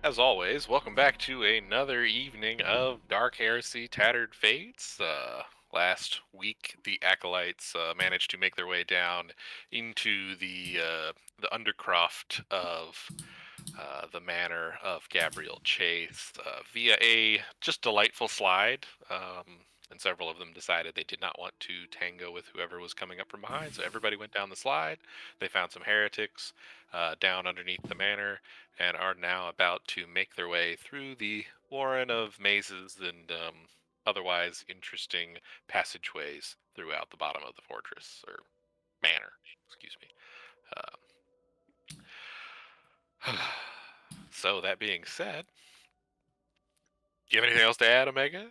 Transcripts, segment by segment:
As always, welcome back to another evening of Dark Heresy Tattered Fates. Last week, the Acolytes managed to make their way down into the undercroft of the manor of Gabriel Chase via a just delightful slide. And several of them decided they did not want to tango with whoever was coming up from behind, so everybody went down the slide. They found some heretics down underneath the manor and are now about to make their way through the warren of mazes and otherwise interesting passageways throughout the bottom of the fortress or manor. Excuse me. So that being said, do you have anything else to add, Omega?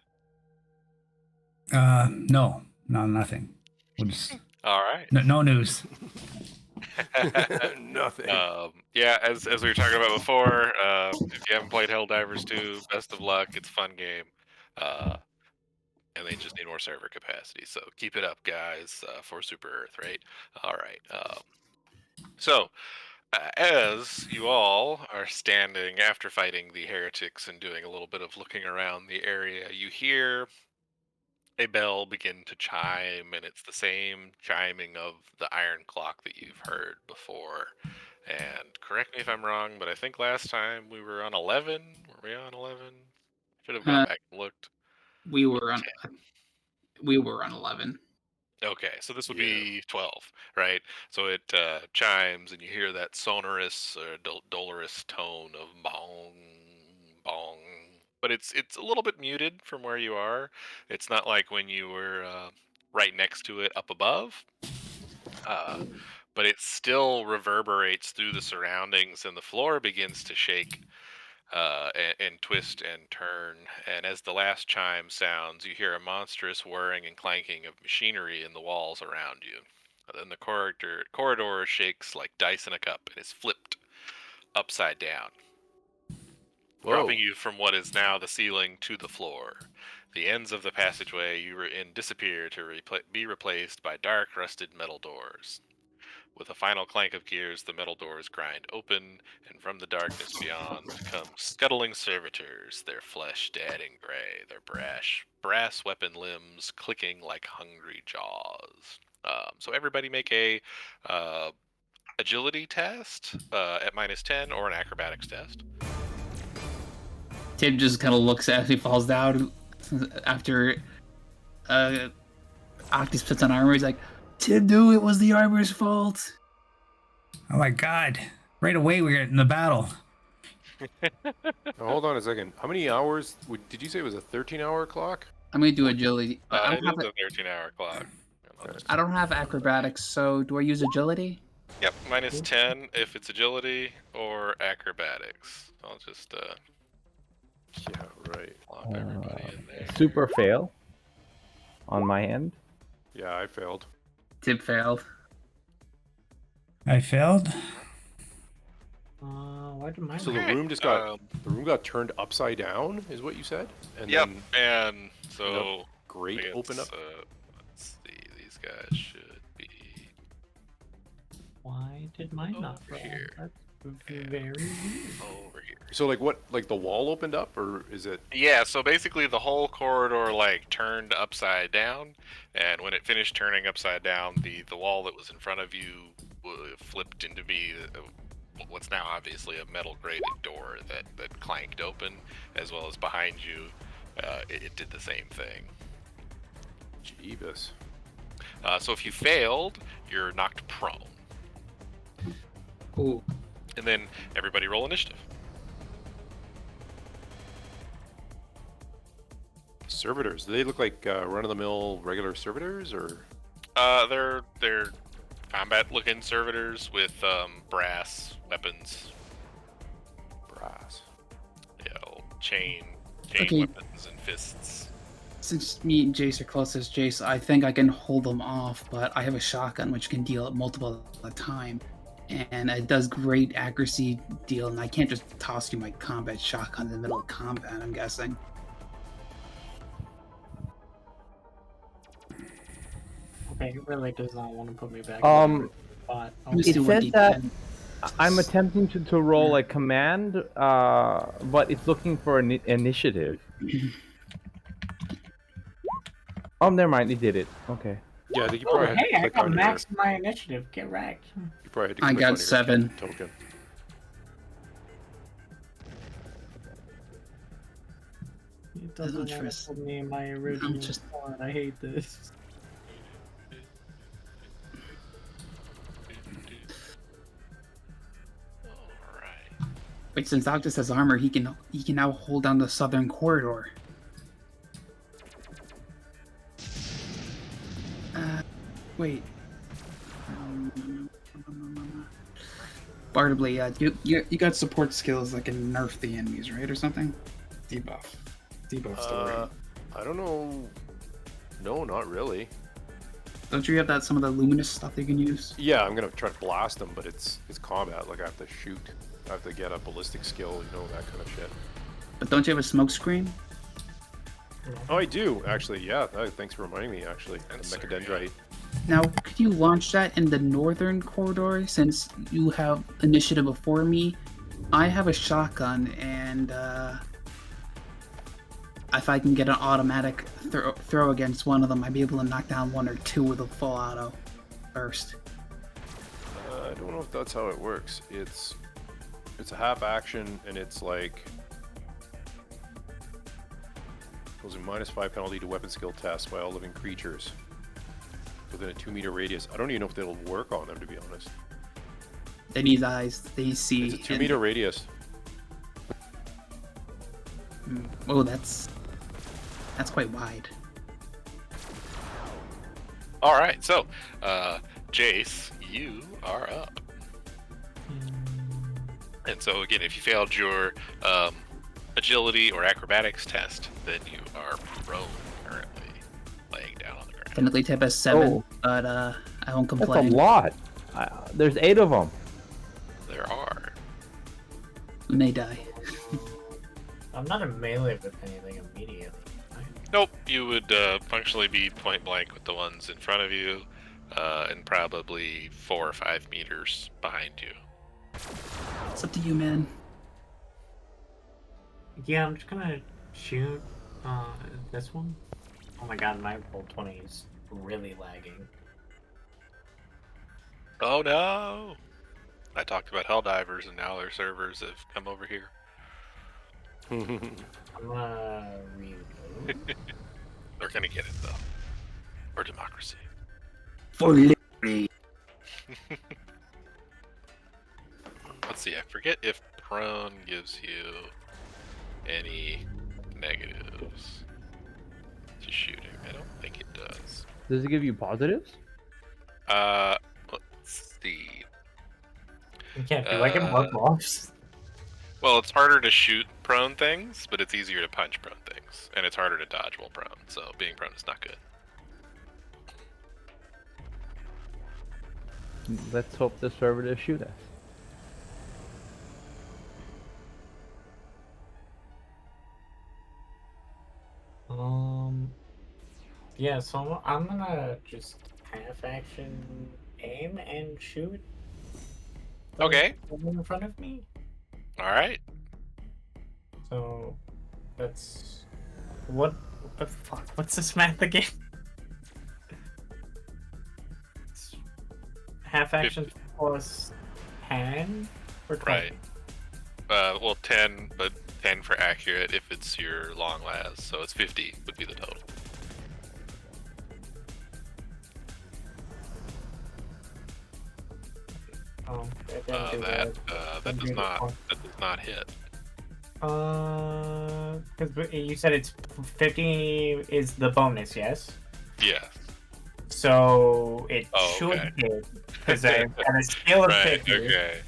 No, nothing. We'll just All right. no news. Nothing. Yeah, as we were talking about before, if you haven't played Helldivers 2, best of luck. It's a fun game. And they just need more server capacity. So keep it up, guys, for Super Earth, right? All right. So, as you all are standing after fighting the heretics and doing a little bit of looking around the area, you hear a bell begin to chime, and it's the same chiming of the iron clock that you've heard before. And correct me if I'm wrong, but I think last time we were on 11. Were we on 11? Should have gone back and looked. We were on 11. Okay, so this would be 12, right? So it chimes, and you hear that sonorous, dolorous tone of bong, bong. But it's a little bit muted from where you are. It's not like when you were right next to it up above. But it still reverberates through the surroundings, and the floor begins to shake and twist and turn. And as the last chime sounds, you hear a monstrous whirring and clanking of machinery in the walls around you. Then the corridor shakes like dice in a cup and is flipped upside down, dropping you from what is now the ceiling to the floor. The ends of the passageway you were in disappear to be replaced by dark, rusted metal doors. With a final clank of gears, the metal doors grind open, and from the darkness beyond come scuttling servitors, their flesh dead and gray, their brass weapon limbs clicking like hungry jaws. So everybody make a agility test at -10 or an acrobatics test. Tim just kind of looks as he falls down after Octis puts on armor. He's like, Tim knew it was the armor's fault. Oh my God! Right away we were in the battle. Now, hold on a second. How many hours did you say it was a 13-hour clock? I'm going to do agility. It is a 13-hour clock. I don't have acrobatics, so do I use agility? Yep, -10 if it's agility or acrobatics. I'll just Yeah, right. plop everybody in there. Super fail on my end. Yeah, I failed. Tim failed. I failed. Why did mine? So the room just got turned upside down, is what you said? And Yep, then and so the grate opened up. Let's see, these guys should be Why did mine not over roll? here. That's very weird. over here. So like what? Like the wall opened up, or is it? Yeah, so basically the whole corridor like turned upside down, and when it finished turning upside down, the wall that was in front of you flipped into be what's now obviously a metal grated door that clanked open, as well as behind you, it did the same thing. Jeebus. So if you failed, you're knocked prone, Ooh. and then everybody roll initiative. Servitors. Do they look like run-of-the-mill regular servitors, or? They're combat-looking servitors with brass weapons. Brass. You know, chain Okay. weapons and fists. Since me and Jace are closest, Jace, I think I can hold them off, but I have a shotgun which can deal it multiple at a time. And it does great accuracy deal, and I can't just toss you my combat shotgun in the middle of combat, I'm guessing. Okay, he really does not want to put me back. Um, But Let's It do said that 1d10. I'm attempting to roll a command, but it's looking for an initiative. Oh, never mind. It did it. Okay. Yeah, I think you Oh, probably had to hey, I click got on max my initiative. Get wrecked. you probably had to I click got on your 7. token. It doesn't want to Interest. put me in my original just- spot. I hate this. Alright. Wait, since Doctus has armor, he can now hold down the southern corridor. Wait. Bartleby, you got support skills that can nerf the enemies, right, or something? Debuff. Debuff story. I don't know. No, not really. Don't you have that some of the luminous stuff you can use? Yeah, I'm gonna try to blast them, but it's combat. Like I have to shoot. I have to get a ballistic skill, you know, that kind of shit. But don't you have a smoke screen? Oh, I do actually. Yeah, thanks for reminding me. Actually, the That's mechadendrite. Now, could you launch that in the northern corridor since you have initiative before me? I have a shotgun, and if I can get an automatic throw against one of them, I'd be able to knock down 1 or 2 with a full auto burst. I don't know if that's how it works. It's a half action, and it's like goes a -5 penalty to weapon skill tests by all living creatures within a 2-meter radius. I don't even know if that'll work on them, to be honest. They need eyes. They see. It's a 2-meter radius. Oh, that's quite wide. Alright, so, Jace, you are up. And so, again, if you failed your agility or acrobatics test, then you are prone currently, laying down on the ground. Technically tip as 7, Oh. but I won't That's a complain. lot. There's 8 of them. There are. We may die. I'm not in melee with anything immediately. Nope, you would functionally be point blank with the ones in front of you, and probably 4 or 5 meters behind you. It's up to you, man. Yeah, I'm just gonna shoot this one. Oh my god, my roll 20 is really lagging. Oh no! I talked about Helldivers, and now their servers have come over here. I'm gonna reload. They're gonna get it though. For democracy. For liberty. Let's see, I forget if prone gives you any negatives to shooting. I don't think it does. Does it give you positives? Let's see. You can't do like in work offs. Well, it's harder to shoot prone things, but it's easier to punch prone things. And it's harder to dodge while prone, so being prone is not good. Let's hope the servitor shoot us. Yeah, so I'm gonna just half action aim and shoot. the Okay. one in front of me. Alright. So that's what the fuck? What's this math again? It's half action plus 10 or 10? Right. Well, 10, but 10 for accurate if it's your long last, so it's 50 would be the total. Oh, it didn't do That Didn't does do the not point. hit. Because you said it's 50 is the bonus, yes? Yes. So it Oh, should okay. hit because I got a skill of Right. 50. Okay.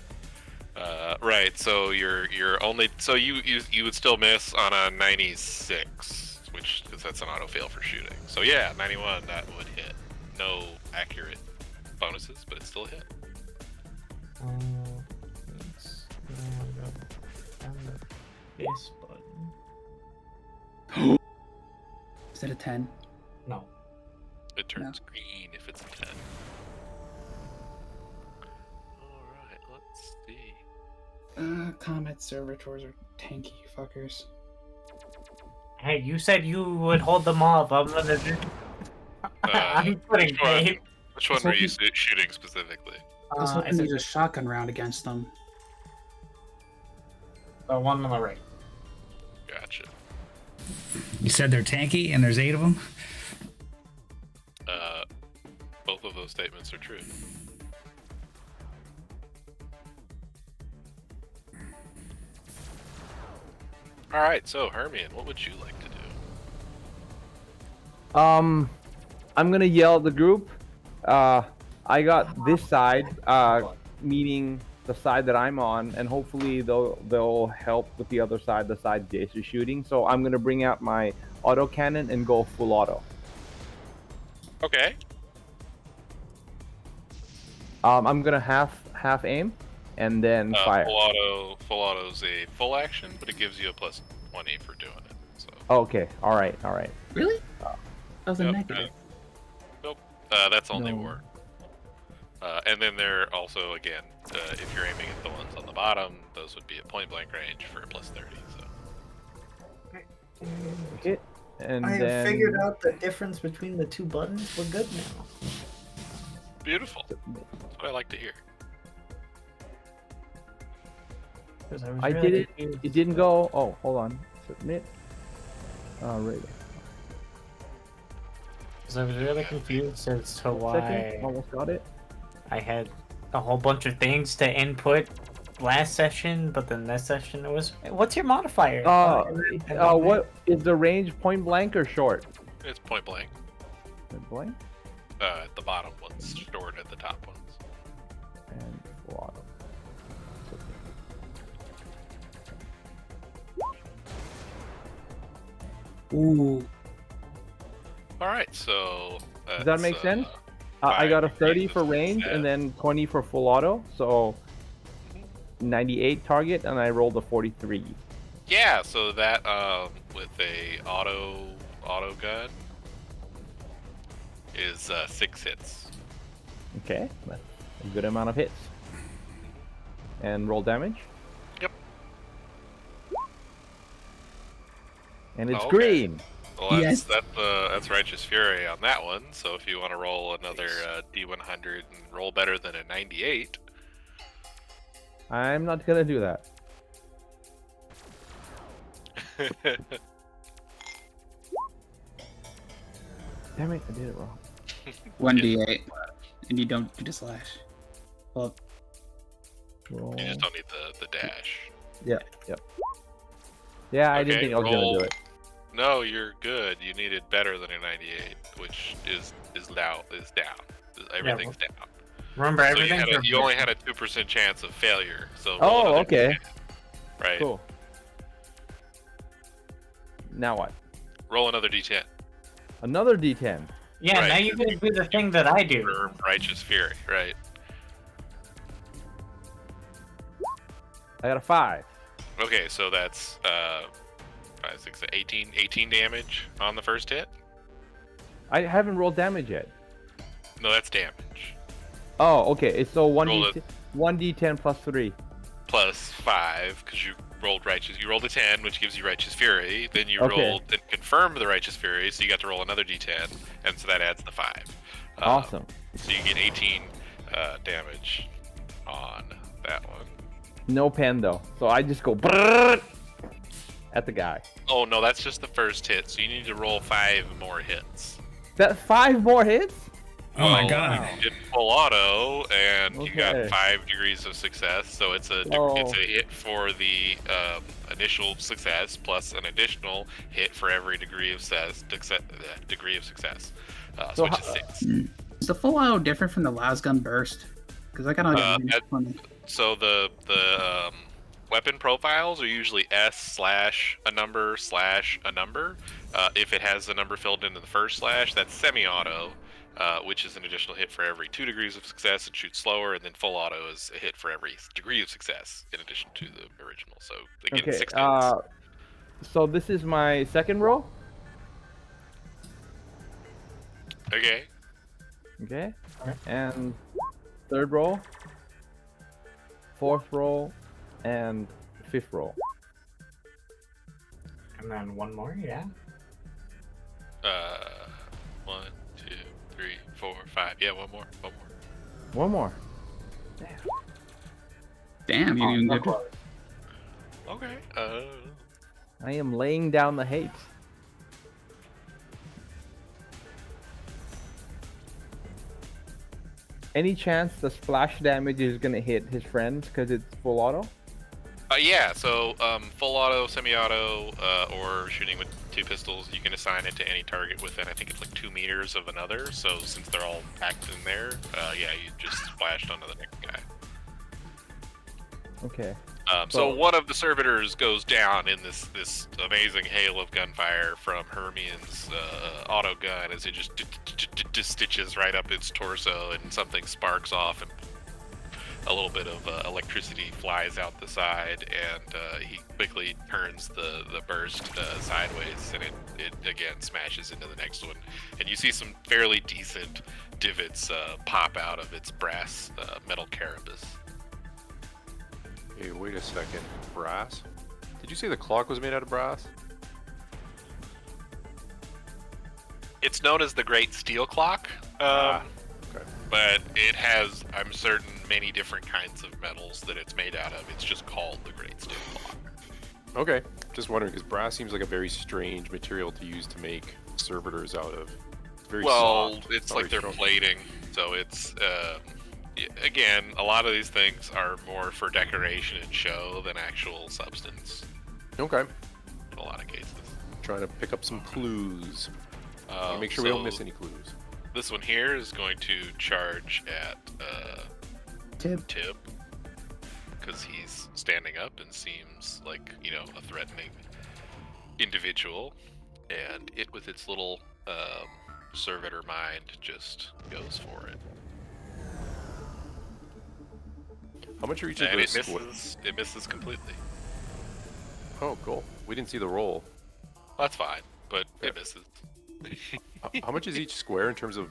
Right. So you're only you would still miss on a 96, which because that's an auto fail for shooting. So yeah, 91 that would hit. No accurate bonuses, but it still hit. Let's down the base button. Is it a 10? No. It turns green if it's a 10. Alright, let's see. Comet servitors are tanky fuckers. Hey, you said you would hold them off. I'm gonna do. I'm putting which one? tape. Which one Let's were hope you you- shooting specifically? I was hoping Is to it use a shotgun round against them. the one on the right? Gotcha. You said they're tanky and there's 8 of them? Both of those statements are true. All right, so Hermione, what would you like to do? I'm gonna yell at the group. I got this side, meaning the side that I'm on, and hopefully they'll help with the other side, the side Jace is shooting. So I'm gonna bring out my auto cannon and go full auto. Okay. I'm gonna half aim, and then fire. Full auto's a full action, but it gives you a +20 for doing it. So. Okay, all right. Really? That was a Yep, negative. Nope. That's only No. war. And then there also, again, if you're aiming at the ones on the bottom, those would be at point blank range for a +30. So. Hit, and I then have figured out the difference between the two buttons. We're good now. Beautiful. That's what I like to hear. 'Cause was I really did it. confused. It didn't go. Oh, hold on. Submit. Right. 'Cause I was really confused as to why Second. Almost got it. I had a whole bunch of things to input last session, but then this session it was. What's your modifier? What is the range? Point blank or short? It's point blank. Point blank The bottom ones stored at the top ones. and full auto. Ooh. All right, so Does that make sense? I got a 30 for range and then 20 for full auto, so 98 target, and I rolled a 43. Yeah, so that with a auto gun is 6 hits. Okay, that's a good amount of hits. And roll damage. Yep. And it's Okay. green. Well, Yes. that's Righteous Fury on that one. So if you want to roll another D100 and roll better than a 98, I'm not gonna do that. Damn it, I did it wrong. 1d8. And you don't do the slash. Well, Roll. you just don't need the dash. Yep. Yeah, I didn't Okay, think I was gonna roll. do it. No, you're good. You needed better than a 98, which is down. Everything's down. Remember So you, everything. you only had a 2% chance of failure. So roll Oh, another okay. D10, right. Cool. Now what? Roll another D10 Another D10. Yeah, Right. now you can do the thing that I do. for Righteous Fury, right? I got a 5. Okay, so that's 5, 6, 18 damage on the first hit. I haven't rolled damage yet. No, that's damage. Oh, okay. It's so Roll 1d10 plus 3. Plus 5, because you rolled righteous. You rolled a 10, which gives you Righteous Fury. Then you Okay. rolled and confirmed the Righteous Fury, so you got to roll another D10, and so that adds the 5. Awesome. So you get 18 damage on that one. No pen though, so I just go brrrr at the guy. Oh no, that's just the first hit. So you need to roll 5 more hits. That 5 more hits? Oh my Well, god. You did full auto, and you got Okay. 5 degrees of success. So it's a Oh. it's a hit for the initial success plus an additional hit for every degree of success. So Which is how- 6. is the full auto different from the lasgun burst? Because I got like a that- funny. So the weapon profiles are usually S/a number/a number. If it has the number filled into the first slash, that's semi-auto, which is an additional hit for every 2 degrees of success and shoots slower, and then full auto is a hit for every degree of success in addition to the original. So again, Okay. 6 hits. So this is my second roll. Okay. Okay. Okay. And third roll. Fourth roll. and 5th roll. And then one more, yeah. 1, 2, 3, 4, 5. Yeah, one more. One more. Damn, you even good. Okay. I am laying down the hate. Any chance the splash damage is gonna hit his friends because it's full auto? Yeah, so full auto, semi-auto, or shooting with 2 pistols, you can assign it to any target within, I think it's like 2 meters of another. So since they're all packed in there, yeah, you just splashed onto the next guy. Okay. So one of the servitors goes down in this amazing hail of gunfire from Hermion's auto gun as it just stitches right up its torso, and something sparks off, and a little bit of electricity flies out the side, and he quickly turns the burst sideways, and it again smashes into the next one, and you see some fairly decent divots pop out of its brass metal carapace. Hey, wait a second. Brass? Did you say the clock was made out of brass? It's known as the Great Steel Clock, Okay. but it has, I'm certain, many different kinds of metals that it's made out of. It's just called the Great Steel Clock. Okay. Just wondering, because brass seems like a very strange material to use to make servitors out of. It's very soft. It's not like they're very strong. plating, so it's again, a lot of these things are more for decoration and show than actual substance Okay. in a lot of cases. Trying to pick up some clues. Make sure we don't miss any clues. This one here is going to charge at Tip. Tib, because he's standing up and seems like, a threatening individual, and it, with its little servitor mind, just goes for it. How much are each of And those? it misses completely. Oh, cool. We didn't see the roll. That's fine, but it misses. How much is each square in terms of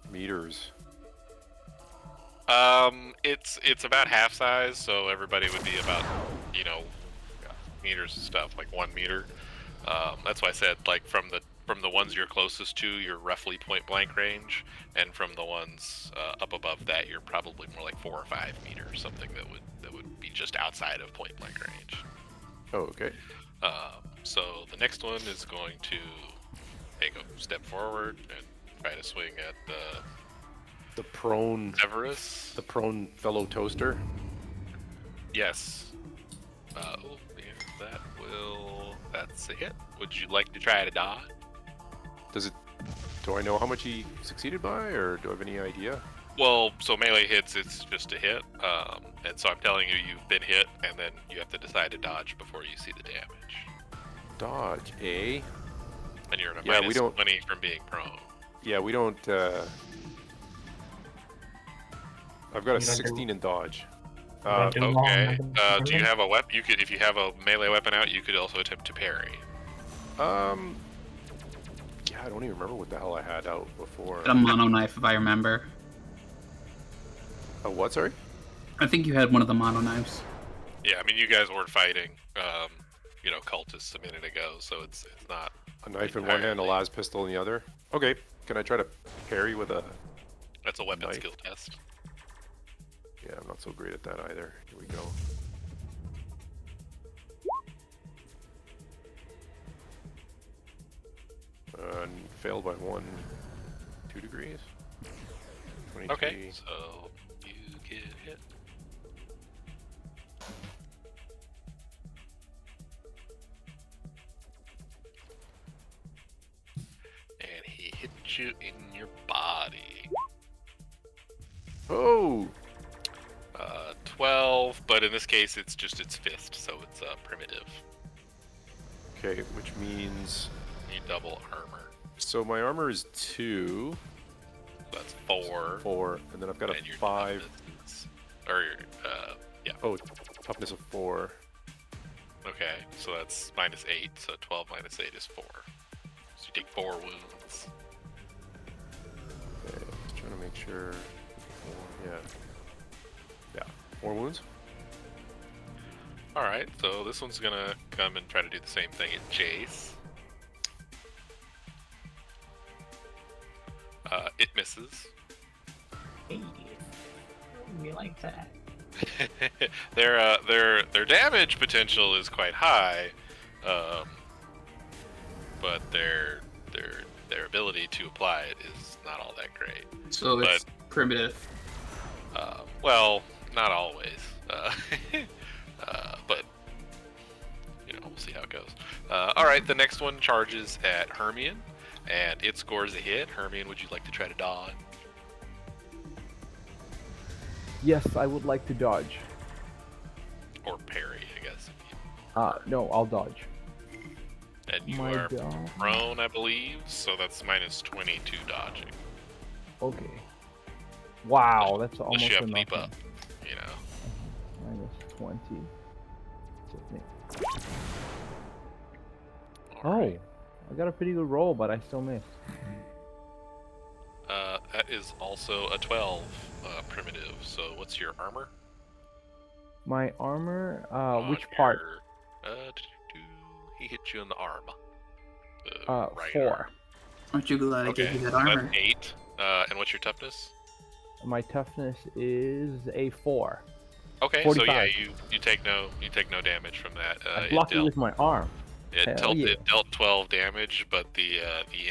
meters? It's about half size, so everybody would be about, meters and stuff, like 1 meter. That's why I said, like, from the ones you're closest to, you're roughly point blank range, and from the ones up above that, you're probably more like 4 or 5 meters, something that would be just outside of point blank range. Oh, okay. So the next one is going to take a step forward and try to swing at The prone Severus. The prone fellow toaster. Yes. That's a hit. Would you like to try to dodge? Do I know how much he succeeded by, or do I have any idea? Well, so melee hits, it's just a hit. And so I'm telling you, you've been hit, and then you have to decide to dodge before you see the damage. Dodge, eh? And you're at a Yeah, we minus don't- 20 from being prone. Yeah, we don't. I've got a You don't 16 in dodge. don't do long, Okay. nothing. Do you have a weapon? You could, if you have a melee weapon out, you could also attempt to parry. Yeah, I don't even remember what the hell I had out before. A mono knife, if I remember. A what? Sorry. I think you had one of the mono knives. Yeah, I mean, you guys weren't fighting, cultists a minute ago, so it's not. A knife in one hand, a las pistol in the other. Okay. Can I try to parry with a? That's a weapon Knife. skill test. Yeah, I'm not so great at that either. Here we go. Failed by 2 degrees. 23. Okay, so you get hit. And he hit you in your body. Oh! 12, but in this case it's just its fist, so it's primitive. Okay, which means You double armor. so my armor is 2, So that's 4. 4, and then I've got a And your 5. toughness is- or yeah. Oh, toughness of 4. Okay, so that's minus 8. So 12 minus 8 is 4. So you take 4 wounds. Okay, just trying to make sure. 4, yeah. 4 wounds. All right, so this one's gonna come and try to do the same thing at Jace. It misses. Hey, we like that. Their damage potential is quite high, but their ability to apply it is not all that great. So it's primitive. Well, not always. But we'll see how it goes. All right, the next one charges at Hermione, and it scores a hit. Hermione, would you like to try to dodge? Yes, I would like to dodge. Or parry, I guess. No, I'll dodge. And you My are dodge. prone, I believe, so that's minus 22 dodging. Okay. Wow, that's Unless almost you have enough. leap up, Minus 20. All Oh, right. I got a pretty good roll, but I still missed. That is also a 12 primitive. So what's your armor? My armor, On which part? He hit you in the arm. The 4. arm. Aren't you glad I Okay, gave you that so armor? that's 8. And what's your toughness? My toughness is a 4. Okay, 45. so yeah, you take no damage from that. I It blocked it dealt, with my arm. it, hell dealt, yeah. it dealt 12 damage, but the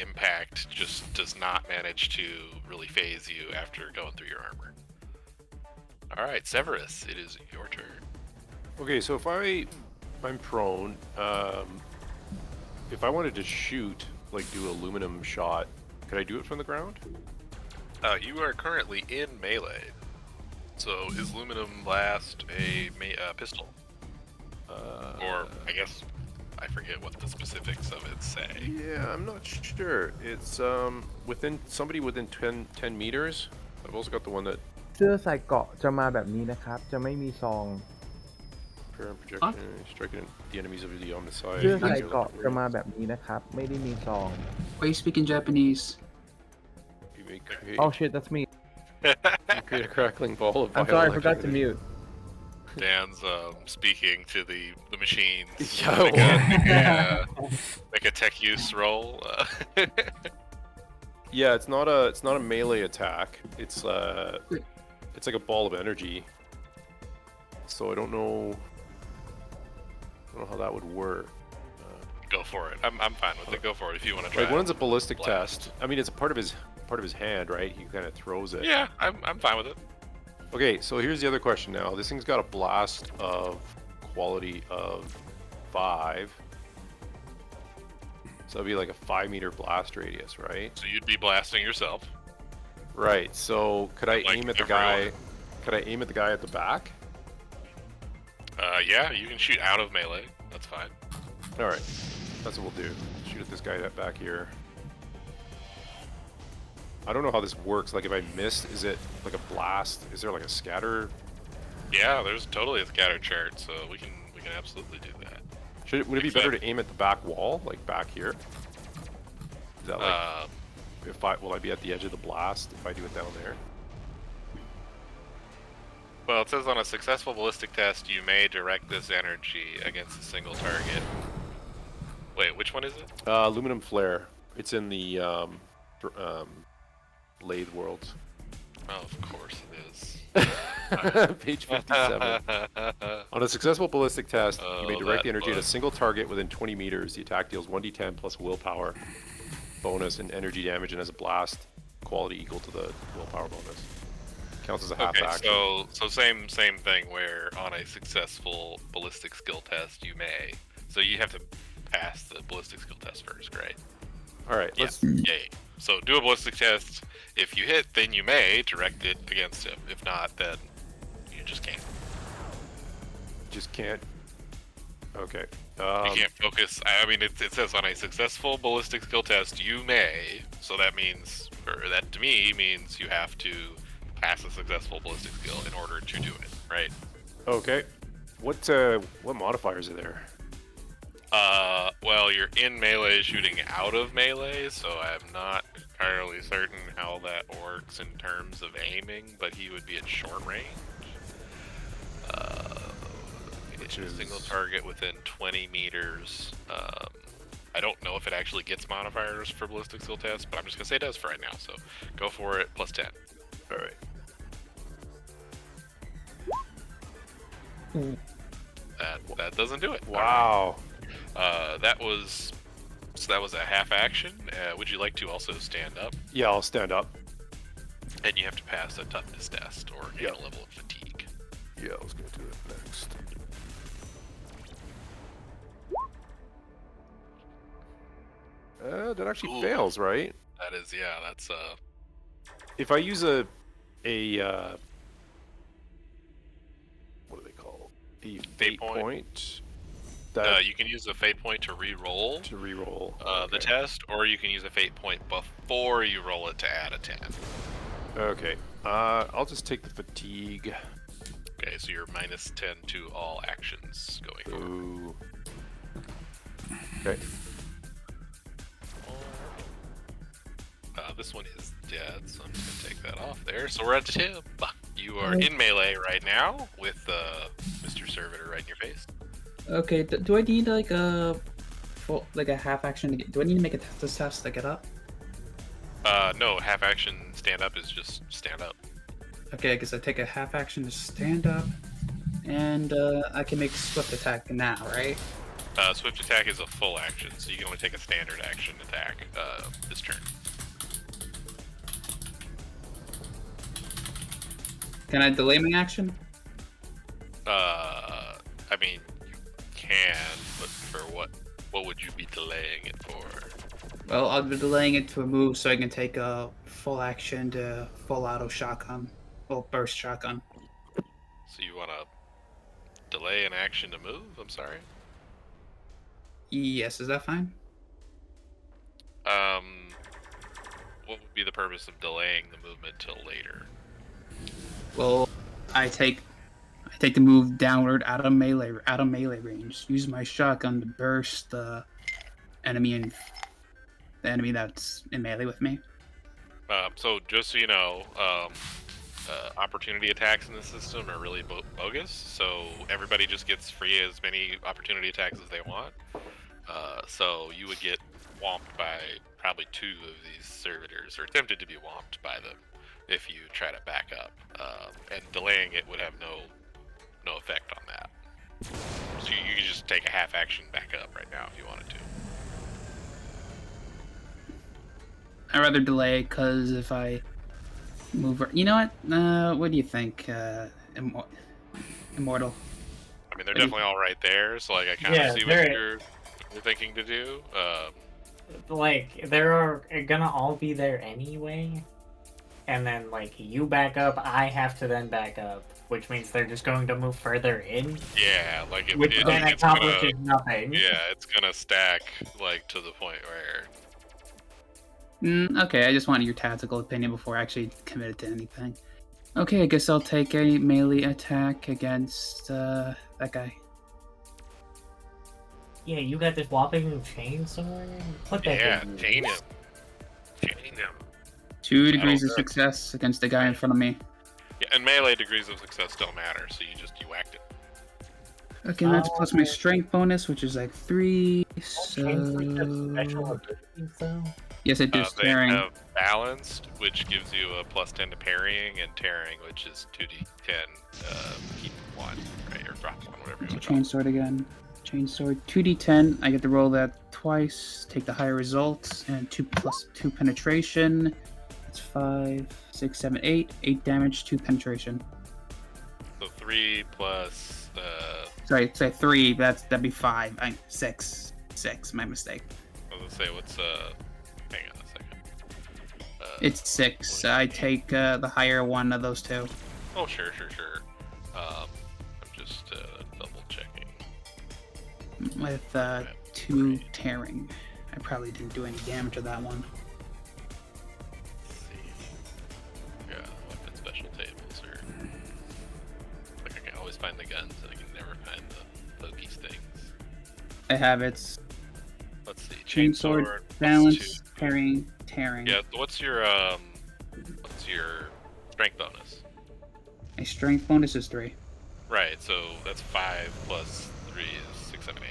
impact just does not manage to really phase you after going through your armor. All right, Severus, it is your turn. Okay, so if I'm prone, if I wanted to shoot, like do aluminum shot, could I do it from the ground? You are currently in melee. So is aluminum blast a pistol? Or I guess I forget what the specifics of it say. Yeah, I'm not sure. It's within 10 meters. I've also got the one that เสื้อใส่เกราะจะมาแบบนี้นะครับ จะไม่มีซอง parry and projection, striking the enemies of the on the side. เสื้อใส่เกราะจะมาแบบนี้นะครับ ไม่ได้มีซอง Why you speak in Japanese? You may Oh shit, that's me. create a crackling ball of I'm sorry, I violet forgot to activity. mute. Dan's speaking to the machines. Yeah, Make a tech use roll. Yeah, it's not a melee attack. It's like a ball of energy. So I don't know how that would work. Go for it. I'm fine with it. Go for it if you want to try. Like one's a ballistic blast. test. I mean, it's a part of his hand, right? He kind of throws it. Yeah, I'm fine with it. Okay, so here's the other question now. This thing's got a blast of quality of 5. So that'd be like a 5-meter blast radius, right? So you'd be blasting yourself. Right. So could I Like aim at the everyone. guy? Could I aim at the guy at the back? Yeah, you can shoot out of melee. That's fine. All right. That's what we'll do. Shoot at this guy back here. I don't know how this works. Like if I miss, is it like a blast? Is there like a scatter? Yeah, there's totally a scatter chart, so we can absolutely do that. Would it be better to aim at the back wall, like back here? Is that like will I be at the edge of the blast if I do it down there? Well, it says on a successful ballistic test, you may direct this energy against a single target. Wait, which one is it? Aluminum flare. It's in the lathe world. Oh, of course it is. Page 57. On a successful ballistic test, you may Oh, direct the that energy at a book. single target within 20 meters. The attack deals 1d10 plus willpower bonus and energy damage and has a blast quality equal to the willpower bonus. Counts as a half Okay, action. so same thing where on a successful ballistic skill test you may. So you have to pass the ballistic skill test first, right? All right, Yeah. let's. Yay. So do a ballistic test. If you hit, then you may direct it against him. If not, then you just can't. Just can't. Okay. You can't focus. I mean, it says on a successful ballistic skill test, you may. So that means, or that to me means you have to pass a successful ballistic skill in order to do it, right? Okay. What modifiers are there? Well, you're in melee shooting out of melee, so I'm not entirely certain how that works in terms of aiming, but he would be at short range. Which A is single target within 20 meters. I don't know if it actually gets modifiers for ballistic skill tests, but I'm just gonna say it does for right now. So go for it. Plus 10. all right. That doesn't do it. Wow. That was a half action. Would you like to also stand up? Yeah, I'll stand up. And you have to pass a toughness test or gain Yep. a level of fatigue. Yeah, I was gonna do it next. That actually Ooh. fails, right? That is, yeah, that's If I use a what do they call a fate point? point? That you can use a fate point to re-roll to reroll the test, or you can use a fate point before you roll it to add a 10. Okay. I'll just take the fatigue. Okay, so you're minus 10 to all actions going forward. Ooh. Okay. This one is dead, so I'm just gonna take that off there. So we're at Tim. You are in melee right now with Mr. Servitor right in your face. Okay, do I need like a half action to get? Do I need to make a test to get up? No, half action stand up is just stand up. Okay, because I take a half action to stand up, and I can make swift attack now, right? Swift attack is a full action, so you can only take a standard action attack this turn. Can I delay my action? I mean, you can, but for what? What would you be delaying it for? Well, I'll be delaying it to a move so I can take a full action to full auto shotgun. Well, burst shotgun. So you want to delay an action to move? I'm sorry. Yes, is that fine? What would be the purpose of delaying the movement till later? Well, I take the move downward out of melee range. Use my shotgun to burst the enemy that's in melee with me. So just so you know, opportunity attacks in this system are really bogus. So everybody just gets free as many opportunity attacks as they want. So you would get whomped by probably 2 of these servitors, or attempted to be whomped by them, if you try to back up. And delaying it would have no effect on that. So you can just take a half action back up right now if you wanted to. I'd rather delay because if I move, you know what do you think, Immortal? I mean, they're definitely all right there, so like I kind of Yeah, see what you're thinking to do. Like, they're gonna all be there anyway. And then, like, you back up, I have to then back up, which means they're just going to move further in. Yeah, like Which then it's gonna, accomplishes nothing. yeah, it's gonna stack like to the point where. Okay, I just wanted your tactical opinion before I actually committed to anything. Okay, I guess I'll take a melee attack against that guy. Yeah, you got this whopping chain somewhere? Put that Yeah, thing in. chain him. Chain him. 2 degrees of care. success against the guy in front of me. Yeah, and melee degrees of success don't matter, so you whacked it. Okay, that's plus my strength bonus, which is like 3. So Chains like the special abilities, though? yes, it does They tearing. have balanced, which gives you a plus 10 to parrying, and tearing, which is 2d10. Keep 1, right, or drop 1, whatever you want to. Chainsword again. Chainsword 2d10. I get to roll that twice. Take the higher results and 2 plus 2 penetration. That's 5, 6, 7, 8. 8 damage, 2 penetration. So 3 plus. Sorry, say 3. That'd be 5. 6. 6. My mistake. I was gonna say, what's hang on a second. It's 6. I take the higher one of those 2. Oh, sure. I'm just double checking. With 2 tearing. I probably didn't do any damage to that one. Let's see. Yeah, weapon special tables are. Like, I can always find the guns, and I can never find the pokies things. I have its Let's see. chainsword, Chainsword, balance, parrying, tearing. Yeah, so what's your strength bonus? My strength bonus is 3. Right, so that's 5 plus 3 is 6, 7, 8.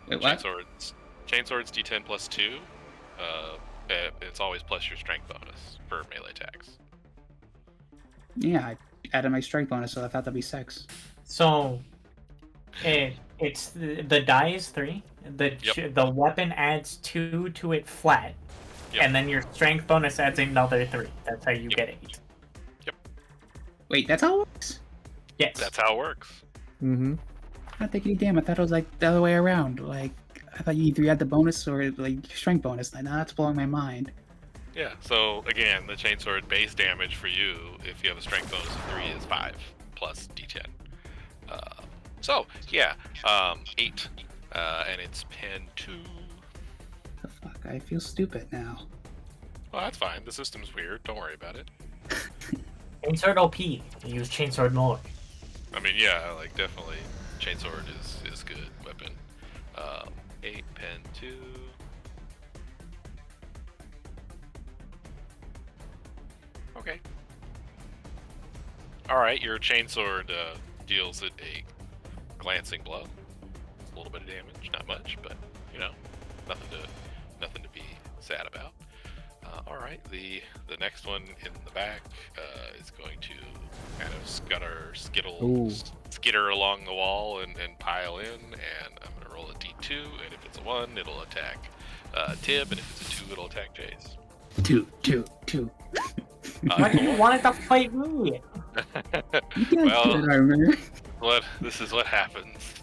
Wait, what? Chainsword's D10 plus 2. It's always plus your strength bonus for melee attacks. Yeah, I added my strength bonus, so I thought that'd be 6. So, it's the die is 3. The weapon adds 2 to it flat, Yep. and then your strength bonus adds another 3. That's how you get 8. Wait, that's how it works? Yes. That's how it works. Mm-hmm. I don't think any damn. I thought it was like the other way around. Like, I thought you either had the bonus or like strength bonus. Like, now that's blowing my mind. Yeah, so again, the chainsword base damage for you, if you have a strength bonus of 3, is 5 plus d10. So, yeah, 8. And it's pen 2. The fuck? I feel stupid now. Well, that's fine. The system's weird. Don't worry about it. Chainsword OP. Use chainsword more. I mean, yeah, like, definitely, chainsword is good weapon. 8, pen 2. Okay. Alright, your chainsword deals it a glancing blow. It's a little bit of damage, not much, but you know, nothing to be sad about. Alright, the next one in the back is going to kind of skitter along the wall and pile in, and I'm gonna roll a d2, and if it's a 1, it'll attack Tib, and if it's a 2, it'll attack Jace. 2. Why do you wanted to fight me? Well, this is what happens.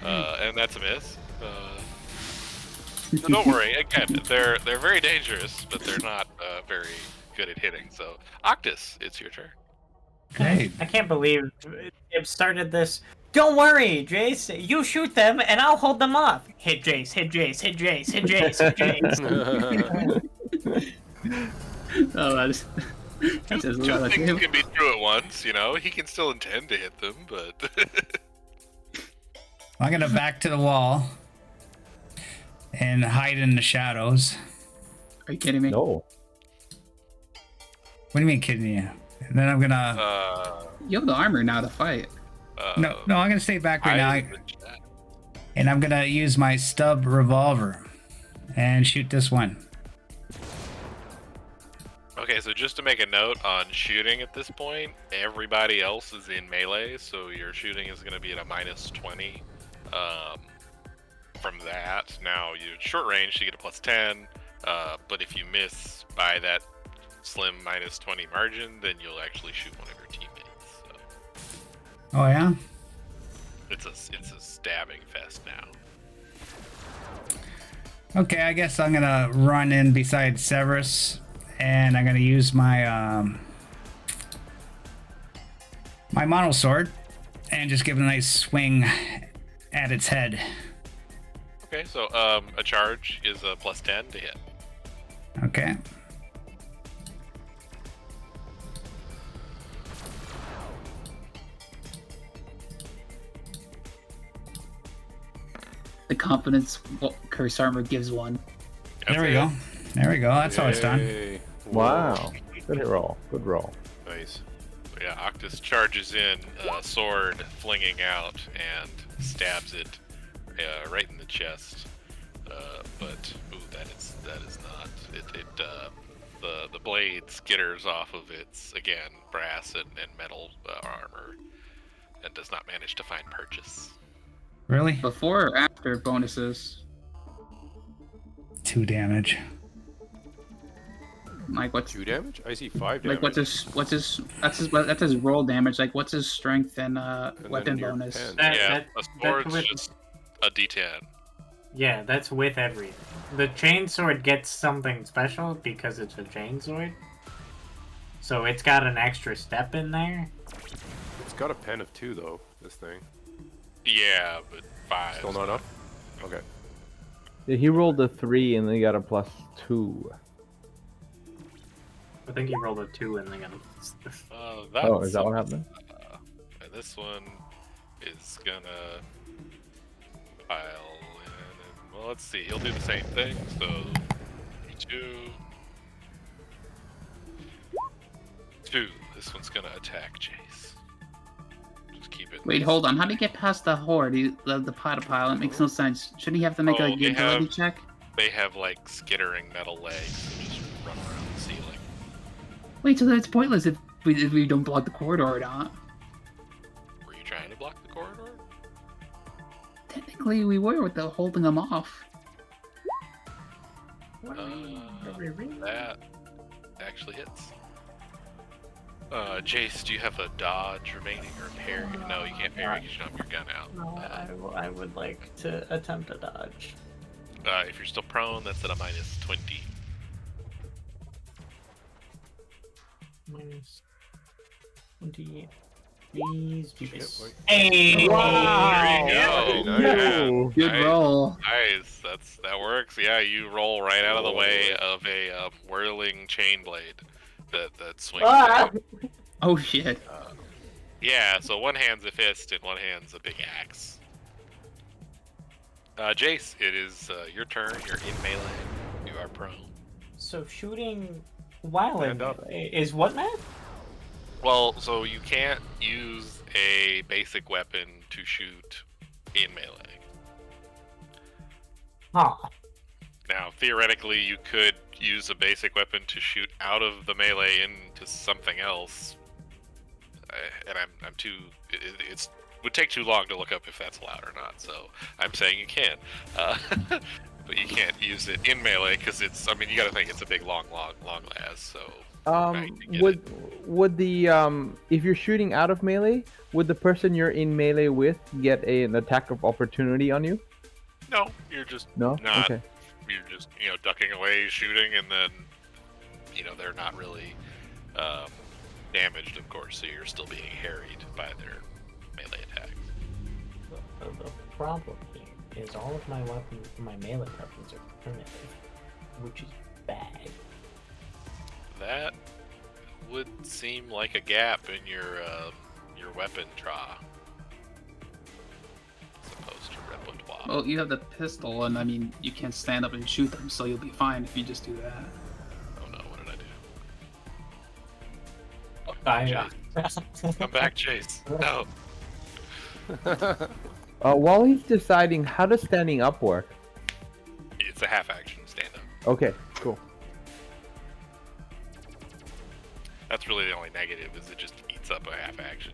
And that's a miss. So don't worry. Again, they're very dangerous, but they're not very good at hitting. So, Octus, it's your turn. Okay. I can't believe it started this. Don't worry, Jace. You shoot them, and I'll hold them off. Hit Jace. Hit Jace. Hit Jace. Hit Jace. Hit Jace. Oh, that's Two a lot of things damage. can be true at once, you know? He can still intend to hit them, but... I'm gonna back to the wall and hide in the shadows. Are you kidding me? No. What do you mean, kidding you? And then I'm gonna You have the armor now to fight. no, I'm gonna stay back right now, in the chat. and I'm gonna use my stub revolver and shoot this one. Okay, so just to make a note on shooting at this point, everybody else is in melee, so your shooting is going to be at a minus 20 from that. Now, you short range, you get a plus 10, but if you miss by that slim minus 20 margin, then you'll actually shoot one of your teammates. So Oh yeah. it's a stabbing fest now. Okay, I guess I'm gonna run in beside Severus, and I'm gonna use my my mono sword and just give it a nice swing at its head. Okay, so a charge is a plus 10 to hit. Okay. The confidence curse armor gives one. There we go. There we go. That's how it's done. Yay. Wow. Good roll. Good roll. Nice. So yeah, Octus charges in, sword flinging out, and stabs it right in the chest. But ooh, that is not it. The blade skitters off of its again brass and metal armor, and does not manage to find purchase. Really? Before or after bonuses? 2 damage. Like what's 2 damage? I see 5 damage. like that's his roll damage. Like what's his strength and weapon then your bonus? pen. Yeah, a That's sword's with, just a D10. yeah, that's with everything. The chainsword gets something special because it's a chainsword. So it's got an extra step in there. It's got a pen of 2 though, this thing. Yeah, but 5. Still not enough? Okay. Yeah, he rolled a 3 and then he got a +2. I think you rolled a 2 and then got a... Oh, is that what happened? And this one is gonna pile in. And, well, let's see. He'll do the same thing. So 2. This one's gonna attack Jace. keep it. Wait, hold on. How do you get past the horde? The pile? It makes no sense. Shouldn't he have to make Oh, a they agility have- check? They have like skittering metal legs that just run around the ceiling. Wait, so that's pointless if we don't block the corridor or not. Were you trying to block the corridor? Technically, we were with the holding them off. That actually hits. Jace, do you have a dodge remaining or parry? No, you can't parry because you don't have your gun out. No, I would like to attempt a dodge. If you're still prone, that's at a minus 20. Minus 20. Please do this. Hey! Wow. There you go. Ooh. Good Nice. roll. Nice. That works. Yeah, you roll right out of the way of a whirling chain blade that swings. Ah! down. Oh shit. Yeah, so one hand's a fist and one hand's a big axe. Jace, it is your turn. You're in melee. You are prone. So shooting while in Stand up. is what, man? Well, so you can't use a basic weapon to shoot in melee. Huh. Now, theoretically, you could use a basic weapon to shoot out of the melee into something else, and I'm too. It's would take too long to look up if that's allowed or not. So I'm saying you can, but you can't use it in melee because it's. I mean, you got to think it's a big long las. So right, you get Would the if you're shooting out of melee, would the person you're in melee with get an attack of opportunity on you? no, you're just No. not. Okay. You're just ducking away, shooting, and then they're not really damaged, of course. So you're still being harried by their melee attacks. The problem here is all of my melee weapons are primitive, which is bad. That would seem like a gap in your weapon draw, as opposed to repertoire. Well, you have the pistol, and I mean, you can't stand up and shoot them, so you'll be fine if you just do that. Oh no, what did I do? Come back, Chase. No. While he's deciding, how does standing up work? It's a half action stand up. Okay, cool. That's really the only negative, is it just eats up a half action.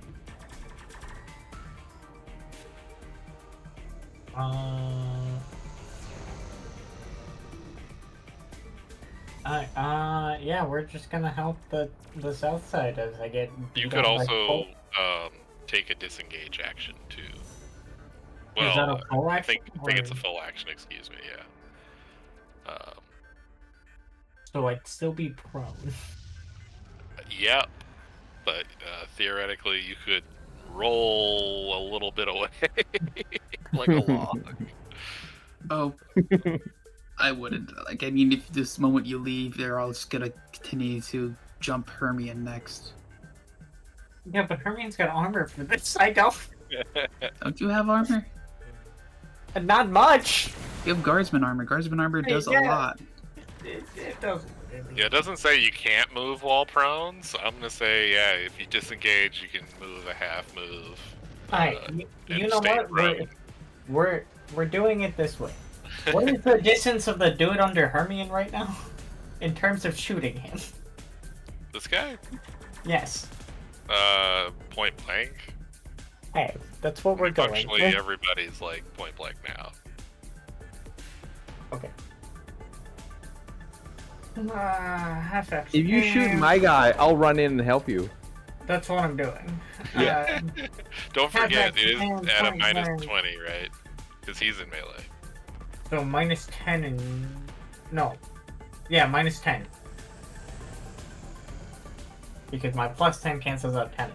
Yeah, we're just gonna help the south side as I get. You beat could up by also Cole. take a disengage action too. Is that a full I action? think it's a or- full action. Excuse me. Yeah. So I'd still be prone. Yep. But theoretically, you could roll a little bit away, like a log. Oh, I wouldn't. Like, I mean, if this moment you leave, they're all just gonna continue to jump Hermione next. Yeah, but Hermione's got armor for this. I don't. Don't you have armor? Not much. You have guardsman armor. Guardsman armor does a Yeah. lot. It doesn't. Really. Yeah, it doesn't say you can't move while prone, so I'm gonna say, yeah, if you disengage, you can move a half move. Alright, and you know stay what? prone. We're doing it this way. What is the distance of the dude under Hermione right now? In terms of shooting him? This guy? Yes. Point blank. Hey, that's what we're going Functionally, with. everybody's like point blank now. Okay. Half action. If you shoot my guy, I'll run in and help you. That's what I'm doing. Yeah. Don't Have forget, that it is hand at a point minus blank. 20, right? Because he's in melee. So minus 10 and... No. Yeah, minus 10. Because my plus 10 cancels out 10.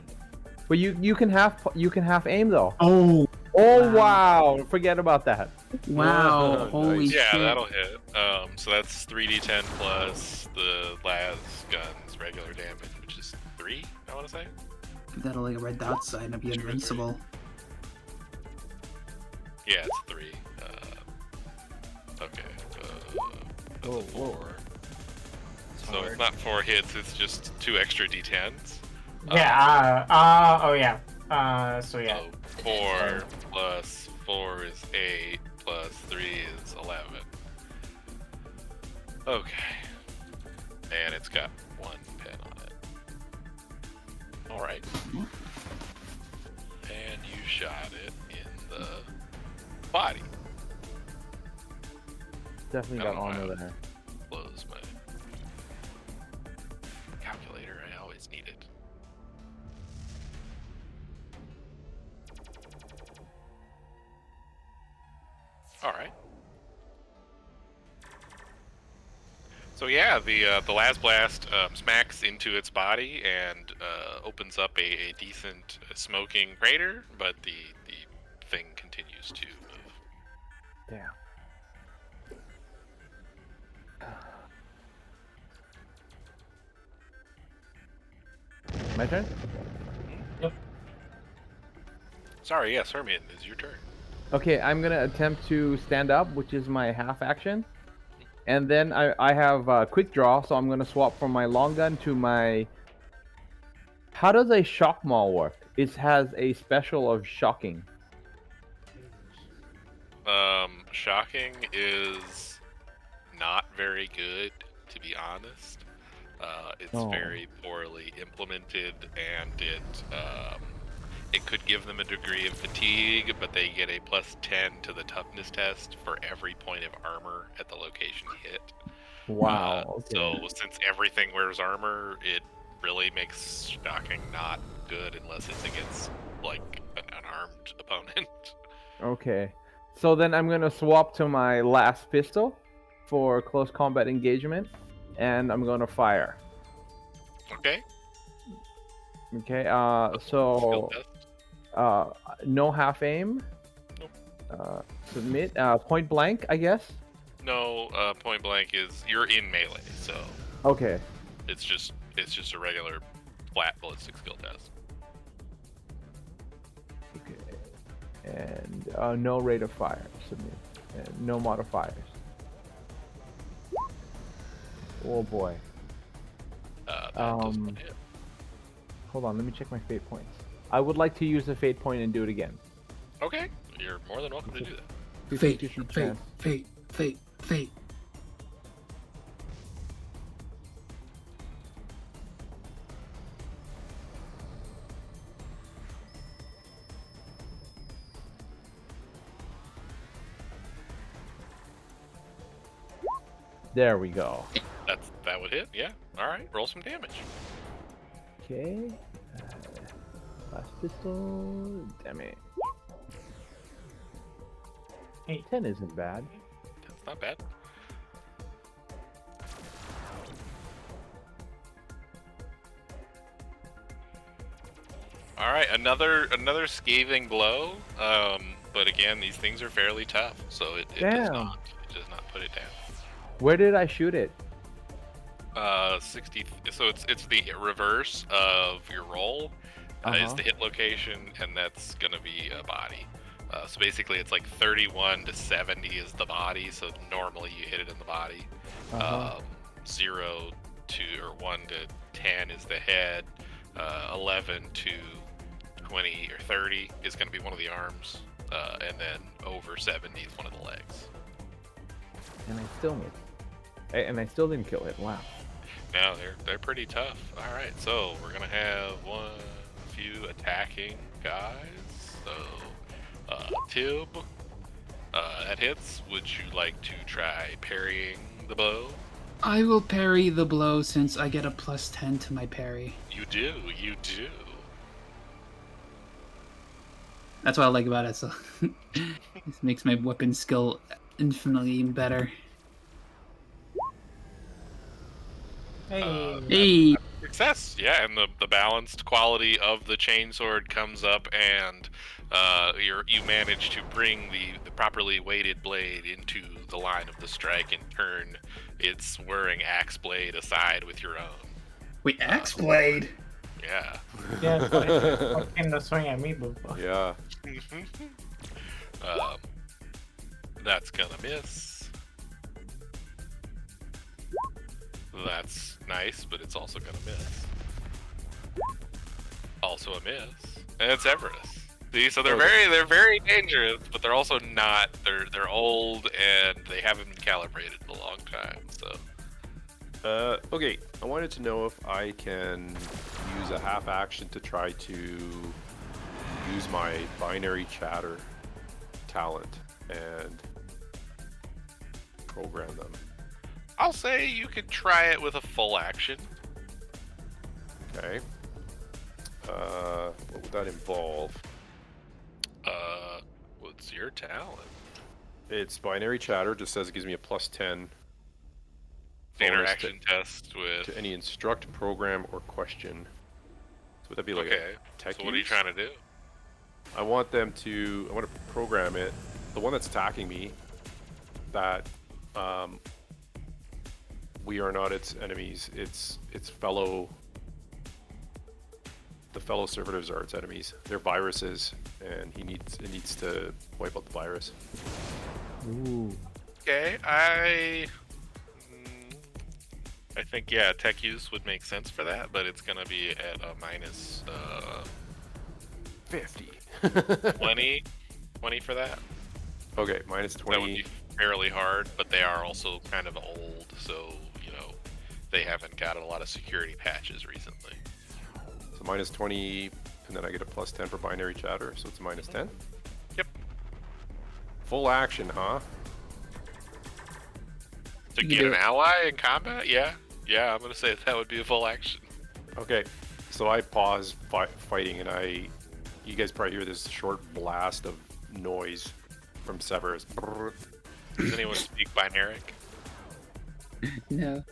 But you can half aim though. Oh, Oh Wow. wow! Forget about that. wow. Nice. Holy Yeah, shit. that'll hit. So that's 3d10 plus the las gun's regular damage, which is 3, I want to say. That'll like a red dot side and be Two or three. invincible. Yeah, it's 3. Okay. That's a 4. So it's not 4 hits, it's just 2 extra d10s. Yeah, oh yeah. So yeah. So 4 plus 4 is 8 plus 3 is 11. Okay. And it's got 1 pen on it. Alright. And you shot it in the body. Definitely I got don't know honor how- there. Close my calculator. I always need it. Alright. So yeah, the last blast smacks into its body and opens up a decent smoking crater, but the thing continues to move. Damn. My turn? Sorry, yes, Hermione, it's your turn. Okay, I'm gonna attempt to stand up, which is my half action. And then I have quick draw, so I'm gonna swap from my long gun to my... How does a shock maul work? It has a special of shocking. Shocking is not very good, to be honest. It's Oh. very poorly implemented, and it could give them a degree of fatigue, but they get a +10 to the toughness test for every point of armor at the location hit. Wow. Okay. So since everything wears armor, it really makes shocking not good unless it's against like an unarmed opponent. Okay. So then I'm gonna swap to my last pistol for close combat engagement, and I'm gonna fire. Okay. Okay. Skill So test. no half aim. Nope. Submit. Point blank, I guess. No, point blank is you're in melee, so Okay. it's just a regular flat ballistic skill test. Okay. And no rate of fire. Submit. And no modifiers. Oh boy. That doesn't hit. Hold on. Let me check my fate points. I would like to use a fate point and do it again. Okay, you're more than welcome to do that. Fate, 50-50 fate, chance. fate. There we go. That would hit. Yeah. All right. Roll some damage. Okay. Last pistol. Damn it. Hey. 10 isn't bad. That's not bad. All right. Another scathing blow. But again, these things are fairly tough, so it does Damn. not put it down. Where did I shoot it? 60. So it's the reverse of your roll. Is the hit location, and that's gonna be a body. So basically, it's like 31 to 70 is the body. So normally you hit it in the body. 0 to or 1 to 10 is the head. 11 to 20 or 30 is gonna be one of the arms, and then over 70 is one of the legs. And I still missed. And I still didn't kill it. Wow. No, they're pretty tough. All right, so we're gonna have a few attacking guys. So, Tib, that hits. Would you like to try parrying the blow? I will parry the blow since I get a +10 to my parry. You do. That's what I like about it. So this makes my weapon skill infinitely better. Hey. Hey, Success. Yeah, and the balanced quality of the chainsword comes up, and you manage to bring the properly weighted blade into the line of the strike and turn its whirring axe blade aside with your own. wait, axe blade. Yeah. Yeah, it's like fucking to swing at me before. Yeah. That's gonna miss. That's nice, but it's also gonna miss. Also a miss. and it's Everest. See, so they're Okay. very dangerous, but they're also not. They're old and they haven't been calibrated in a long time. So Okay, I wanted to know if I can use a half action to try to use my binary chatter talent and program them. I'll say you could try it with a full action. Okay. What would that involve? What's your talent? It's binary chatter. Just says it gives me a +10 The bonus interaction test with. to any instruct, program, or question. So would that be like Okay. a tech So what are you use? trying to do? I want to program it. The one that's attacking me, that we are not its enemies. It's the fellow servitors are its enemies. They're viruses, and it needs to wipe out the virus. Ooh. Okay, I think yeah, tech use would make sense for that, but it's gonna be at a minus 50. 20 for that. Okay, minus That would 20. be fairly hard, but they are also kind of old, so they haven't gotten a lot of security patches recently. So minus 20, and then I get a +10 for binary chatter, so it's a minus 10. Yep. Full action, huh? To You get do an it. ally in combat, yeah, I'm gonna say that would be a full action. Okay, so I pause fighting, and you guys probably hear this short blast of noise from Severus. Does anyone speak binaric? No.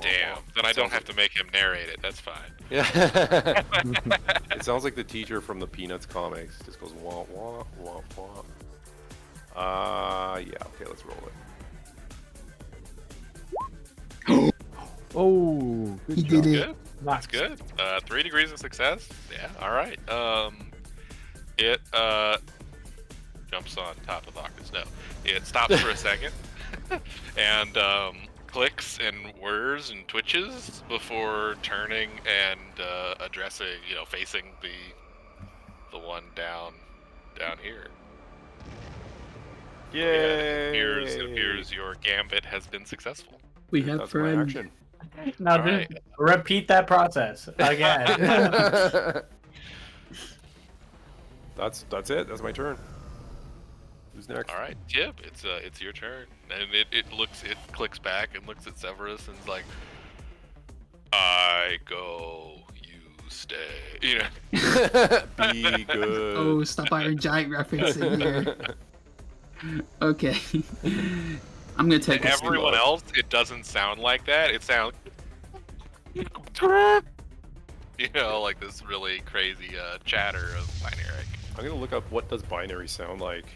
Damn, then I don't have to make him narrate it. That's fine. Yeah. It sounds like the teacher from the Peanuts comics. Just goes wah wah wah wah. Yeah. Okay, let's roll it. Oh, good He job. did it. Good. That's good. 3 degrees of success. Yeah. All right. It jumps on top of Octus. No, it stops for a second and clicks and whirs and twitches before turning and addressing, facing the one down here. Yay! It appears your gambit has been successful. We have That's my friend. action. Now All right. repeat that process again. That's it. That's my turn. Who's next? All right, Tib, it's your turn, and it clicks back and looks at Severus and is like, "I go, you stay." Be good. Oh, stop Iron Giant referencing here. Okay. I'm gonna take a Everyone else, it doesn't sound like that. It sounds, like this really crazy chatter of binaric. I'm gonna look up what does binary sound like.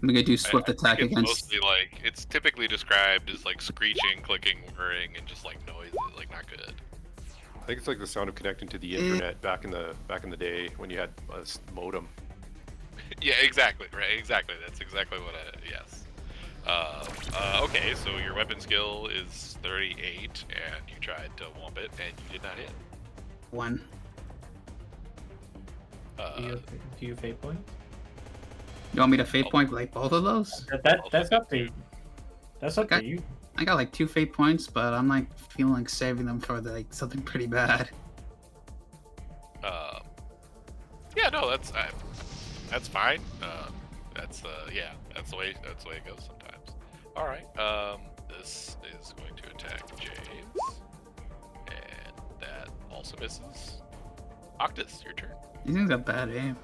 I'm gonna do swift I attack think it's against. mostly it's typically described as like screeching, clicking, whirring, and just like noises, like not good. I think it's like the sound of connecting to the internet back in the day when you had a modem. Yeah, exactly. Right, exactly. That's exactly what yes. Okay, so your weapon skill is 38, and you tried to whomp it, and you did not hit. One. Do you fate point? You want me to fate point like both of those? That's up to you. That's up to Okay. you. I got like 2 fate points, but I'm like feeling like saving them for like something pretty bad. Yeah, no, that's fine. That's the way it goes sometimes. All right. This is going to attack James, and that also misses. Octus, your turn. These things got bad aim.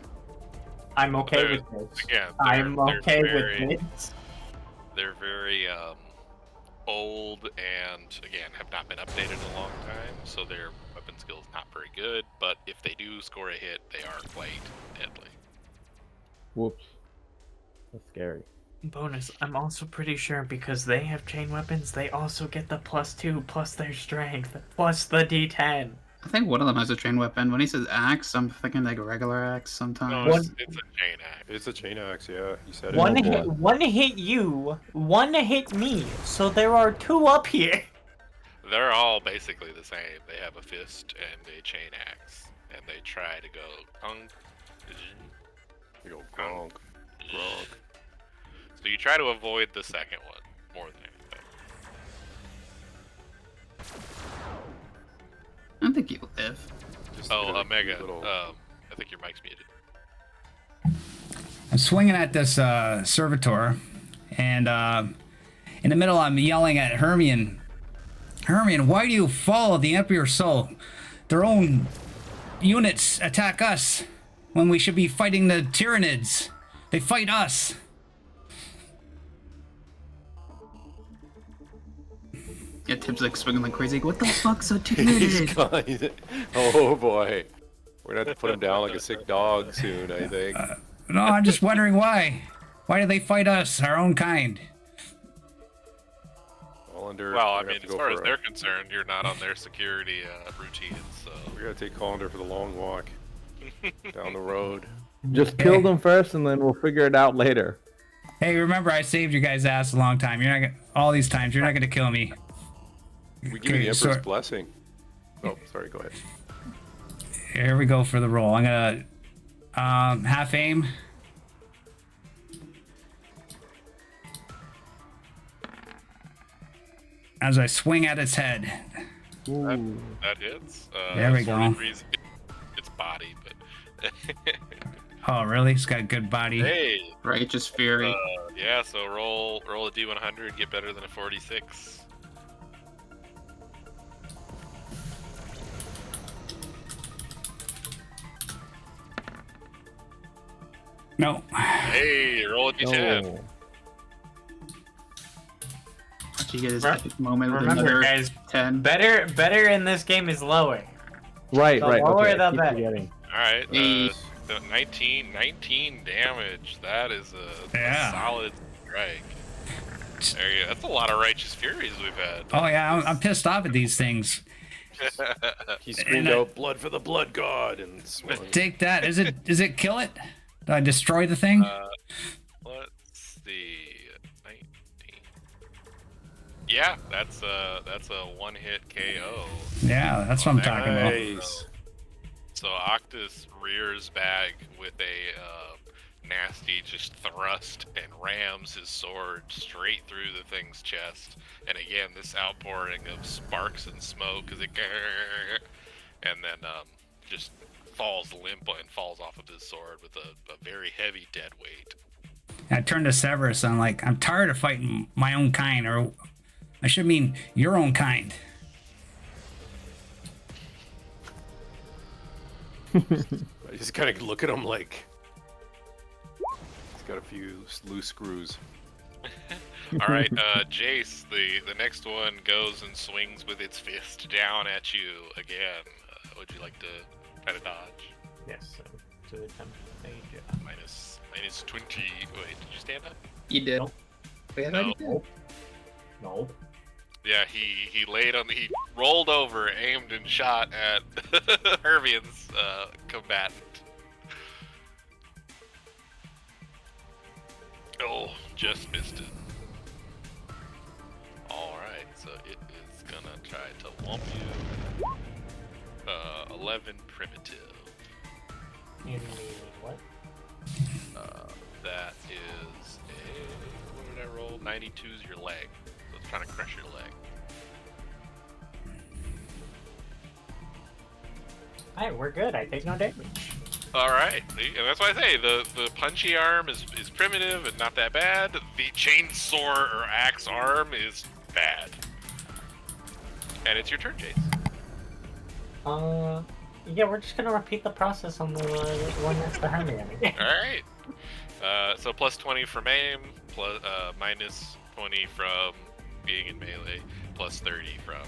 I'm okay They're- with this. Again, I'm they're okay very, with this. They're very old and again have not been updated in a long time, so their weapon skill is not very good. But if they do score a hit, they are quite deadly. Whoops. That's scary. Bonus, I'm also pretty sure because they have chain weapons, they also get the +2 plus their strength plus the D10. I think one of them has a train weapon. When he says axe, I'm thinking like a regular axe No, sometimes. it's a chain axe. It's a chain axe, yeah. You said it. One boy. hit, one hit you, one hit me. So there are 2 up here. They're all basically the same. They have a fist and a chain axe. and they try to go unk. You go gronk, gronk. So you try to avoid the second one more than anything. I don't think you live. Just Oh, get a Omega. little- I think your mic's muted. I'm swinging at this servitor, and in the middle, I'm yelling at Hermione. Hermione, why do you follow the Emperor so? Their own units attack us when we should be fighting the Tyranids. They fight us. Yeah, Tim's like swinging like crazy. What the fuck's a He's Tyranid? kind. Oh boy, we're gonna have to put him down like a sick dog soon. I think. No, I'm just wondering why. Why do they fight us, our own kind? All under. Well, I we're gonna mean, have to as go far as for they're concerned, you're not on their security routines, so. we gotta take Colander for the long walk down the road. Just kill them first, and then we'll figure it out later. Hey, remember I saved your guys' ass a long time. You're not gonna, all these times. You're not gonna kill me. We give you the Okay, Emperor's so- blessing. Oh, sorry. Go ahead. Here we go for the roll. I'm gonna half aim. As I swing at its head. That hits. There we for go. some reason, it's body, but. Oh, really? It's got a good body. Hey! Righteous Fury. Yeah, so roll a d100, get better than a 46. No. Hey, roll a d10. Oh. You get his Re- epic moment with Remember, another guys, 10. better in this game is lower. Right, The right. lower Okay, the I keep better. forgetting. Alright, Hey. 19 damage. That is a Yeah. solid strike. There you go. That's a lot of Righteous Furies we've had. Oh yeah, I'm pissed off at these things. He screamed And I- out, "Blood for the Blood God!" and swung. Take that. Is it kill it? Did I destroy the thing? Let's see. 19. Yeah, that's a one-hit KO. Yeah, that's what I'm talking about. Nice. So Octus rears back with a nasty just thrust and rams his sword straight through the thing's chest. And again, this outpouring of sparks and smoke as it and then just falls limp and falls off of his sword with a very heavy dead weight. I turned to Severus. I'm like, I'm tired of fighting my own kind, or I should mean your own kind. I just kind of look at him like he's got a few loose screws. All right, Jace, the next one goes and swings with its fist down at you again. Would you like to try to dodge? Yes, to attempt a Minus 20. Wait, did you stand up? You did. Nope. Wait, I No. thought you did. No. Yeah, he he rolled over, aimed and shot at Hervian's combatant. Oh, just missed it. Alright, so it is gonna try to whomp you. 11 primitive. In the what? That is a, what did I roll? 92 is your leg. So it's trying to crush your leg. Alright, we're good. I take no damage. Alright, and that's why I say the punchy arm is primitive and not that bad. The chainsaw or axe arm is bad. And it's your turn, Jace. Yeah, we're just gonna repeat the process on the one next to Hermie. Alright. So plus 20 from aim, plus, minus 20 from being in melee, plus 30 from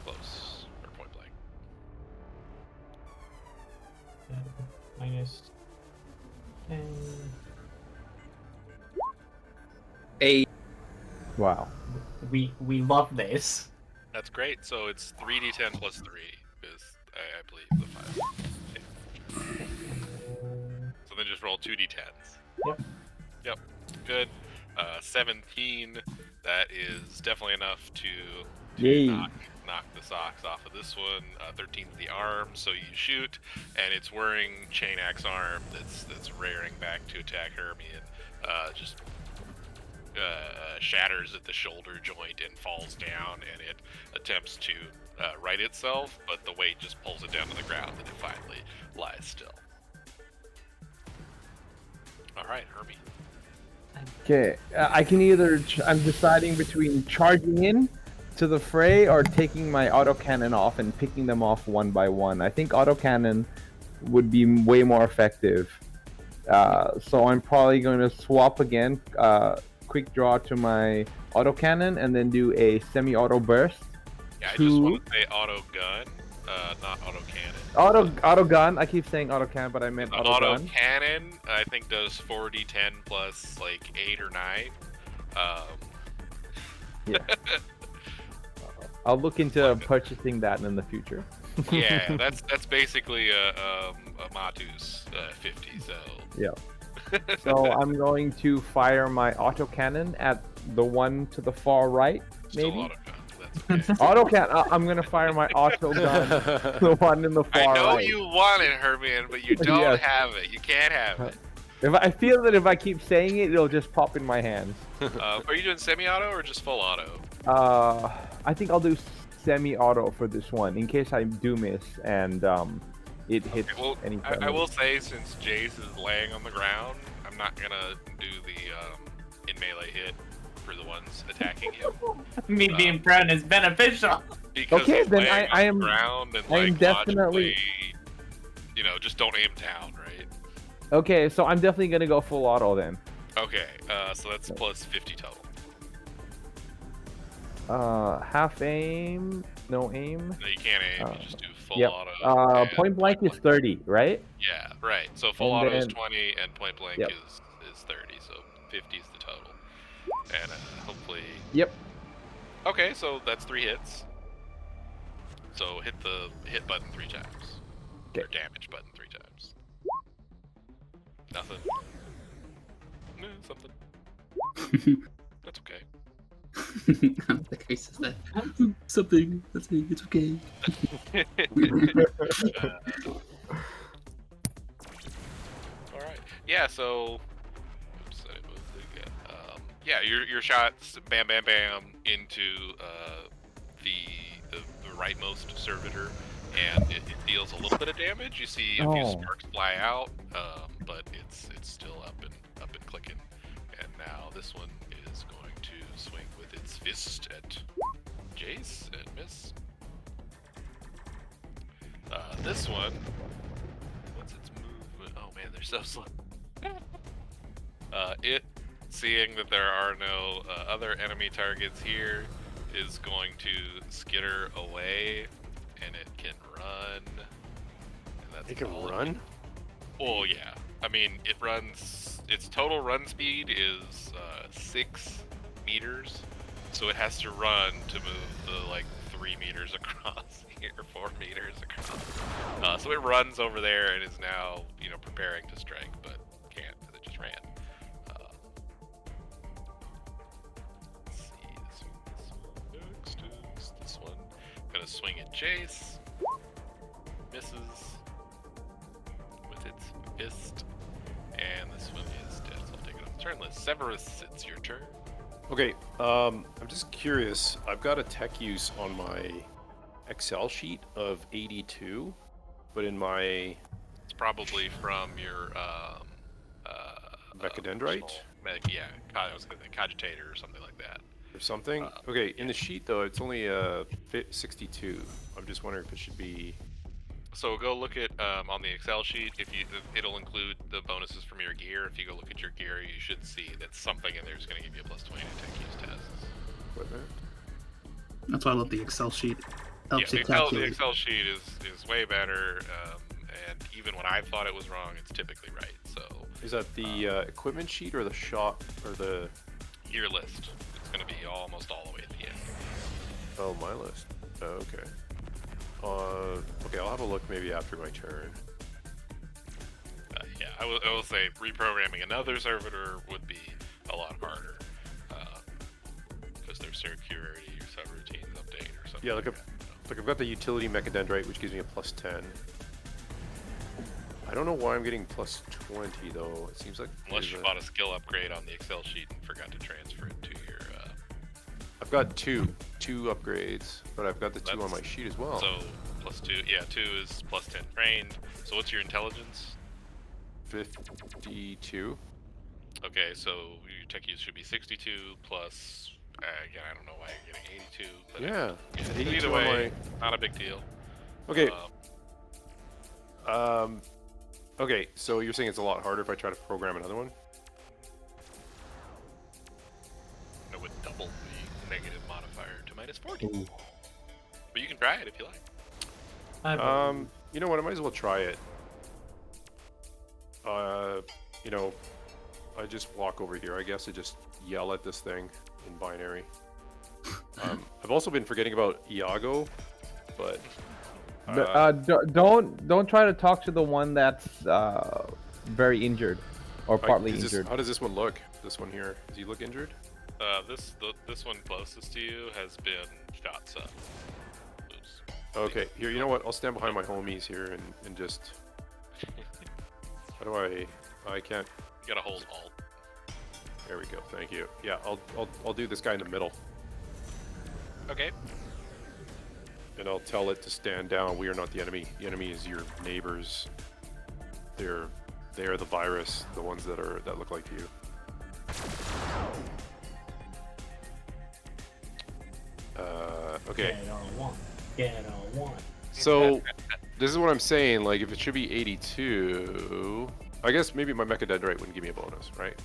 close or point blank. Minus 10. A Wow. We love this. That's great. So it's 3d10 plus 3 is, I believe, the 5. Yeah. So then just roll 2d10s. Yep. Yep. Good. 17. That is definitely enough to Yay. knock knock the socks off of this one. 13 to the arm, so you shoot, and it's wearing chain axe arm that's rearing back to attack Hermione. Just shatters at the shoulder joint and falls down, and it attempts to right itself, but the weight just pulls it down to the ground, and it finally lies still. All right, Hermie. Okay, I can either. I'm deciding between charging in to the fray or taking my autocannon off and picking them off one by one. I think autocannon would be way more effective. So I'm probably going to swap again. Quick draw to my autocannon and then do a semi-auto burst. Yeah, I just want to say auto gun, not auto cannon. Auto gun. I keep saying auto cannon, but I meant auto gun. Cannon, I think, does 4d10 plus like 8 or 9. Yeah. I'll look into purchasing that in the future. Yeah, that's basically a Matus 50. So Yeah. So I'm going to fire my autocannon at the one to the far right, still maybe. auto gun. That's okay. Autocannon. I'm gonna fire my auto gun, the one in the far I know right. you want it, Hermione, but you don't Yes. have it. You can't have it. If I feel that if I keep saying it, it'll just pop in my hands. Are you doing semi-auto or just full auto? I think I'll do semi-auto for this one in case I do miss and it hits Well, any. I will say, since Jace is laying on the ground, I'm not gonna do the in melee hit for the ones attacking him. Me being prone is beneficial. Because Okay, he's then laying I on am- the ground and I am like definitely- logically, just don't aim down, right? Okay, so I'm definitely gonna go full auto then. Okay, so that's plus 50 total. Half aim, no aim. No, you can't aim. You just do full Yep. auto. and Point blank is 30, right? Yeah, right. So full And auto is then- 20, and point blank Yep. is 30. So 50 is the total. And hopefully. Yep. Okay, so that's 3 hits. So hit the hit button 3 times. Okay. Or damage button 3 times. Nothing. Something. That's okay. I don't think he says that. Something. That's me. It's okay. All right. Yeah. So. Oops, I didn't move it again. Yeah. Your shots, bam, bam, bam, into the rightmost servitor, and it deals a little bit of damage. You see a few sparks fly out, but it's still up and clicking. And now this one is going to swing with its fist at Jace and miss. This one, what's its movement? Oh man, they're so slow. It, seeing that there are no other enemy targets here, is going to skitter away, and it can run. And that's It can all. run? Well, yeah. I mean, it runs. Its total run speed is 6 meters, so it has to run to move the 3 meters across here, 4 meters across. So it runs over there and is now, preparing to strike, but can't because it just ran. Let's see, this one next is this one. Gonna swing at Jace. Misses with its fist. And this one is dead, so I'll take it off the turn list. Severus, it's your turn. Okay, I'm just curious. I've got a tech use on my Excel sheet of 82, but in my It's probably from your Mechadendrite yeah, I was gonna say cogitator or something like that. or something. Okay, in the sheet though, it's only 62. I'm just wondering if it should be. So go look at on the Excel sheet. It'll include the bonuses from your gear. If you go look at your gear, you should see that something in there is going to give you a +20 to tech use tests. Equipment. That's why I love the Excel sheet. Yeah, Helps the you Excel calculate. sheet is way better, and even when I thought it was wrong, it's typically right. So Is that the equipment sheet or the shop or the? gear list, it's going to be almost all the way at the end. Oh, my list. Oh, okay. Okay, I'll have a look maybe after my turn. Yeah, I will say reprogramming another servitor would be a lot harder because their security or subroutines update or something. Yeah, like Like I've got the utility mechadendrite, which gives me a +10. I don't know why I'm getting +20 though. It seems like Unless you bought a skill upgrade on the Excel sheet and forgot to transfer it to your. I've got two upgrades, but I've got the 2 on my sheet as well. So +2, yeah, 2 is +10 trained. So what's your intelligence? 52. Okay, so your tech use should be 62 plus. Again, I don't know why you're getting 82. But Yeah, it's 82 either on way, not a big deal. Okay. Okay, so you're saying it's a lot harder if I try to program another one? I would double the negative modifier to -40. Ooh. But you can try it if you like. You know what? I might as well try it. You know, I just walk over here. I guess I just yell at this thing in binary. I've also been forgetting about Iago, but don't try to talk to the one that's very injured or partly injured. How does this one look? This one here, does he look injured? This one closest to you has been shot some. Oops. Okay, here. You know what? I'll stand behind my homies here and just. How do I can't. You gotta hold Alt. There we go. Thank you. Yeah, I'll do this guy in the middle. Okay. And I'll tell it to stand down. We are not the enemy. The enemy is your neighbors. They are the virus, the ones that look like you. Okay. Get on one. So this is what I'm saying. Like, if it should be 82, I guess maybe my mechadendrite wouldn't give me a bonus, right?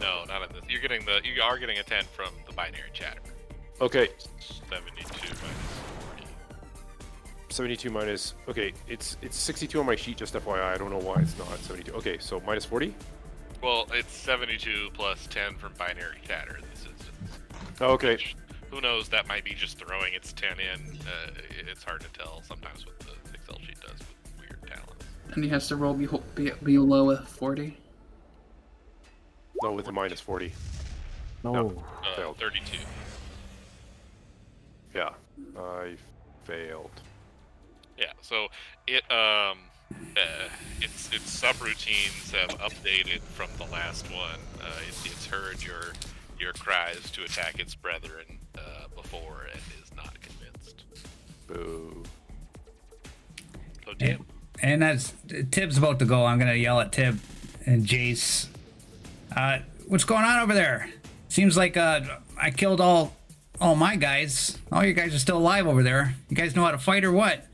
No, not in this. You are getting a 10 from the binary chatter. Okay. 72 minus 40. 72 minus. Okay, it's 62 on my sheet. Just FYI, I don't know why it's not 72. Okay, so minus 40. Well, it's 72 plus 10 from binary chatter in this instance. Okay. Which, who knows? That might be just throwing its 10 in. It's hard to tell sometimes what the Excel sheet does with weird talents. And he has to roll below a 40. No, with a minus 40. No. Failed. 32. Yeah, I failed. Yeah, so its subroutines have updated from the last one. It's heard your cries to attack its brethren before and is not convinced. Boo. So Tim. And as Tib's about to go, I'm gonna yell at Tib and Jace. What's going on over there? Seems like I killed all my guys. All you guys are still alive over there. You guys know how to fight or what?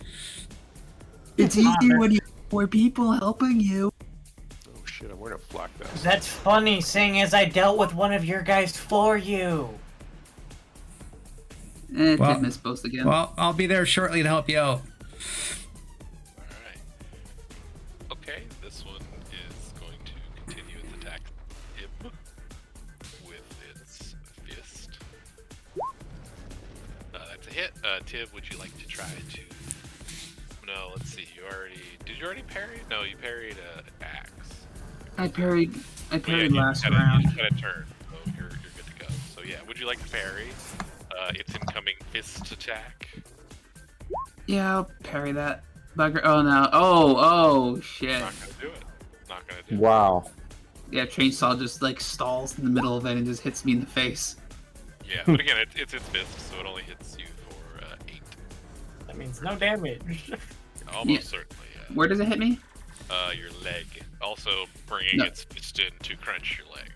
It's easy when you have more people helping you. Oh shit, I'm wearing a flak vest. That's funny, seeing as I dealt with one of your guys for you. Tim is supposed again. Well, I'll be there shortly to help you out. Alright. Okay, this one is going to continue its attack Tib with its fist. That's a hit. Tib, would you like to try to... No, let's see. Did you already parry? No, you parried an axe. I parried last You round. just had a turn, so you're good to go. So yeah, would you like to parry its incoming fist attack? Yeah, I'll parry that. Bugger. Oh no. Oh shit. Not gonna do it. Not gonna do it. Wow. Yeah, chainsaw just like stalls in the middle of it and just hits me in the face. Yeah, but again, it's its fist, so it only hits you for 8. That means no damage. Almost certainly, yeah. Where does it hit me? Your leg. Also bringing its fist in to crunch your leg.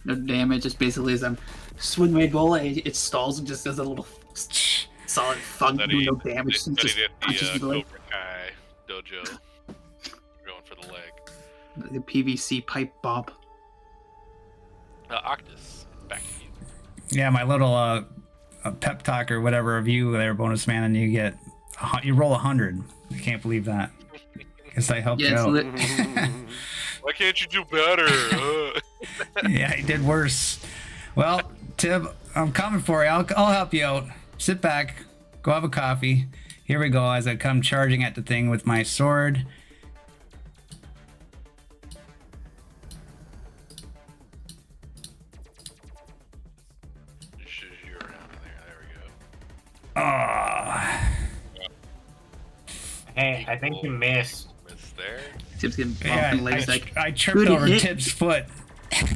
No damage. Just basically as I'm swing my bullet, it stalls and just does a little solid thunk, do no damage. And just punches me The the leg. Cobra Kai dojo. Going for the leg. The PVC pipe bomb. Octus, back to you. Yeah, my little pep talk or whatever of you there, bonus man, and you roll 100. I can't believe that. Guess I helped you out. Why can't you do better? Yeah, I did worse. Well, Tib, I'm coming for you. I'll help you out. Sit back. Go have a coffee. Here we go as I come charging at the thing with my sword. You're around there. There we go. Ah. Hey, I think you missed. Miss there. Tip's getting bumped Yeah, in legs like. I tripped Good over hit. Tip's foot. This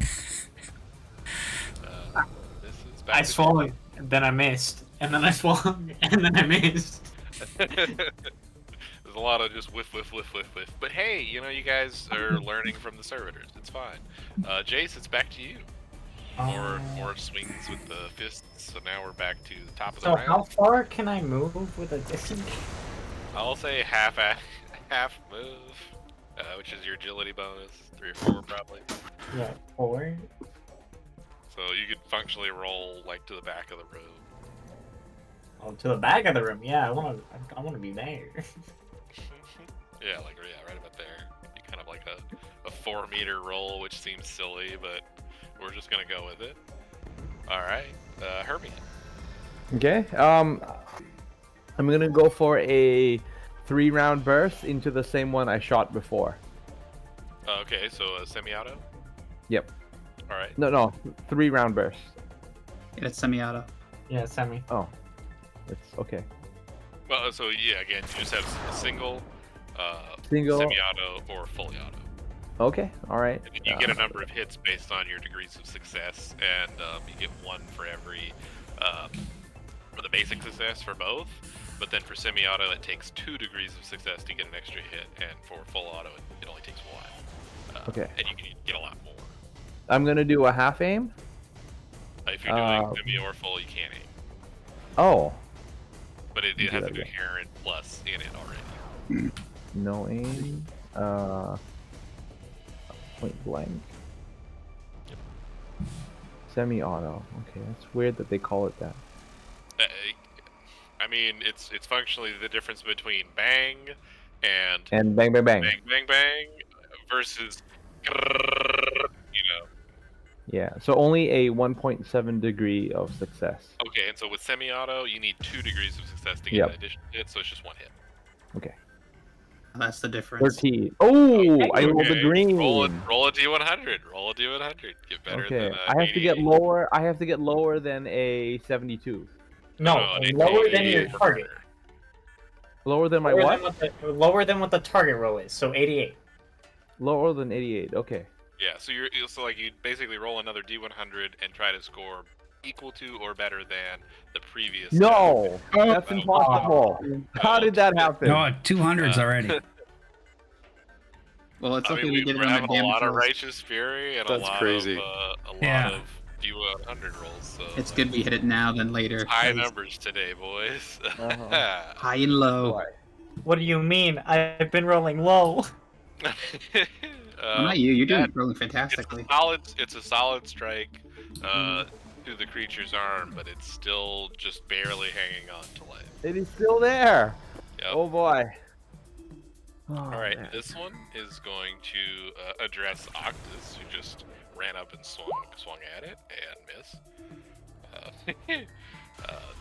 is back I to swung, and then I missed, and then I swung, and then I missed. There's a lot of just whiff. But hey, you know, you guys are learning from the servitors. It's fine. Jace, it's back to you. More swings with the fists. So now we're back to the top of the So round. how far can I move with a disc? I'll say half move, which is your agility bonus, 3 or 4 probably. Yeah, 4. So you could functionally roll like to the back of the room. Oh, to the back of the room. Yeah, I wanna be there. Yeah, right about there. You kind of like a 4-meter roll, which seems silly, but we're just gonna go with it. All right, Hermie. Okay. I'm gonna go for a 3-round burst into the same one I shot before. Okay, so a semi-auto. Yep. All right. No, 3-round burst. Yeah, it's semi-auto. Yeah, semi. Oh, it's okay. Well, so yeah, again, you just have a single, Single. semi-auto, or fully auto. Okay. All right. And you get a number of hits based on your degrees of success, and you get 1 for every for the basic success for both. But then for semi-auto, it takes 2 degrees of success to get an extra hit, and for full auto, it only takes 1. Okay. And you can get a lot more. I'm gonna do a half aim. If you're doing semi or full, you can't aim. Oh, But it Do has that an again. inherent plus in it already. no aim. Point blank. Semi-auto. Okay, that's weird that they call it that. I mean, it's functionally the difference between bang and And bang, bang, bang. bang versus you know. Yeah. So only a 1.7 degree of success. Okay, and so with semi-auto, you need 2 degrees of success to get Yep. an additional hit, so it's just 1 hit. Okay. That's the difference. 13. Oh, I rolled a Okay, green. Roll a D100. Roll a D100. Get better Okay, than I have to get 88. lower. I have to get lower than a 72. No, an lower than 88 your or target. better. Lower than my Lower what? lower than what the target roll is. So 88. Lower than 88. Okay. Yeah, so like you basically roll another D100 and try to score equal to or better than the previous. No, that's Oh. impossible. How did that happen? No, 200s already. Well, it's I okay mean, we did it we're on the having a damage lot of rolls. righteous fury and That's a lot crazy. of Yeah. D100 rolls. So It's good we hit it now than later. high 'cause numbers today, boys. Uh-huh. High and low. Boy. What do you mean? I've been rolling low. Well, not you. You're doing that- rolling It's fantastically. a solid strike through the creature's arm, but it's still just barely hanging on to life. It is still there. Yep. Oh boy. Oh, All right, man. this one is going to address Octus, who just ran up and swung at it and missed.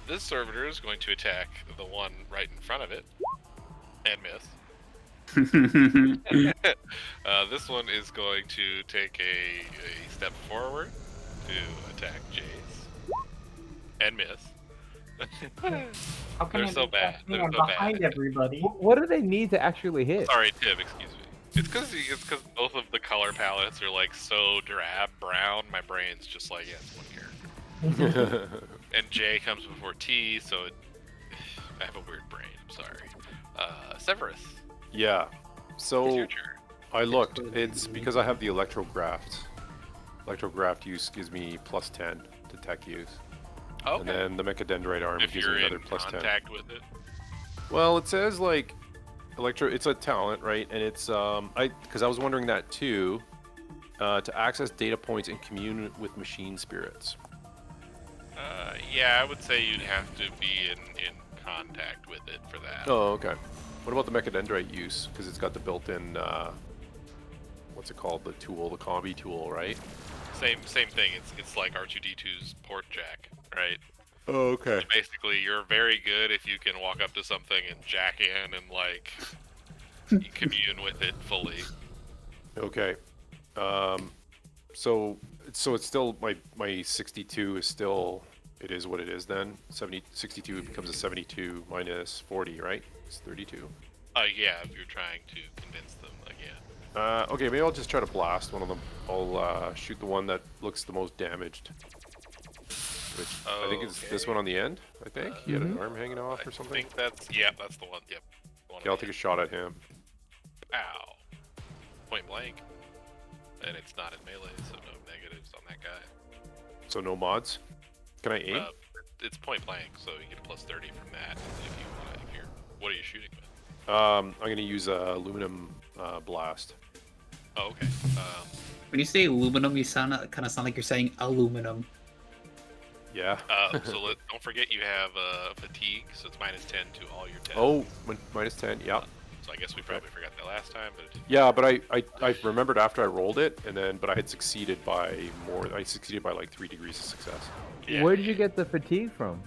This servitor is going to attack the one right in front of it and miss. This one is going to take a step forward to attack Jace and miss. How can They're I so be bad. me? They're I'm so behind bad. everybody. What do they need to actually hit? Sorry, Tib, excuse me. It's because both of the color palettes are like so drab brown. My brain's just like, yeah, it's one character. And J comes before T, so I have a weird brain. I'm sorry. Severus, Yeah. it's So your turn. I looked. It's because I have the electrograft. Electrograft use gives me +10 to tech use. And Okay. then the mechadendrite arm If gives you're me another in +10. contact with it, Well, it says like it's a talent, right? And it's because I was wondering that too. To access data points and commune with machine spirits. yeah, I would say you'd have to be in contact with it for that. Oh, okay. What about the mechadendrite use? Because it's got the built-in what's it called? The tool, the combi tool, right? Same thing. It's like R2D2's port jack, right? Oh, okay. Basically, you're very good if you can walk up to something and jack in and like commune with it fully. Okay. So it's still my 62 is still, it is what it is then. 62 becomes a 72 minus 40, right? It's 32. Yeah, if you're trying to convince them, yeah. Okay, maybe I'll just try to blast one of them. I'll shoot the one that looks the most damaged. Which I think is this one on the end, I think. He had an arm hanging off or I something. think that's the one. Yep. The one Okay, I'll take a shot at him. Ow. Point blank. And it's not in melee, so no negatives on that guy. So no mods. Can I aim? It's point blank, so you get a plus 30 from that. If you want to, what are you shooting with? I'm gonna use a aluminum blast. Oh, okay. When you say aluminum, you kind of sound like you're saying aluminum. Yeah. So don't forget you have fatigue, so it's minus 10 to all your 10. Oh, minus 10. Yeah. So I guess we probably forgot that last time, but Yeah, but I remembered after I rolled it, but I had succeeded by more. I succeeded by like 3 degrees of success. yeah, Where did you get the fatigue from?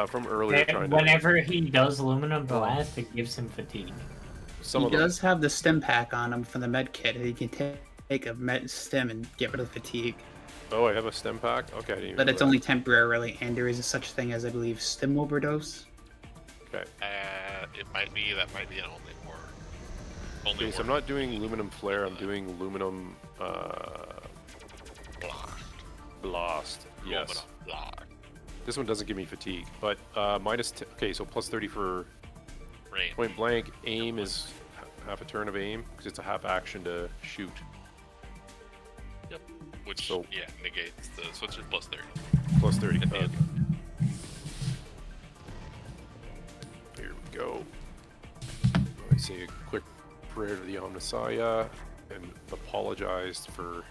From earlier trying to. Whenever he does aluminum blast, it gives him fatigue. Some He of them. does have the stim pack on him from the med kit. He can take a med stim and get rid of fatigue. Oh, I have a stem pack. Okay, I didn't even But know it's that. only temporarily, and there is a such thing as, I believe, stim overdose. Okay. It might be that might be an only war. Only Okay, so I'm war. not doing aluminum flare. I'm doing aluminum blast. Yes. Aluminum block. This one doesn't give me fatigue, but minus. Okay, so plus 30 for Range. point blank. Aim is half a turn of aim because it's a half action to shoot. Yep. Which So- negates the so it's just plus 30. Plus 30. At the end. Here we go. I say a quick prayer to the Omnissiah and apologized for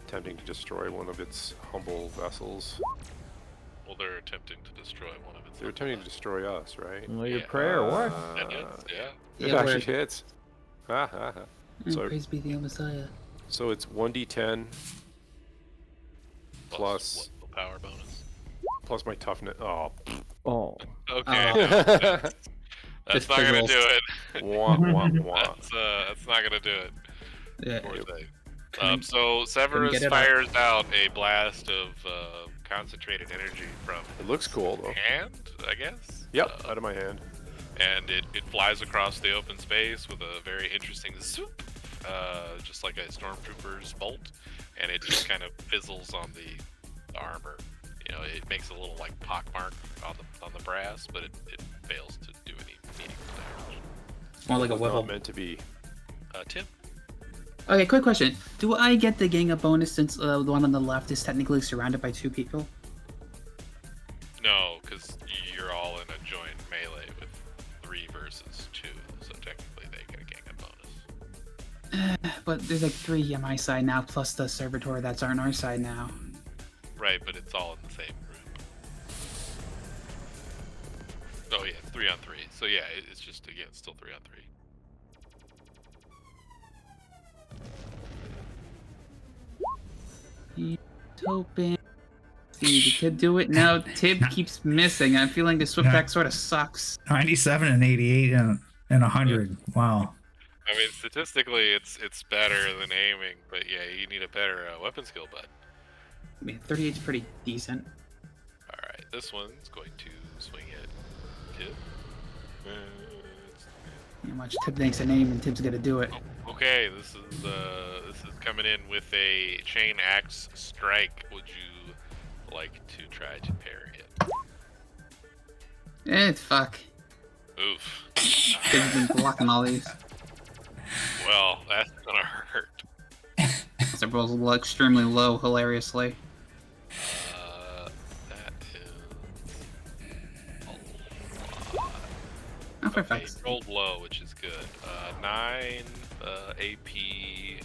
attempting to destroy one of its humble vessels. Well, they're attempting to destroy one of its. They're attempting to destroy us, right? Well, your Yeah. prayer, what? That hits, yeah. It Yeah, actually we're- hits. Ha ha ha. So, Praise be the Messiah. so it's 1d10 plus what, power bonus. plus my toughness. Oh, Oh. Okay. Oh. no, that's Just not gonna fizzles. do it. wah wah wah. That's not gonna do it. Yeah. Poor thing. Couldn't- So Severus get it up. fires out a blast of concentrated energy from It looks cool though. hand, I guess. Yep, out of my hand. And it flies across the open space with a very interesting zoop, just like a stormtrooper's bolt, and it just kind of fizzles on the armor. You know, it makes a little like pock mark on the brass, but it fails to do any meaningful damage. More like a It's not whiffle. meant to be. Tim? Okay, quick question. Do I get the gang up bonus since the one on the left is technically surrounded by 2 people? No, because you're all in a joint melee with 3 versus 2, so technically they get a gang up bonus. But there's like 3 on my side now, plus the servitor that's on our side now. Right, but it's all in the same group. Oh yeah, it's 3 on 3. So yeah, it's just again still 3 on 3. He's hoping. See, the kid do it now. Tib keeps missing. I'm feeling the switch back sort of sucks. 97 and 88 and 100. Wow. I mean, statistically, it's better than aiming, but yeah, you need a better weapon skill, bud. I mean, 38 is pretty decent. All right, this one's going to swing at Tib. How much Tib thinks a name and Tib's gonna do it. Okay, this is coming in with a chain axe strike. Would you like to try to parry it? Fuck. Oof. Tib's been blocking all these. Well, that's gonna hurt. They're both extremely low, hilariously. That is Oh, for okay, fuck's he rolled low, which is good. 9 AP.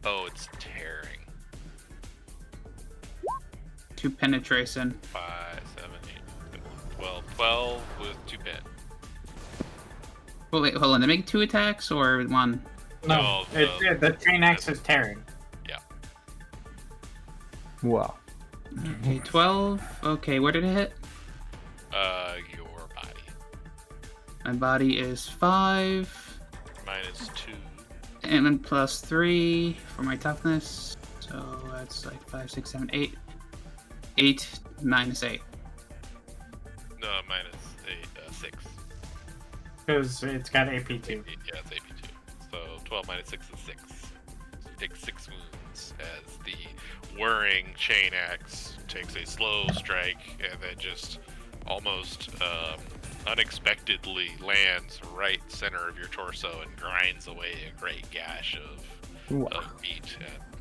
Oh, it's tearing. 2 penetration. 5, 7, 8, 12. 12 with 2 pin. Oh, wait, hold on. They make 2 attacks or 1? No, The train axe is tearing. Wow. Okay, 12. Okay, where did it hit? Your body. My body is 5. Minus 2. And then plus 3 for my toughness. So that's like 5, 6, 7, 8. 8 minus 8. No, minus 8, 6. because it's got AP2. Yeah, it's AP2. So 12 minus 6 is 6. So you take 6 wounds as the whirring chain axe takes a slow strike and then just almost unexpectedly lands right center of your torso and grinds away a great gash of meat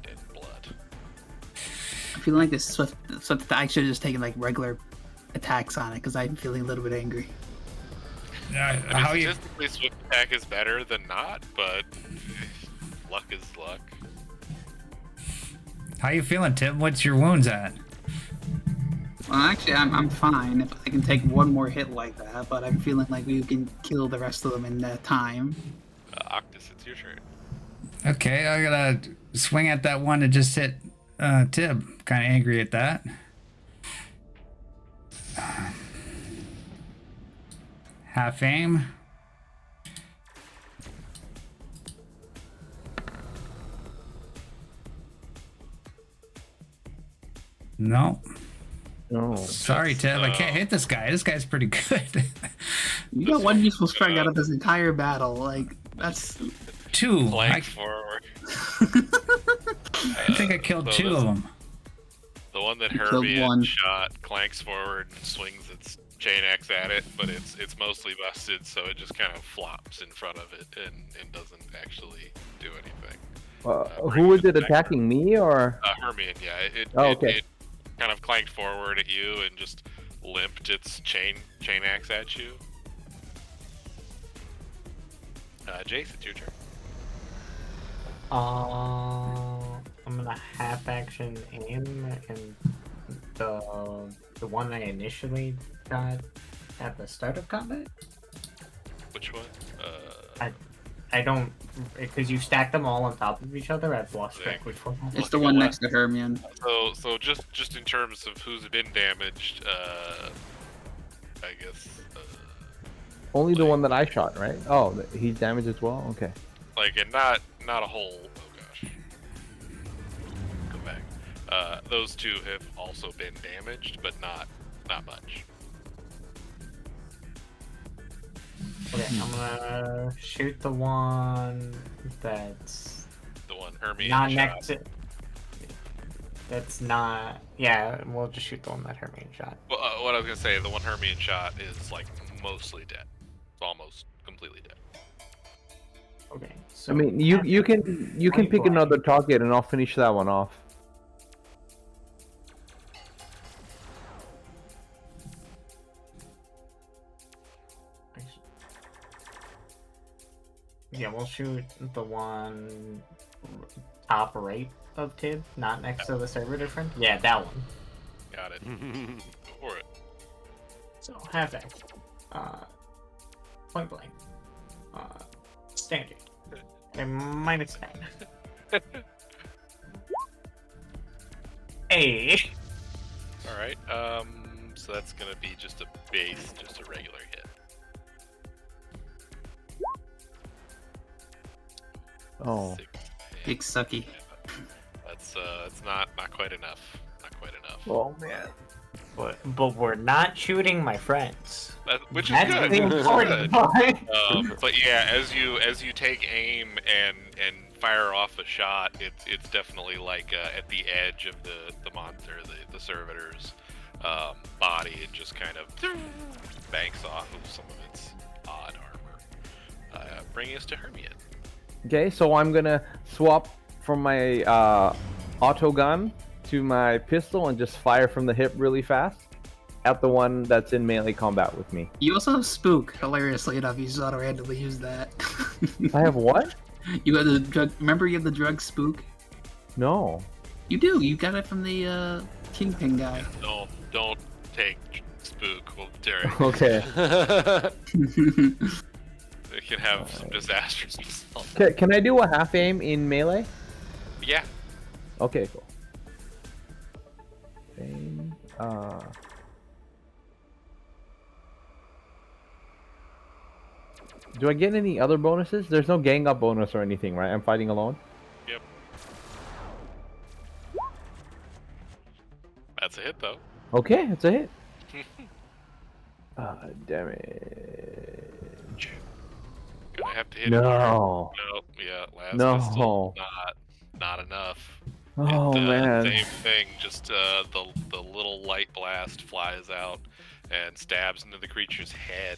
and blood. I feel like this swift I should have just taken like regular attacks on it because I'm feeling a little bit angry. I mean, How you? statistically, swift attack is better than not, but luck is luck. How you feeling, Tim? What's your wounds at? Well, actually, I'm fine if I can take one more hit like that, but I'm feeling like we can kill the rest of them in that time. Octus, it's your turn. Okay, I gotta swing at that one and just hit Tib. Kind of angry at that. Half aim. No. No. Sorry, Tib. I can't hit this guy. This guy's pretty good. You got one useful strike out of this entire battle. Like, that's... 2. Flank forward. I think I killed 2 of them. The one that You killed Herbie one. shot clanks forward and swings its chain axe at it, but it's mostly busted, so it just kind of flops in front of it and doesn't actually do anything. Who was it attacking, me or? Hermione, yeah. Okay. It kind of clanked forward at you and just limped its chain axe at you. Jace, it's your turn. I'm gonna half action aim and the one I initially got at the start of combat. Which one? I don't, because you stack them all on top of each other. I've lost track which one. It's the one next to Hermione. So just in terms of who's been damaged, I guess. Only the one that I shot, right? Oh, he's damaged as well. Okay. Like, and not a whole. Oh gosh. Come back. Those 2 have also been damaged, but not much. Okay, I'm gonna shoot the one that's The one Hermione not shot. next to. That's not. Yeah, we'll just shoot the one that Hermione shot. Well, what I was gonna say, the one Hermione shot is like mostly dead. It's almost completely dead. Okay. So I mean, you can pick 24. another target and I'll finish that one off. Yeah, we'll shoot the one top right of Tib, not next to the servitor friend. Yeah, that one. Got it. Go for it. So half action. Point blank. Standard. And -9. Hey. All right. So that's gonna be just a base, just a regular hit. Oh. 6, Big sucky. That's not quite enough. Not quite enough. Oh man. But we're not shooting my friends. Which is That's good. the important part. But yeah, as you take aim and fire off a shot, it's definitely like at the edge of the monster, the servitor's body. It just kind of banks off of some of its odd armor, bringing us to Hermione. Okay, so I'm gonna swap from my auto gun to my pistol and just fire from the hip really fast at the one that's in melee combat with me. You also have Spook, hilariously enough. You just auto-randomly use that. I have what? You got the drug. Remember, you have the drug Spook. No. You do. You got it from the Kingpin guy. Don't take spook. Well, Derek. Okay. It can have some disastrous results. Can I do a half aim in melee? Yeah. Okay, cool. Aim. Do I get any other bonuses? There's no gang up bonus or anything, right? I'm fighting alone? Yep. That's a hit, though. Okay, it's a hit. Damage. gonna have to hit it hard. No. Nope. Yeah, last No. pistol not enough. Oh It, man. same thing. Just the little light blast flies out and stabs into the creature's head,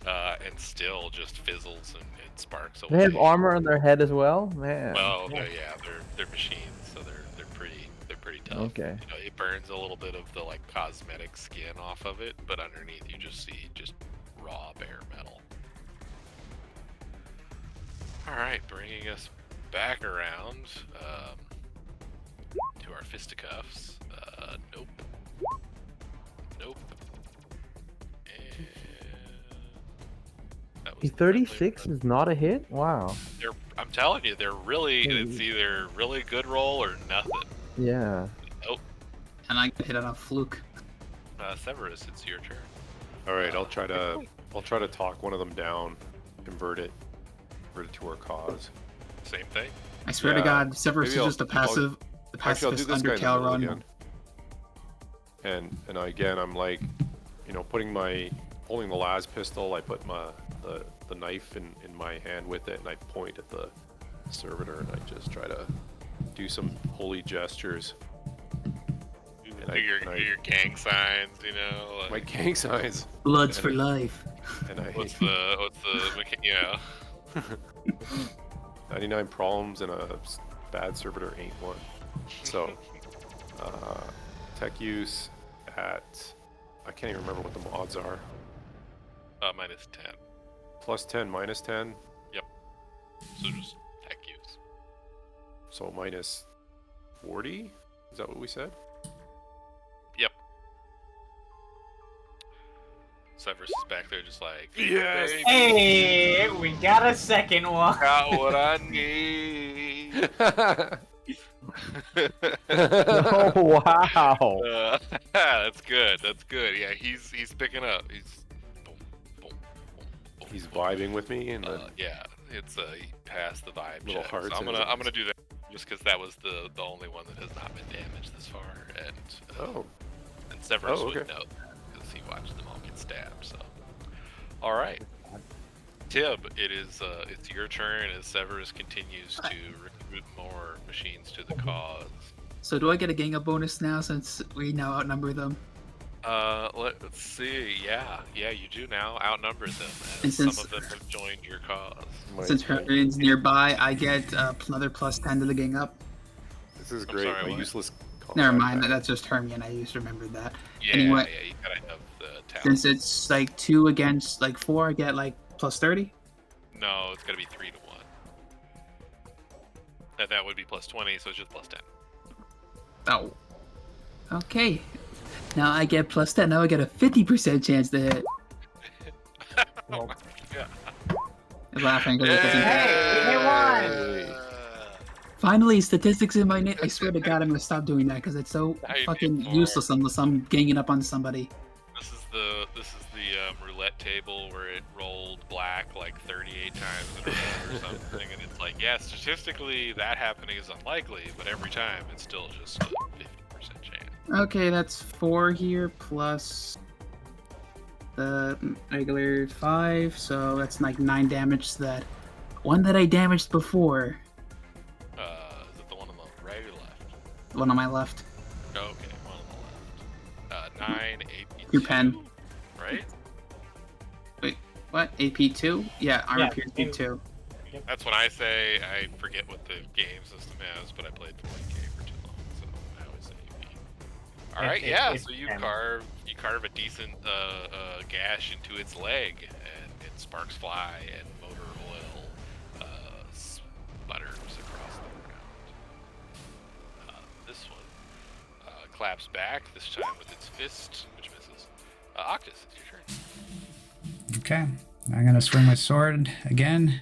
and still just fizzles and sparks away. They have armor on their head as well, man. Well, they're machines, so they're pretty tough. Okay. You know, it burns a little bit of the like cosmetic skin off of it, but underneath you just see just raw bare metal. All right, bringing us back around to our fisticuffs. Nope. Nope. And that was A 36 is not a hit? Wow. I'm telling you, they're really. It's either really good roll or nothing. Yeah. Nope. And I hit on a fluke. Severus, it's your turn. All right, I'll try to talk one of them down, convert it to our cause. Same thing. I swear to Yeah. God, Severus is Maybe just a passive. The Actually, I'll do pacifist this guy in the undertale middle run. again. And again, I'm like, holding the las pistol. I put the knife in my hand with it, and I point at the servitor, and I just try to do some holy gestures. And Do your gang signs, you know. my gang signs. Bloods And- for life. And I What's the you know? 99 problems and a bad servitor ain't one. So, tech use at, I can't even remember what the mods are. Minus 10. Plus 10, minus 10, So just tech use. so minus 40? Is that what we said? Yep. Severus is back there just like, Yes! baby, Hey, we got a second one. got what I need. Oh wow. That's good. That's good. Yeah, he's picking up. He's boom, boom, boom, boom, He's boom. vibing with me, and Yeah, it's he passed the vibe Little check. hearts So I'm in gonna his eyes. do that just because that was the only one that has not been damaged this far, and and Severus Oh, would okay. know that because he watched them all get stabbed. So, all right, Tib, it's your turn as Severus continues to recruit more machines to the cause. So do I get a gang up bonus now since we now outnumber them? Let's see. Yeah, you do now outnumber them, And as some since- of them have joined your cause. Since Herman's nearby, I get another plus 10 to the gang up. this is I'm great. sorry, My what? useless. Never combat mind, back. that's just Hermione. I just remembered that. Yeah, Anyway. yeah, you gotta have the talent. Since it's like 2 against like 4, I get like plus 30. No, it's gotta be 3 to 1. And that would be plus 20, so it's just plus 10. Oh. Okay. Now I get plus 10. Now I get a 50% chance to hit. Oh my god. I'm laughing because it doesn't Hey, we won! Finally, statistics in my name. I swear to God, I'm gonna stop doing that because it's so I fucking need more. useless unless I'm ganging up on somebody. This is the roulette table where it rolled black like 38 times in a row or something, and it's like, yeah, statistically that happening is unlikely, but every time it's still just a 50% chance. Okay, that's 4 here plus the regular 5, so that's like 9 damage to that one that I damaged before. Is it the one on the right or left? The one on my left. Okay, one on the left. 9 AP2. 2 pen. Right? Wait, what? AP2? Yeah, armor Yeah, piercing 2. That's when I say I forget what the game system is, but I played 40k for too long, so I always say AP. All right, It's so you 10. carve a decent gash into its leg, and sparks fly, and motor oil sputters across the ground. This one claps back, this time with its fist, which misses. Octus, it's your turn. Okay. I'm gonna swing my sword again.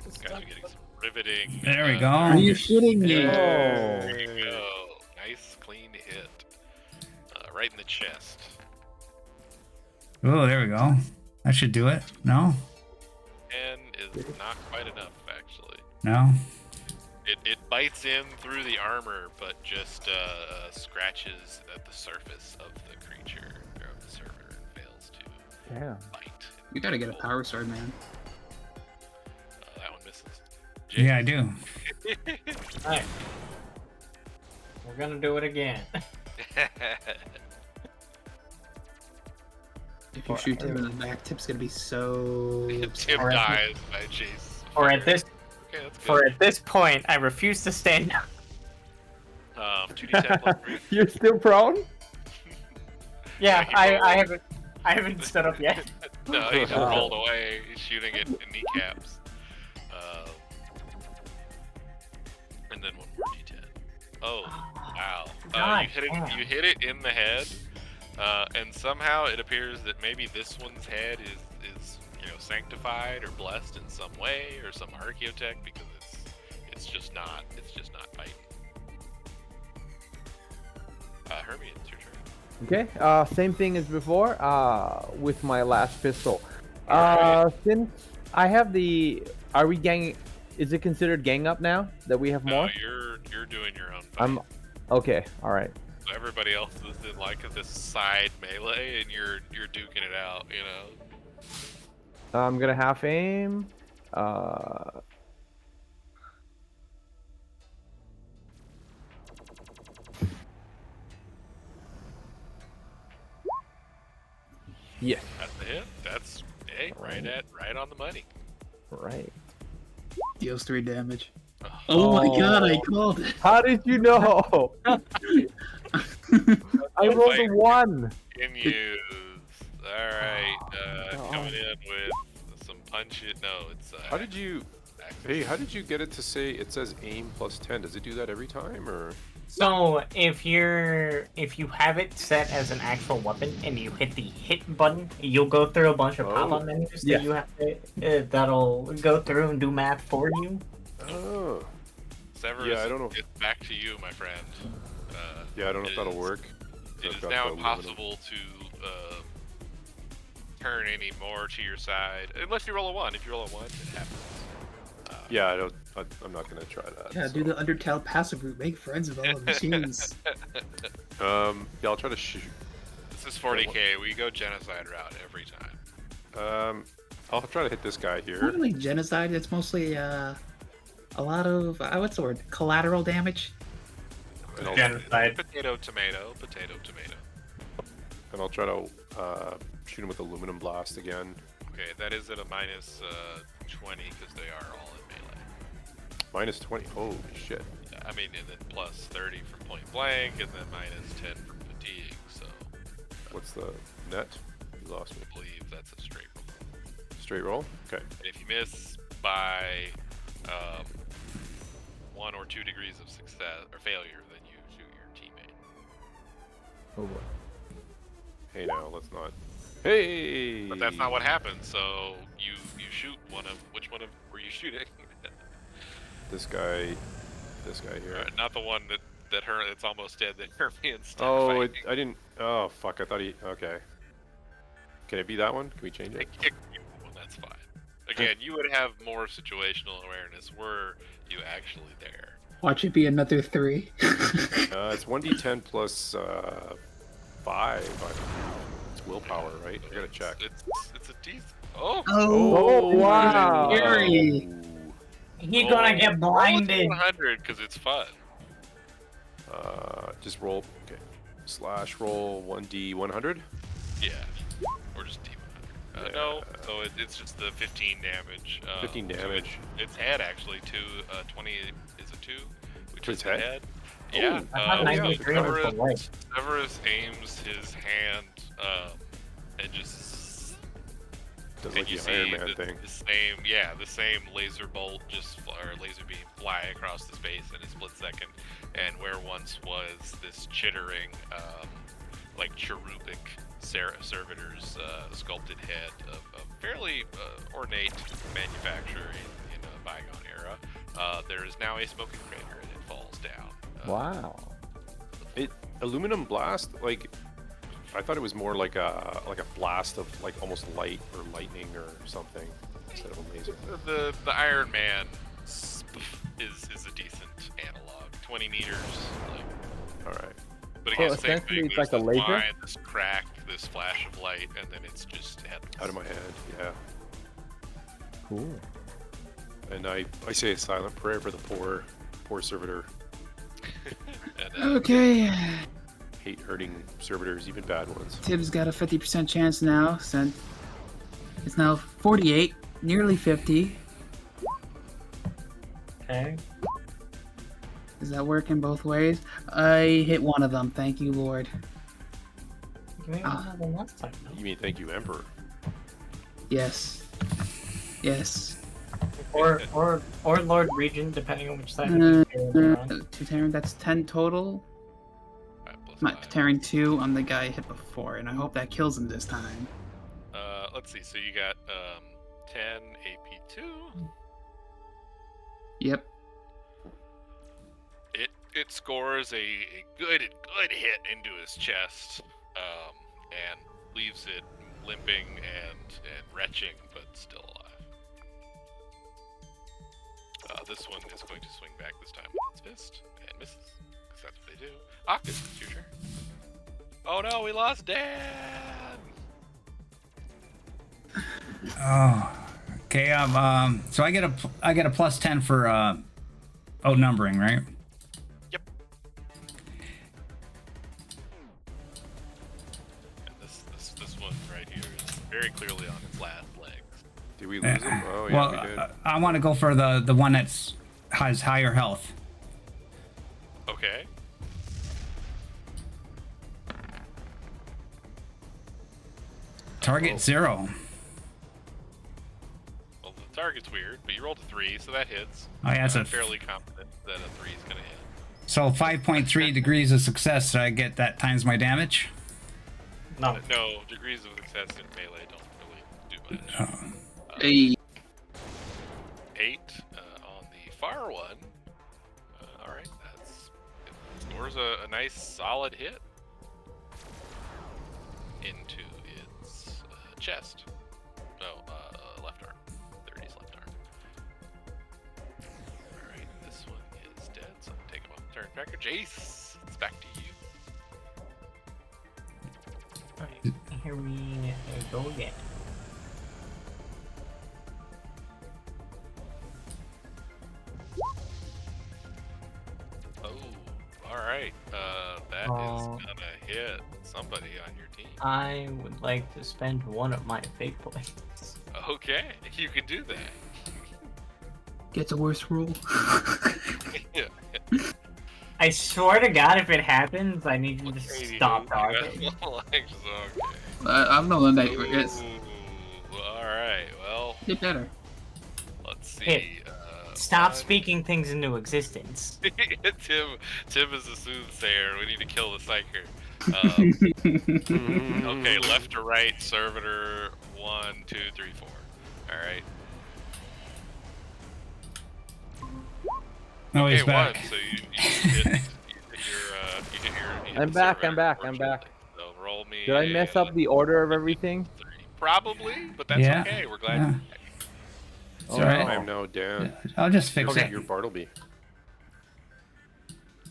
These guys are getting some riveting. There we go. Are you shitting me? There you go. Nice, clean hit. Right in the chest. Oh, there we go. That should do it. No? 10 is not quite enough, actually. No? It bites in through the armor, but just scratches at the surface of the creature, or of the server, and Damn. bite. You gotta get a power sword, man. That one misses. Yeah, I do. Alright. We're gonna do it again. If you shoot him in the back, Tip's gonna be so. Tim Alright. dies by Jace. Or at this Okay, that's For good. at this point, I refuse to stand up. 2d10 plus 3. You're still prone? Yeah, he I rolled. haven't stood up yet. No, he just rolled away. He's shooting it in kneecaps. And then one more d10. Oh, wow. God You hit it. damn. You hit it in the head, and somehow it appears that maybe this one's head is sanctified or blessed in some way or some archaeotech because it's just not biting. Hermia, it's your turn. Okay, same thing as before, with my last pistol. Alright. Since I have the... Are we gang... Is it considered gang up now that we have No, more? you're doing your own fight. I'm... Okay, alright. So everybody else is in like this side melee, and you're duking it out. I'm gonna half aim. Yes. That's a hit. That's right on the money. Right. Deals 3 damage. Oh my god, I called it. How did you know? I rolled a 1. In use. All right. Coming in with some punch it. No, it's. How did you? Hey, how did you get it to say it says aim plus 10? Does it do that every time or? So if you have it set as an actual weapon and you hit the hit button, you'll go through a bunch of pop-up menus Yeah. that you have to that'll go through and do math for you. Oh. Severus, Yeah, I don't know. It's back to you, my friend. Yeah, I don't know if that'll is- work. It I've is got now the aluminum. impossible to turn any more to your side unless you roll a 1. If you roll a 1, it happens. Yeah, I'm not gonna try that. Yeah, do the Undertale passive route. Make friends with all the machines. Yeah, I'll try to shoot. This is 40k. We go genocide route every time. I'll try to hit this guy It's not here. really genocide. It's mostly a lot of what's the word? Collateral damage. And I'll, Genocide. Potato, tomato, potato, tomato. and I'll try to shoot him with aluminum blast again. Okay, that is at a minus 20 because they are all in melee. Minus 20. Holy shit. I mean, and then plus 30 from point blank, and then minus 10 from fatigue. So What's the net? You lost me. I believe that's a straight roll. Straight roll? Okay. And if you miss by 1 or 2 degrees of success or failure, then you shoot your teammate. Oh boy. Hey now, let's not. Hey! But that's not what happened. So you shoot one of which one of were you shooting? This guy here. Not the one that it's almost dead. That Hermian's Oh, fighting. I didn't. Oh, fuck. I thought he. Okay. Can it be that one? Can we change I it? kicked you. Well, that's fine. Again, you would have more situational awareness were you actually there. Watch it be another 3. It's 1d10 plus 5. It's willpower, right? I gotta check. It's a decent. Oh. Oh, wow. Scary. He's gonna get blinded. 100 because it's fun. Just roll. Okay. Slash roll 1d 100. Yeah. Or just D100. No, so it's just the 15 damage. 15 to damage. Its head actually. 20 is a 2. Which To is its the head? head. Oh, Yeah. I thought 93 was the worst. Severus aims his hand and just Does and like you the see Iron Man the thing. same laser bolt or laser beam fly across the space in a split second, and where once was this chittering, like cherubic servitor's sculpted head of fairly ornate manufacture in a bygone era, there is now a smoking crater and it falls down. Wow. Aluminum blast, like I thought it was more like a blast of like almost light or lightning or something instead of a laser. The Iron Man is a decent analog. 20 meters, like. All right. But again, So same essentially thing. it's There's like a this laser? line, this crack this flash of light, and then it's just headless. Out of my head, yeah. Cool. And I say a silent prayer for the poor servitor. And, Okay. Hate hurting servitors, even bad ones. Tibbs got a 50% chance now, since it's now 48, nearly 50. Okay. Does that work in both ways? I hit one of them, thank you, Lord. You made more than last time, no? You mean thank you, Emperor? Yes. Yes. Or Lord Regent, depending on which side of the table you're on. 2 Terran, that's 10 total. 5 plus My 5. Terran 2 on the guy I hit before, and I hope that kills him this time. Let's see. So you got 10 AP2. Yep. It scores a good hit into his chest, and leaves it limping and retching, but still alive. This one is going to swing back this time with its fist and misses, because that's what they do. Octus, it's your turn. Oh no, we lost Dan. Oh, okay. So I get a plus 10 for outnumbering, right? Yep. And this one right here is very clearly on its last legs. Did we lose him? Oh, yeah, Well, we did. I want to go for the one that's has higher health. Okay. Target 0. Well, the target's weird, but you rolled a 3, so that hits. Oh, yeah, that's I'm a fairly confident that a 3 is gonna hit. So 5.3 degrees of success. So I get that times my damage. No. No, degrees of success in melee don't really do much. Hey. 8 on the far one. All right, that's it scores a nice solid hit into its chest. No, left arm. There it is, left arm. All right, this one is dead, so take him off the turn tracker. Jace, it's back to you. Alright, here we go again. Oh, all right. That is Oh. gonna hit somebody on your team. I would like to spend one of my fate points. Okay, you can do that. Gets a worse roll. Yeah. I swear to God, if it happens, I need you to stop talking. Like, okay. I'm the one that forgets. Ooh, all right. Well, Get better. let's see. Hey, Stop one- speaking things into existence. Tim is a soothsayer. We need to kill the psyker. Okay, left to right, servitor. 1, 2, 3, 4. All right. Oh, Okay, he's back. 1. So you hit your you hit I'm the back, servitor, I'm back, I'm unfortunately. back. So roll me. Did I mess up the order of everything? 3. Probably, but that's Yeah. okay. We're glad. Yeah. you're back. It's all right. I'm now down. I'll just fix Okay, it. you're Bartleby.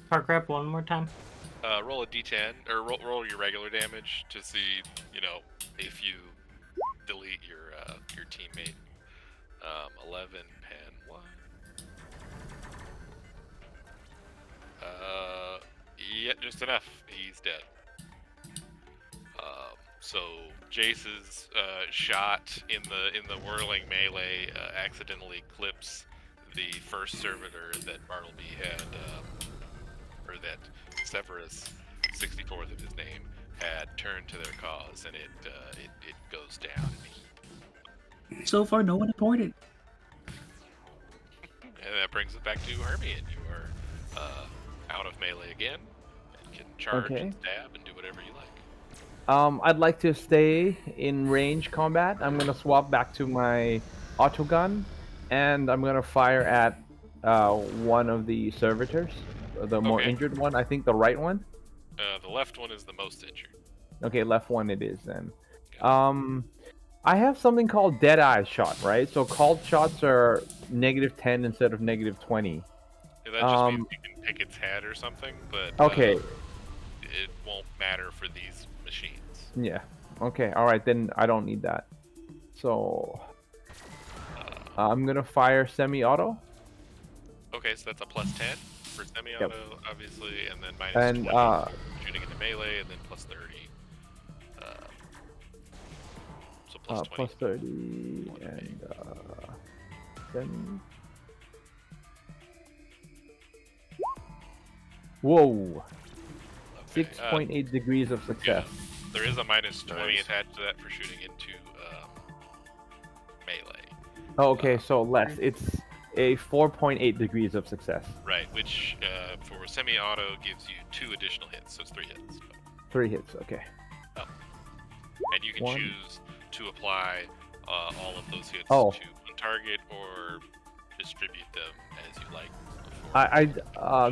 Park rep one more time. Roll a d10 or roll your regular damage to see, if you delete your teammate. 11, pen 1. Yeah, just enough. He's dead. So Jace's shot in the whirling melee accidentally clips the first servitor that Bartleby had, or that Severus, 64th of his name, had turned to their cause, and it goes down. So far, no one reported. And that brings it back to Hermione. You are out of melee again, and can charge Okay. and stab and do whatever you like. I'd like to stay in range combat. I'm gonna swap back to my autogun, and I'm gonna fire at one of the servitors, the more Okay. injured one. I think the right one. The left one is the most injured. Okay, left one it is then. I have something called Deadeye shot, right? So called shots are -10 instead of -20. Yeah, that just means you can pick its head or something, but Okay. it won't matter for these machines. Yeah. Okay. All right. Then I don't need that. So I'm gonna fire semi-auto. Okay, so that's a +10 for semi-auto, obviously, and then And -20 for shooting into melee, and then +30. So +20. plus 30 and semi. Whoa. Okay, 6.8 degrees of yeah, success. there is a -20 Nice. attached to that for shooting into melee. Oh, okay, so less. It's a 4.8 degrees of success. Right, which for semi-auto gives you 2 additional hits, so it's 3 hits. 3 hits. Okay. And you can One. choose to apply all of those hits Oh. to one target or distribute them as you like.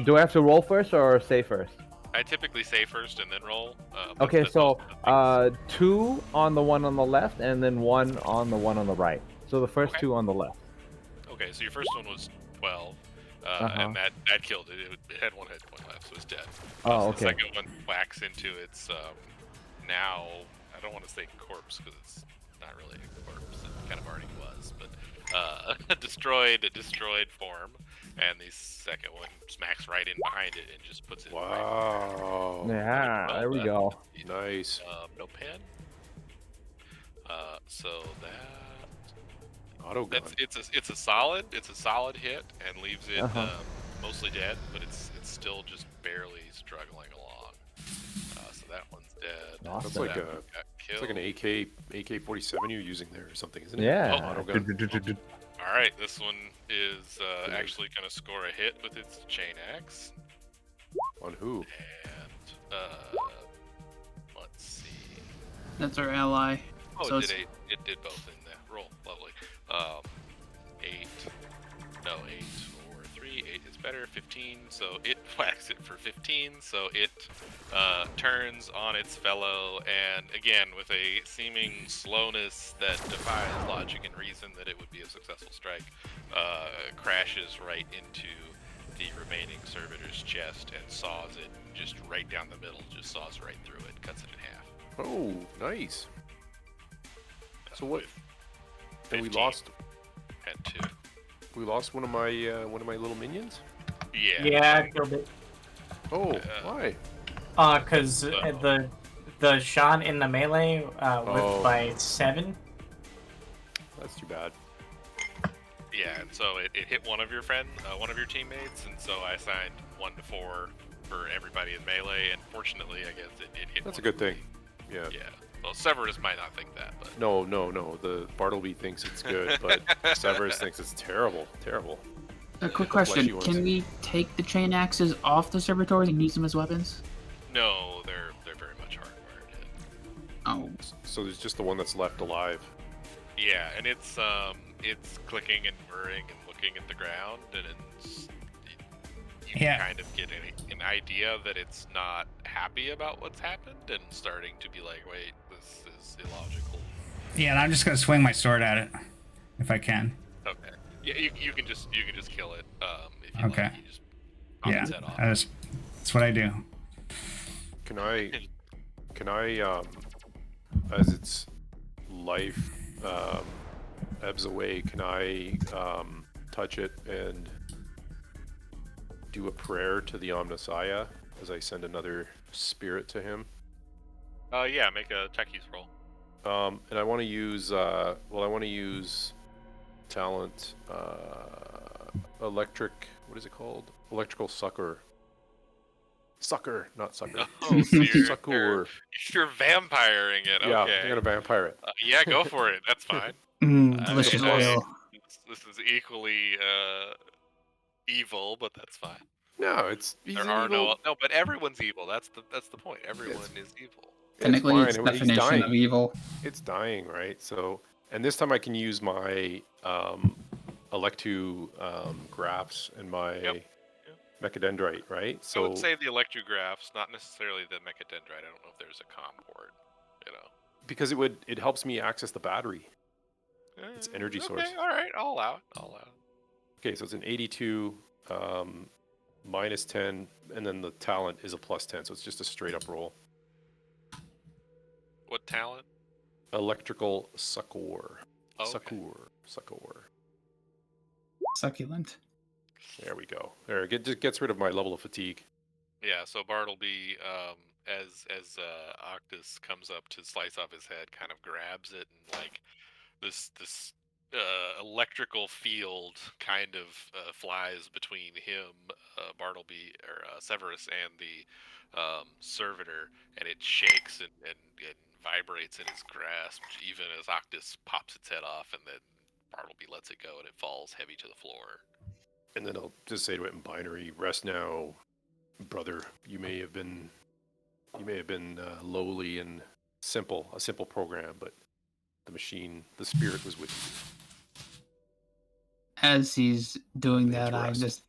Do I have to roll first or say first? I typically say first and then roll. But Okay, those so are the things. 2 on the one on the left, and then 1 on the one on the right. So the first Okay. 2 on the left. Okay, so your first one was 12, Uh-huh. and that killed it. It had 1 hit point left, so it's dead. Oh, So okay. the second one whacks into its now, I don't want to say corpse because it's not really a corpse. It kind of already was, but destroyed form. And the second one smacks right in behind it and just puts it. Wow. Yeah, Well there we done. go. Nice. No pen. So Auto gun. it's a solid hit and leaves it Uh-huh. mostly dead, but it's still just barely struggling along. So that one's dead. Awesome. That's like That a one got It's like an killed. AK-47 you're using there or something, isn't it? Yeah. Auto gun. All right, this one is actually going to score a hit with its chain axe, On who? and let's see. That's our ally. Oh, So it it's- did 8. It did both in that roll. Lovely. 8. No, 8 or 3. 8 is better. 15. So it whacks it for 15. So it turns on its fellow, and again, with a seeming slowness that defies logic and reason that it would be a successful strike, crashes right into the remaining servitor's chest and saws it just right down the middle. Just saws right through it, cuts it in half. Oh, nice. So what? With And we 15 lost. and 2. We lost one of my little minions. Yeah. Yeah, I killed it. Oh, why? Cause the shot in the melee Oh. whipped by 7. That's too bad. Yeah, and so it hit one of your one of your teammates, and so I assigned 1 to 4 for everybody in melee, and fortunately, I guess it hit. That's a one good of thing. the- Yeah. Yeah. Well, Severus might not think that, but No. The Bartleby thinks it's good, but Severus thinks it's terrible. Terrible. A quick Fleshy question: ones. can we take the chain axes off the servitors and use them as weapons? no, they're very much hardwired in. Oh, So there's just the one that's left alive. Yeah, and it's clicking and whirring and looking at the ground, and you Yeah. kind of get an idea that it's not happy about what's happened, and starting to be like, wait, this is illogical. Yeah, and I'm just gonna swing my sword at it, if I can. Okay. Yeah, you can just kill it. If you Okay. like, you just pop Yeah, its head off. that's what I do. Can I, as its life ebbs away, can I touch it and do a prayer to the Omnissiah as I send another spirit to him? Yeah, make a techies roll. And I want to use, talent, electric, what is it called? Electrical succor. Sucker, not sucker. Oh, so Succor. you're vampiring it. Yeah, Okay. I'm gonna vampire it. Yeah, go for it. That's fine. delicious I- oil. This is equally evil, but that's fine. No, he's There an are evil. no, but everyone's evil. That's the point. Everyone is evil. Technically, fine. it's He's definition dying. of evil. It's dying, right? So, and this time I can use my Electu graphs and my Yep. Mechadendrite, right? I So would say the electrographs, not necessarily the mechadendrite. I don't know if there's a com port. because it helps me access the battery. It's energy source. Okay, all right, I'll allow it. Okay, so it's an 82 minus 10, and then the talent is a plus 10, so it's just a straight up roll. What talent? Electrical succor. Oh, okay. Succor. Succulent. There we go. There, just gets rid of my level of fatigue. Yeah, so Bartleby, as Octus comes up to slice off his head, kind of grabs it, and like this electrical field kind of flies between him, Bartleby or Severus, and the servitor, and it shakes and vibrates in his grasp, even as Octus pops its head off, and then Bartleby lets it go, and it falls heavy to the floor. And then I'll just say to it in binary, rest now, brother. You may have been lowly and simple, a simple program, but the machine, the spirit was with you. As he's doing Made it that, to rest.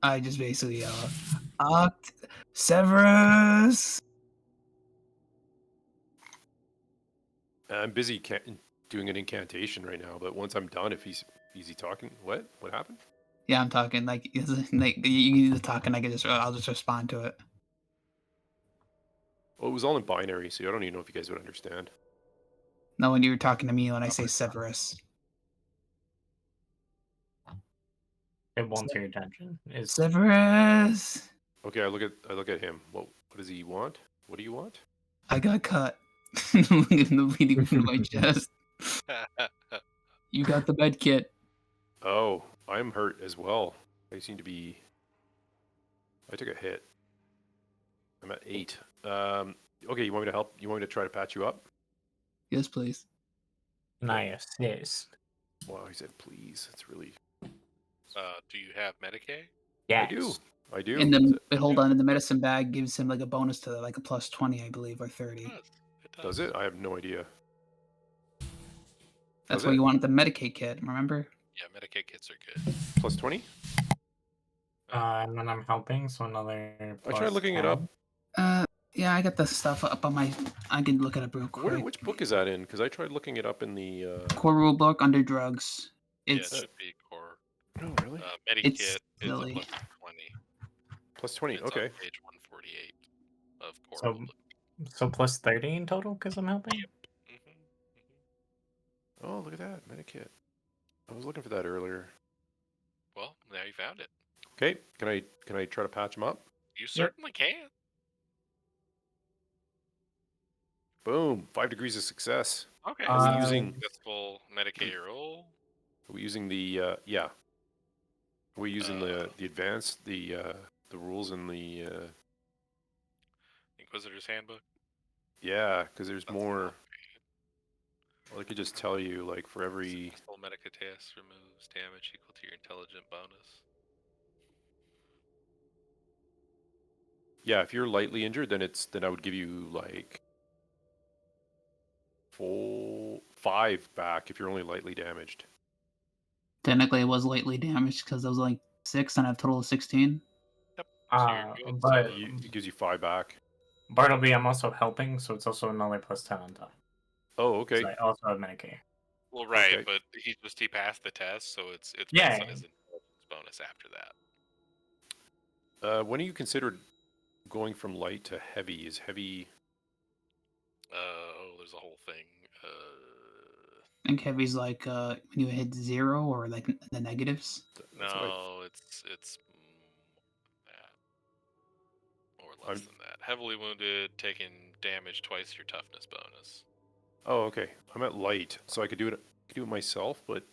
I just basically yell, Severus! I'm busy doing an incantation right now, but once I'm done, if he's easy talking, what happened? Yeah, I'm talking like you need to talk, and I'll just respond to it. Well, it was all in binary, so I don't even know if you guys would understand. No, when you were talking to me when I say Severus. It wants your attention. Is Severus! Okay, I look at him. What does he want? What do you want? I got cut. Look at the bleeding from my chest. You got the med kit. Oh, I'm hurt as well. I seem to be. I took a hit. I'm at 8. Okay, you want me to help? You want me to try to patch you up? Yes, please. can I assist? Wow, he said please. It's really. Do you have Medicaid? Yes. I do. And then, but hold on, and the medicine bag gives him like a bonus to like a plus 20, I believe, or 30. It does. It Does it? I have no idea. That's Does why it? you wanted the Medicaid kit, remember? Yeah, Medicaid kits are good. Plus 20? And then I'm helping, so another. I tried looking it up. Yeah, I got the stuff up on my. I can look it up real quick. Which book is that in? Because I tried looking it up in the. Core rule book under drugs. Yeah, It's it should be core. No, really? Medikit It's is a silly. plus 20. Plus 20. It's Okay. on page 148 of core. So, so plus 30 in total because I'm helping? Oh, look at that Medikit. I was looking for that earlier. Well, now you found it. Okay, can I try to patch him up? You certainly can. Boom! 5 degrees of success. Okay. Are we so using- successful Medicaid roll? Are we using the yeah? Are we using the advanced the rules in the Inquisitor's Handbook? yeah? Because there's That's more. not Well, I could just tell you like for every. Successful Medica test removes damage equal to your intelligent bonus. Yeah, if you're lightly injured, then I would give you like 5 back if you're only lightly damaged. Technically, it was lightly damaged because I was like 6 and I have a total of 16. Yep. So you're good. But It gives you 5 back. Bartleby, I'm also helping, so it's also another plus 10 on top. Oh, okay. So I also have Medicaid. Well, right, Okay. but he passed the test, so it's Yeah. based on his intelligence bonus after that. When are you considered going from light to heavy? Is heavy? There's a whole thing. I think heavy's like when you hit 0 or like the negatives. That's what I- No, it's that or less than that. Heavily wounded, taking damage twice your toughness bonus. Oh, okay. I'm at light, so I could do it myself, but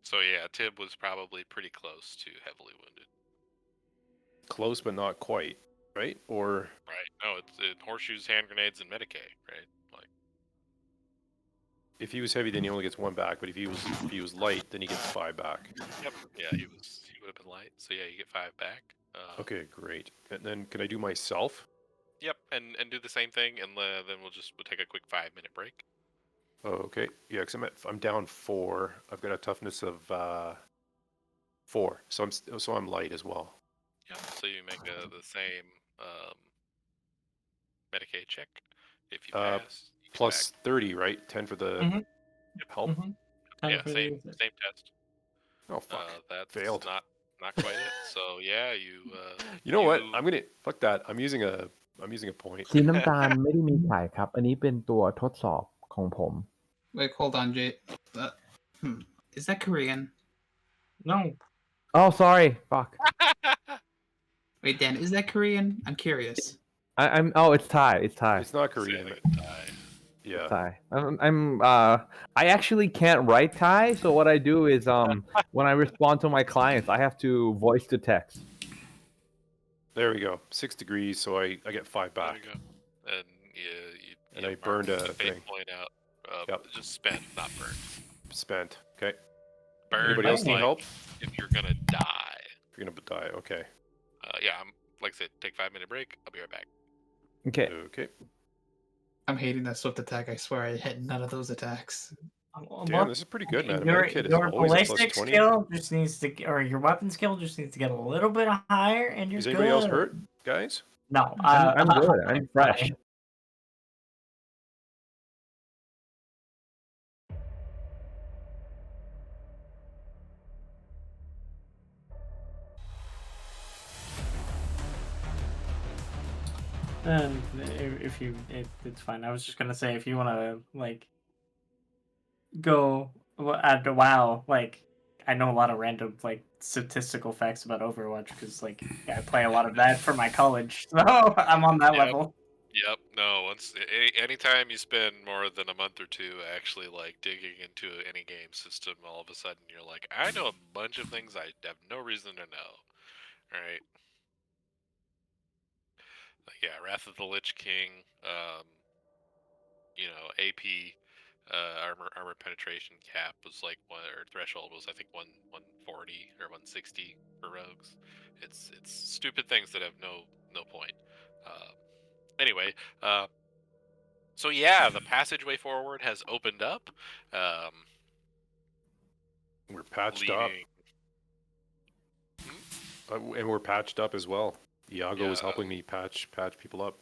So yeah, Tib was probably pretty close to heavily wounded. close, but not quite, right? Or Right? No, it's horseshoes, hand grenades, and Medicaid, right? Like if he was heavy, then he only gets 1 back. But if he was light, then he gets 5 back. yep, yeah, he would have been light. So yeah, you get 5 back. Okay, great. And then can I do myself? Yep, and do the same thing, and then we'll take a quick 5-minute break. Oh, okay. Yeah, because I'm down 4. I've got a toughness of 4, so I'm light as well. Yep. So you make the same Medicaid check. If you pass, you get Plus 30, right? 10 for the Mhm. help. Mhm. back. Yeah, for same the- test. Oh fuck! That's Failed. not quite it. So yeah, you. You know what? I'm gonna fuck that. I'm using a I'm using a point. สีน้ำตาลไม่ได้มีขายครับ อันนี้เป็นตัวทดสอบของผม Wait, hold on, Jay. Is that Korean? No. Oh sorry fuck Wait, Dan, is that Korean? I'm curious. I'm oh it's Thai it's Thai It's not Korean. Yeah. Thai. I actually can't write Thai, so what I do is when I respond to my clients, I have to voice to text. There we go. 6 degrees, so I get 5 There back. you go. And And you I burned mark a the fate thing. point out. Yep. Just spent, not burned. Spent. Okay. Burn. Anybody else need like help? If you're gonna die. If you're gonna die, okay. Yeah, I'm like I said, take 5-minute break. I'll be right back. Okay. Okay. I'm hating that swift attack. I swear I hit none of those attacks. Damn, this is pretty good, man. Your, Kid is your always a plus ballistic 20. skill just needs to, or your weapon skill just needs to get a little bit higher, and you're Is anybody else good. hurt, guys? No, I'm good. I'm fresh. And it's fine. I was just gonna say if you want to like go at WoW, like I know a lot of random like statistical facts about Overwatch because like I play a lot of that for my college, so I'm on that Yep. level. Yep. No. Anytime you spend more than a month or two actually like digging into any game system, all of a sudden you're like, I know a bunch of things I have no reason to know. Right. Like yeah, Wrath of the Lich King. AP armor penetration cap was like or threshold was I think 140 or 160 for rogues. It's stupid things that have no point. Anyway, so yeah, the passageway forward has opened up. We're patched leading- up. And we're patched up as well. Iago was Yeah. helping me patch people up.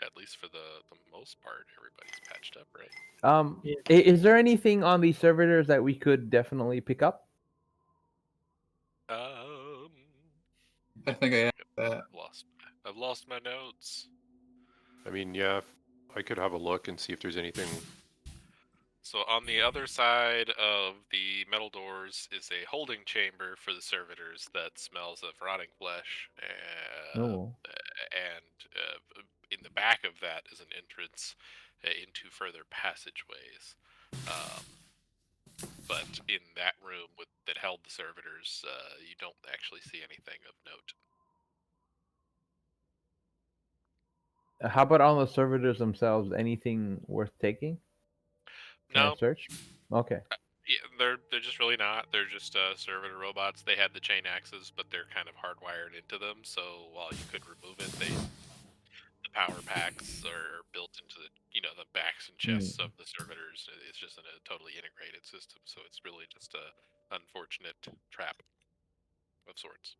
At least for the most part, everybody's patched up, right? Is there anything on these servitors that we could definitely pick up? I think I have that. I've lost my notes. I mean, yeah, I could have a look and see if there's anything. So on the other side of the metal doors is a holding chamber for the servitors that smells of rotting flesh, Oh. and in the back of that is an entrance into further passageways. But in that room that held the servitors, you don't actually see anything of note. How about on the servitors themselves? Anything worth taking? Can I No, search? Okay. yeah, they're just really not. They're just servitor robots. They had the chain axes, but they're kind of hardwired into them. So while you could remove it, the power packs are built into the backs and chests of the servitors. It's just in a totally integrated system. So it's really just a unfortunate trap of sorts.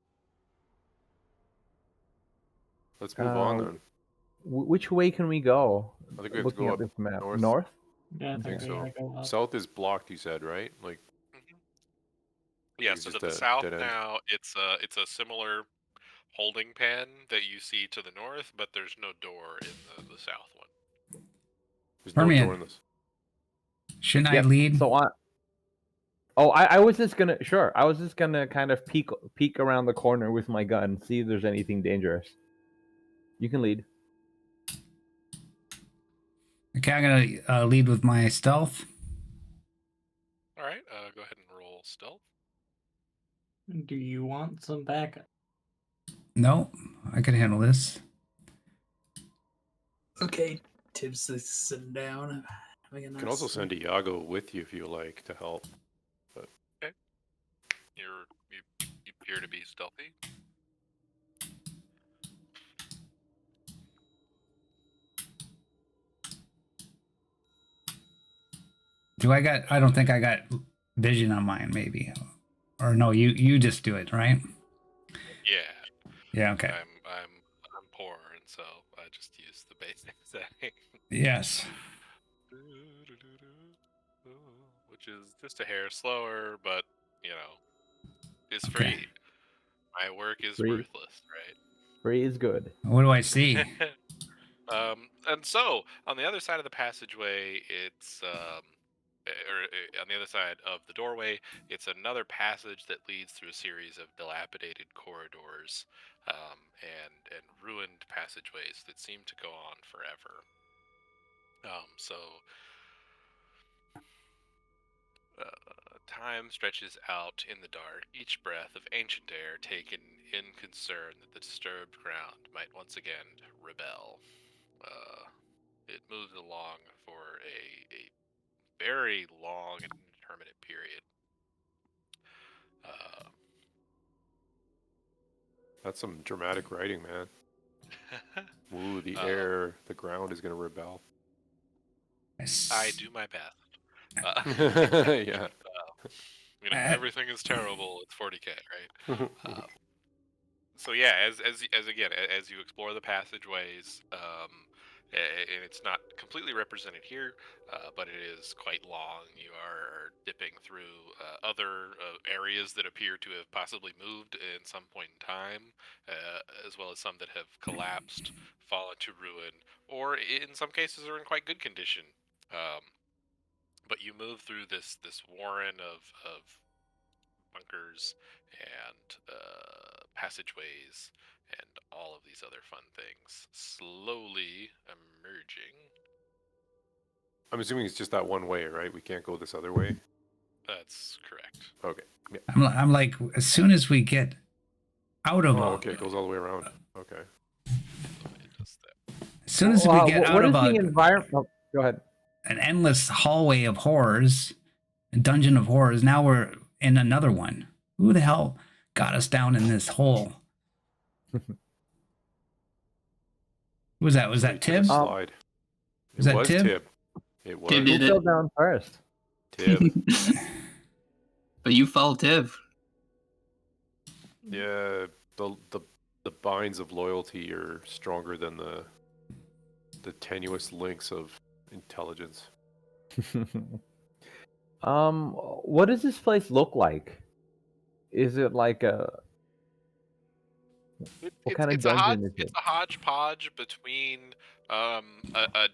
Let's move on then. Which way can we go? I think we have to Looking go at up this map. north. Yeah, I think we so. gotta go up. South is blocked, you said, right? Like, Yeah, It's so just to the a south dead end. now, it's a similar holding pen that you see to the north, but there's no door in the south one. there's no Hermian. door in this. Shouldn't Yep, I lead? So I was just gonna I was just gonna kind of peek around the corner with my gun, see if there's anything dangerous. You can lead. Okay, I'm gonna lead with my stealth. All right, go ahead and roll stealth. Do you want some backup? No, I can handle this. Okay, Tibbs is sitting down. You can also send Iago with you if you like to help. You appear to be stealthy. I don't think I got vision on mine, maybe. Or no, you just do it, right? Yeah. Yeah, okay. I'm poor, and so I just use the basic setting. Yes. Which is just a hair slower, but is free. Okay. My work is Free. worthless, right? Free is good. What do I see? And so on the other side of the passageway, it's on the other side of the doorway, it's another passage that leads through a series of dilapidated corridors and ruined passageways that seem to go on forever. So time stretches out in the dark, each breath of ancient air taken in concern that the disturbed ground might once again rebel. It moves along for a very long and indeterminate period. That's some dramatic writing, man. Ooh, the Uh, air, the ground is gonna rebel. I do my best. Yeah. Everything is terrible. It's 40k, right? So yeah, as you explore the passageways, and it's not completely represented here, but it is quite long. You are dipping through other areas that appear to have possibly moved in some point in time, as well as some that have collapsed, fallen to ruin, or in some cases are in quite good condition. Um, but you move through this warren of bunkers and passageways and all of these other fun things slowly emerging. I'm assuming it's just that one way, right? We can't go this other way. That's correct. Okay. Yeah. I'm like, as soon as we get out of Oh, okay. It goes all the way around. Okay. as soon as we get out what of is the environment? Oh, go ahead. an endless hallway of horrors, a dungeon of horrors, now we're in another one. Who the hell got us down in this hole? Who was that? Was that Tib? Slide. Was that Tib? Tib. It was. Tib Who did fell it. down first? Tib. But you fell, Tiv. Yeah, the binds of loyalty are stronger than the tenuous links of intelligence. What does this place look like? Is it like a what kind of dungeon is it? It's a hodgepodge between a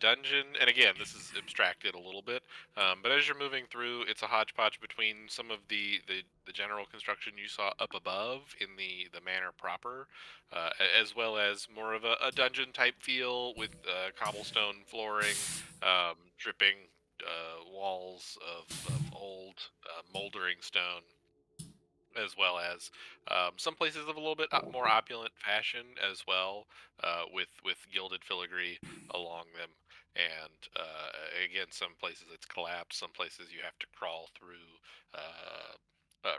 dungeon, and again, this is abstracted a little bit, but as you're moving through, it's a hodgepodge between some of the general construction you saw up above in the manor proper, as well as more of a dungeon type feel with cobblestone flooring, dripping walls of old moldering stone, as well as some places of a little bit more opulent fashion as well, with gilded filigree along them. And again, some places it's collapsed, some places you have to crawl through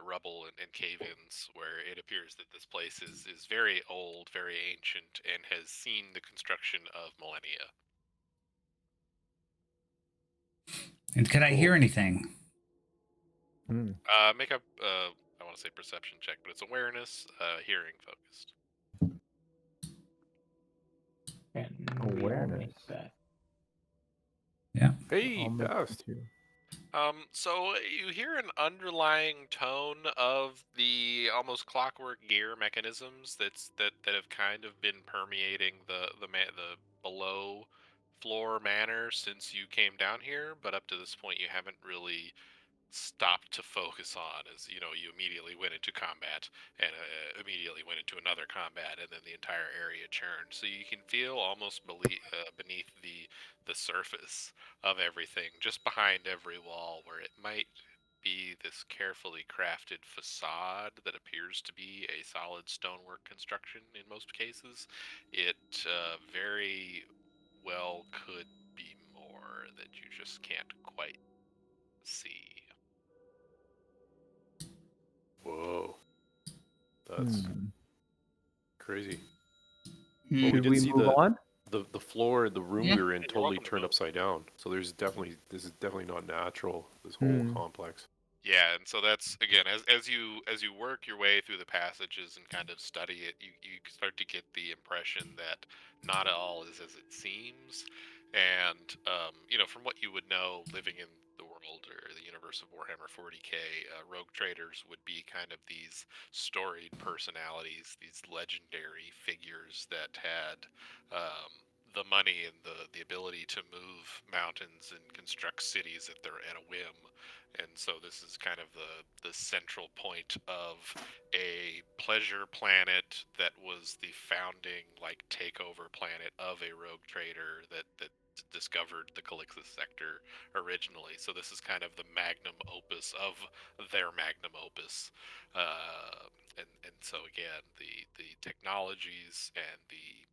rubble and cave-ins, where it appears that this place is very old, very ancient, and has seen the construction of millennia. And could I hear anything? Make a I want to say perception check, but it's awareness, hearing focused. And Awareness. Yeah. Hey, passed. So you hear an underlying tone of the almost clockwork gear mechanisms that have kind of been permeating the below floor manor since you came down here, but up to this point you haven't really stopped to focus on, as you know, you immediately went into combat and immediately went into another combat, and then the entire area churned, so you can feel almost beneath the surface of everything, just behind every wall, where it might be this carefully crafted facade that appears to be a solid stonework construction in most cases. It very well could be more that you just can't quite see. Whoa. That's crazy. Hmm. Well, we Should did we see move on? the floor, the room Yeah. we were in You're totally welcome to turned go. upside down. So this is definitely not natural, this whole complex. Yeah, and so that's again, as you work your way through the passages and kind of study it, you start to get the impression that not all is as it seems, and you know, from what you would know living in the world or the universe of Warhammer 40k, rogue traders would be kind of these storied personalities, these legendary figures that had the money and the ability to move mountains and construct cities at a whim. And so this is kind of the central point of a pleasure planet that was the founding takeover planet of a rogue trader that discovered the Calixis sector originally. So this is kind of the magnum opus of their magnum opus. And so again, the technologies and the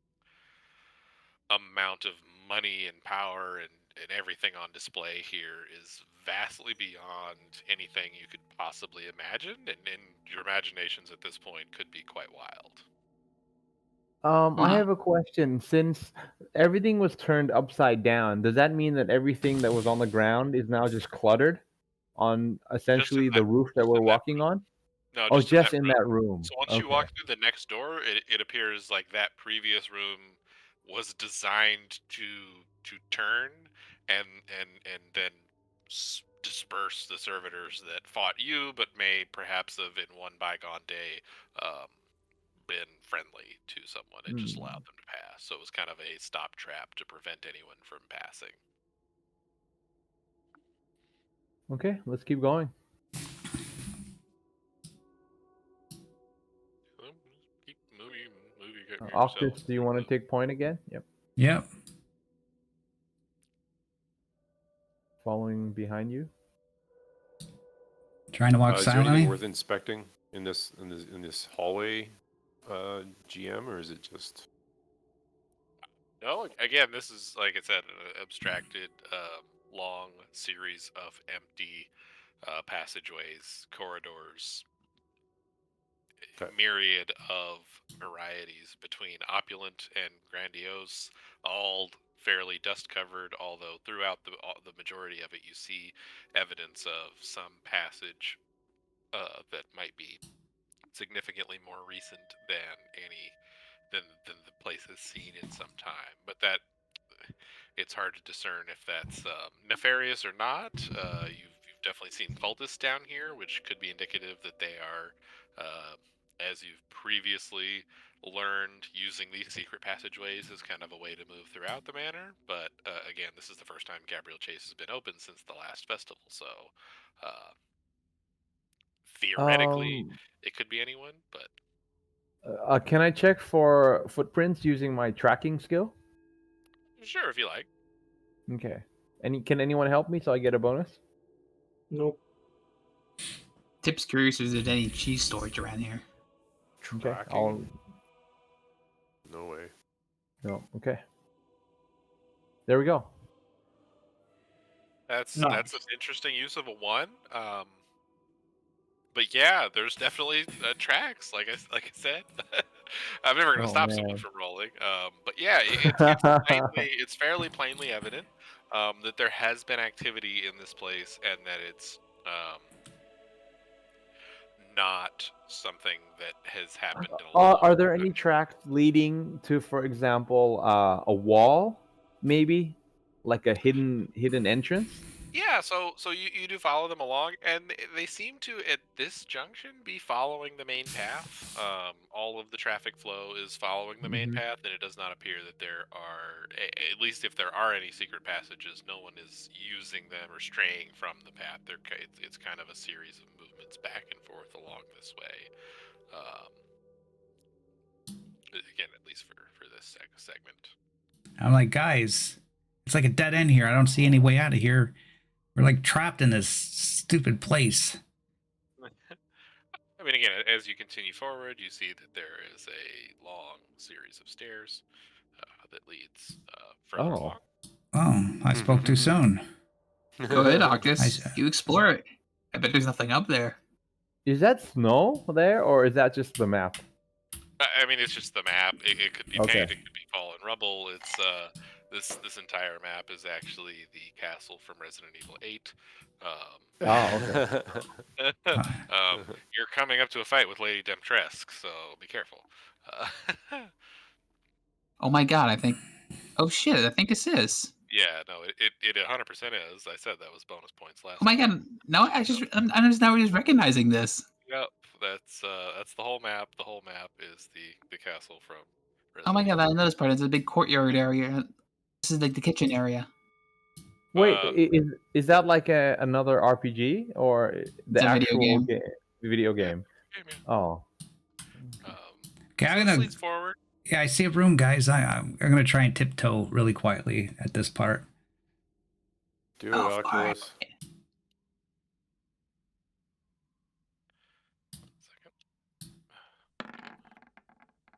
amount of money and power and everything on display here is vastly beyond anything you could possibly imagine, and your imaginations at this point could be quite wild. I have a question. Since everything was turned upside down, does that mean that everything that was on the ground is now just cluttered on essentially the roof that we're walking on? No, Oh, just in that just in room. that room. So once you Okay. walk through the next door, it appears like that previous room was designed to turn and then disperse the servitors that fought you, but may perhaps have in one bygone day been friendly to someone and just allowed them to pass. So it was kind of a stop trap to prevent anyone from passing. Okay, let's keep going. Keep moving. Octus, do you want to take point again? Yep. Yep. Following behind you. Trying to walk Is there anything silently. worth inspecting in this hallway, GM, or is it just? No, again, this is, like I said, an abstracted, long series of empty passageways, corridors, Okay. myriad of varieties between opulent and grandiose, all fairly dust covered, although throughout the majority of it you see evidence of some passage that might be significantly more recent than the place has seen in some time. But that it's hard to discern if that's nefarious or not. You've definitely seen cultists down here, which could be indicative that they are, as you've previously learned, using these secret passageways as kind of a way to move throughout the manor. But again, this is the first time Gabriel Chase has been open since the last festival, so theoretically it could be anyone. But Can I check for footprints using my tracking skill? sure, if you like. Okay. Can anyone help me so I get a bonus? Nope. Tip's curious if there's any cheese storage around here. Okay. Tracking? No way. No. Okay. There we go. That's Nice. an interesting use of a 1. But yeah, there's definitely tracks. Like I said, I'm never gonna Oh, stop man. someone from rolling. But yeah, it's fairly plainly evident that there has been activity in this place, and that it's not something that has happened in a long Are there any tracks leading to, for example, a wall, maybe, like a hidden entrance? Yeah, so you do follow them along, and they seem to, at this junction, be following the main path. All of the traffic flow is following the main path, and it does not appear that there are, at least if there are any secret passages, no one is using them or straying from the path. It's kind of a series of movements back and forth along this way. Again, at least for this segment. I'm like, guys, it's like a dead end here. I don't see any way out of here. We're like trapped in this stupid place. I mean, again, as you continue forward, you see that there is a long series of stairs that leads further along. Oh, I spoke too soon. Go ahead, Octus. I- You explore it. I bet there's nothing up there. Is that snow there, or is that just the map? I mean, it's just the map. It could be Okay. paint, it could be fallen rubble. It's this entire map is actually the castle from Resident Evil 8. Oh, okay. You're coming up to a fight with Lady Demtresk, so be careful. Oh my god, I think. Oh shit, I think this is. Yeah, no, it 100% is. I said that was bonus points last Oh my time. god, now I'm just now just recognizing this. Yep, that's the whole map. The whole map is the castle from Oh my Resident god, Evil. I noticed part. It's a big courtyard area. This is like the kitchen area. Wait, Uh, is that like another RPG or It's the a video actual game. video yeah, game? yeah, yeah. Oh, Um, Okay, so I'm this gonna. leads forward. Yeah, I see a room, guys. I'm gonna try and tiptoe really quietly at this part. Do it, Oh, alright. Oculus.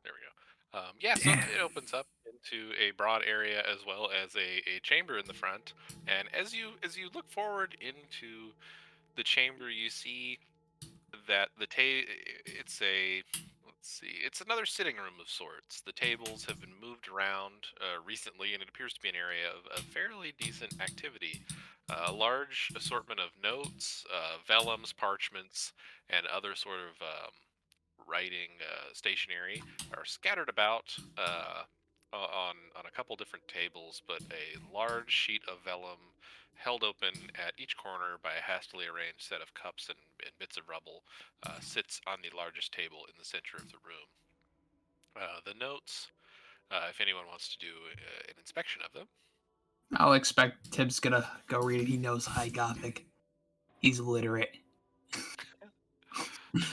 There we go. Yeah, so Damn. it opens up into a broad area as well as a chamber in the front. And as you look forward into the chamber, you see that it's a let's see, it's another sitting room of sorts. The tables have been moved around recently, and it appears to be an area of fairly decent activity. A large assortment of notes, vellums, parchments, and other sort of writing stationery are scattered about on a couple different tables, but a large sheet of vellum held open at each corner by a hastily arranged set of cups and bits of rubble sits on the largest table in the center of the room. The notes, if anyone wants to do an inspection of them. I'll expect Tibbs gonna go read it. He knows High Gothic. He's literate.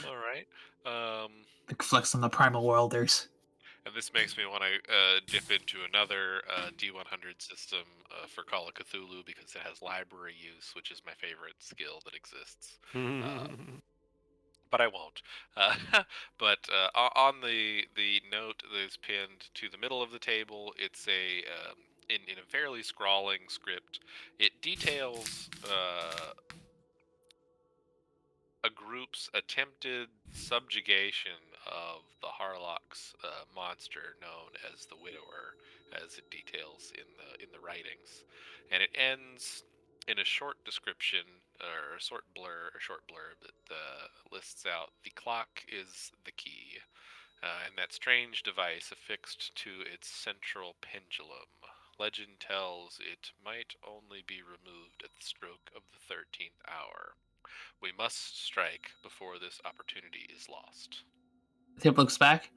All right. Um, Big flex on the Primal Worlders. And this makes me want to dip into another D100 system for Call of Cthulhu because it has library use, which is my favorite skill that exists. But I won't. But on the note that is pinned to the middle of the table, it's in a fairly scrawling script. It details a group's attempted subjugation of the Harlock's monster known as the Widower, as it details in the writings, and it ends in a short description or a short blurb that lists out the clock is the key, and that strange device affixed to its central pendulum. Legend tells it might only be removed at the stroke of the 13th hour. We must strike before this opportunity is lost. Tib looks back.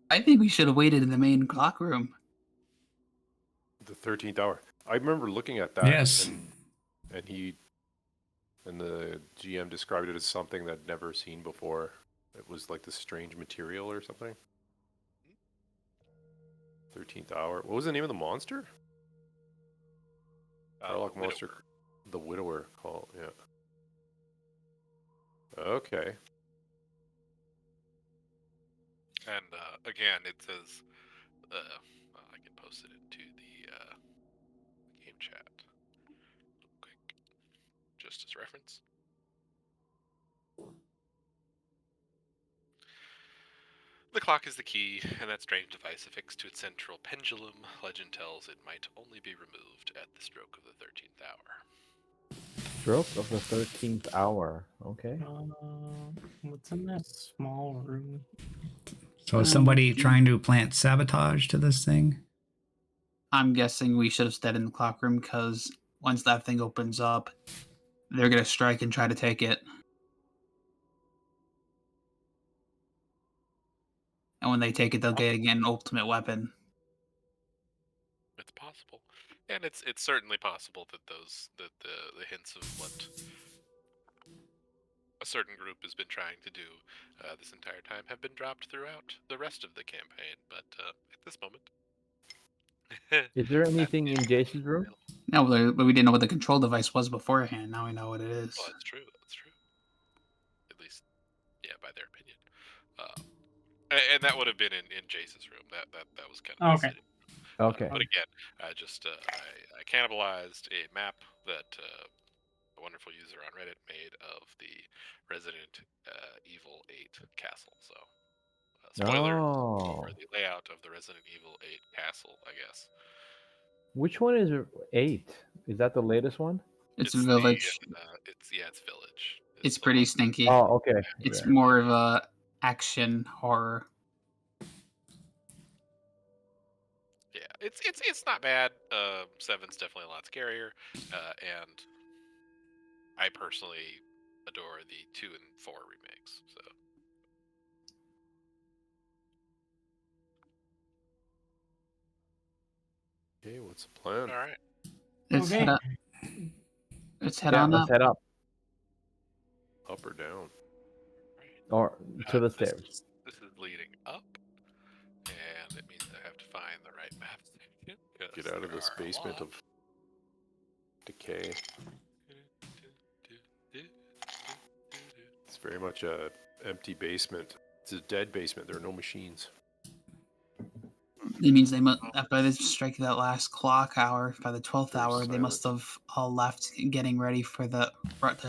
I think we should have waited in the main clock room. The 13th hour. I remember looking at that. Yes. And the GM described it as something that I'd never seen before. It was like this strange material or something. 13th hour. What was the name of the monster? Harlock monster. The Widower. Call. Yeah. Okay. And again, it says, I can post it into the game chat real quick, just as reference. The clock is the key, and that strange device affixed to its central pendulum. Legend tells it might only be removed at the stroke of the 13th hour. stroke of the 13th hour. Okay. What's in that small room? So is somebody trying to plant sabotage to this thing? I'm guessing we should have stayed in the clock room because once that thing opens up, they're gonna strike and try to take it. And when they take it, they'll get an ultimate weapon. It's possible, and it's certainly possible that the hints of what a certain group has been trying to do this entire time have been dropped throughout the rest of the campaign. But at this moment, Is there anything in Jason's room? No, but we didn't know what the control device was beforehand. Now we know what it is. Well, that's true. That's true. At least, yeah, by their opinion. And that would have been in Jace's room. That was kind of Okay. Okay. But again, I cannibalized a map that a wonderful user on Reddit made of the Resident Evil 8 castle. So, spoilers for the layout of the Resident Evil 8 castle, I guess. Which one is 8? Is that the latest one? It's the, Village. it's Village. It's the pretty one- stinky. Oh, okay. It's Yeah. more of a action horror. Yeah, it's not bad. 7's definitely a lot scarier, and I personally adore the 2 and 4 remakes. So Okay, what's the plan? All right. Let's Okay. head up. Let's head Yeah, on let's up. head up Up or down? or to the This stairs. this is leading up, and it means I have to find the right map section. 'Cause Get out of there this are a basement lot. of decay. It's very much a empty basement. It's a dead basement. There are no machines. It means they must, after they strike that last clock hour, by the 12th Very hour, they must silent. have all left getting ready for the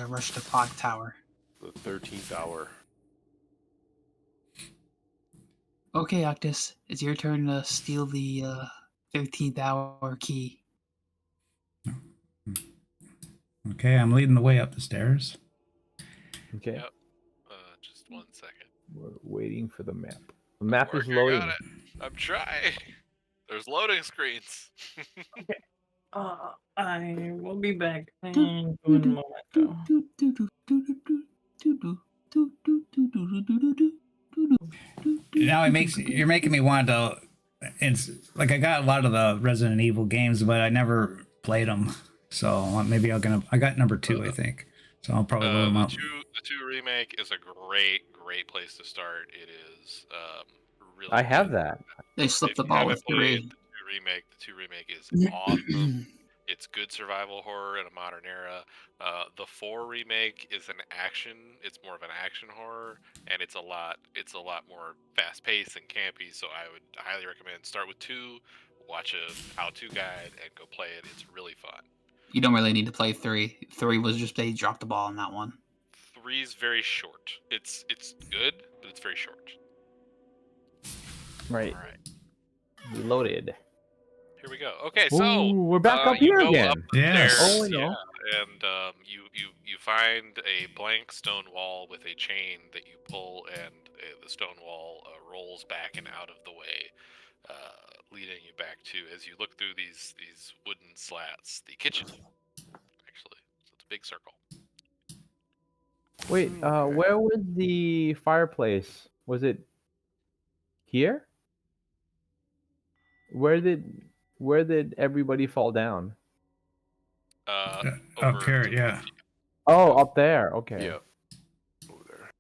rush to clock tower. The 13th hour. Okay, Octus, it's your turn to steal the 13th hour key. Okay, I'm leading the way up the stairs. Okay. Yep. Just 1 second. We're waiting for the map. The I'm map is working on loading. it. I'm trying. There's loading screens. I will be back in 1 moment. Now you're making me want to. It's like I got a lot of the Resident Evil games, but I never played them. So maybe I got number 2, I think. So I'll probably load them the up. two remake is a great place to start. It is really. I have good. that. They slipped If the you ball haven't with played 3. the two remake is awesome. It's good survival horror in a modern era. The 4 remake is an action. It's more of an action horror, and it's a lot more fast paced and campy. So I would highly recommend start with 2, watch a how-to guide, and go play it. It's really fun. You don't really need to play 3. 3 was just they dropped the ball on that one. 3's very short. It's good, but it's very short. Right. All right, Loaded. here we go. Okay, so Ooh, we're back up you here go again. up the Yes. stairs, Oh, I know. yeah, and you find a blank stone wall with a chain that you pull, and the stone wall rolls back and out of the way, leading you back to, as you look through these wooden slats, the kitchen. Actually, so it's a big circle. Wait, where was the fireplace? Was it here? Where did everybody fall down? Up Over here, to the yeah. left. Oh, up there. Okay. Yeah. Over there.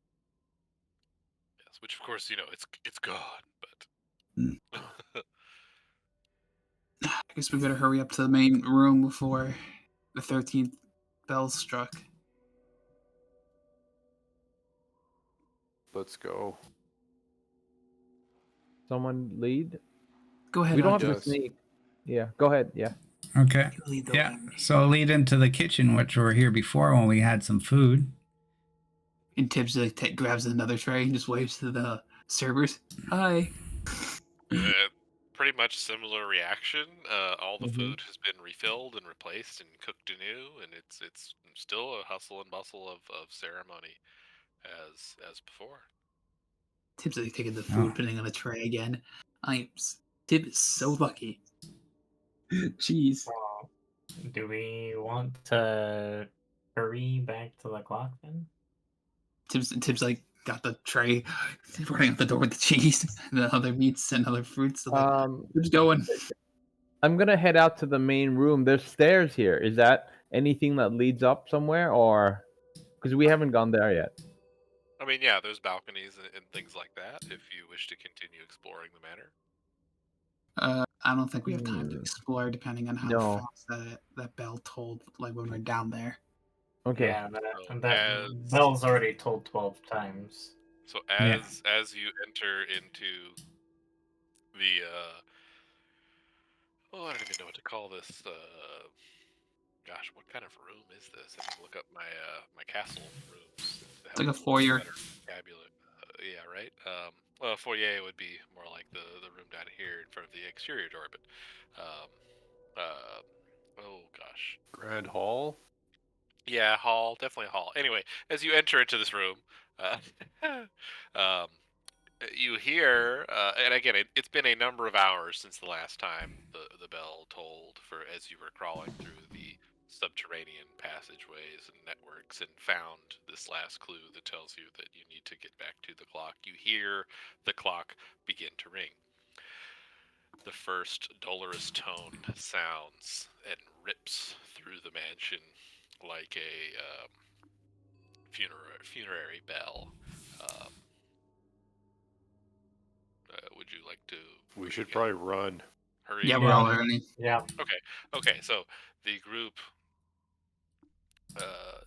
Yes, which of course it's gone, but I guess we better hurry up to the main room before the 13th bell struck. Let's go. Someone lead. Go ahead, We don't have to Yes. sneak. Yeah. Go ahead. Yeah. Okay. You lead the Yeah. way. So lead into the kitchen, which were here before when we had some food. And Tibbs grabs another tray and just waves to the servers. Hi. pretty much similar reaction. All the Mhm. food has been refilled and replaced and cooked anew, and it's still a hustle and bustle of ceremony as before. Tibbs like taking the food, putting it on a tray again. Tib is so lucky. Jeez. Well, do we want to hurry back to the clock then? Tibbs like got the tray, running out the door with the cheese, and the other meats and other fruits. So like, Tibbs going. I'm gonna head out to the main room. There's stairs here. Is that anything that leads up somewhere, or because we haven't gone there yet? I mean, yeah, there's balconies and things like that if you wish to continue exploring the manor. I don't think we have time to explore, depending on how No. fast that bell tolled. Like when we're down there. Okay. Yeah, So that bell's already told 12 times. So as you enter into the I don't even know what to call this. Gosh, what kind of room is this? I need to look up my my castle rooms. It's like a foyer. Vocabulary. Yeah, right. Well, foyer would be more like the room down here in front of the exterior door, but oh gosh. Grand Hall. Yeah, hall, definitely a hall. Anyway, as you enter into this room, you hear, and again, it's been a number of hours since the last time the bell tolled. For as you were crawling through the subterranean passageways and networks and found this last clue that tells you that you need to get back to the clock, you hear the clock begin to ring. The first dolorous tone sounds and rips through the mansion like a funerary bell. Would you like to? We should probably run. Hurry. Yeah, we're all early. Yeah. Okay. So the group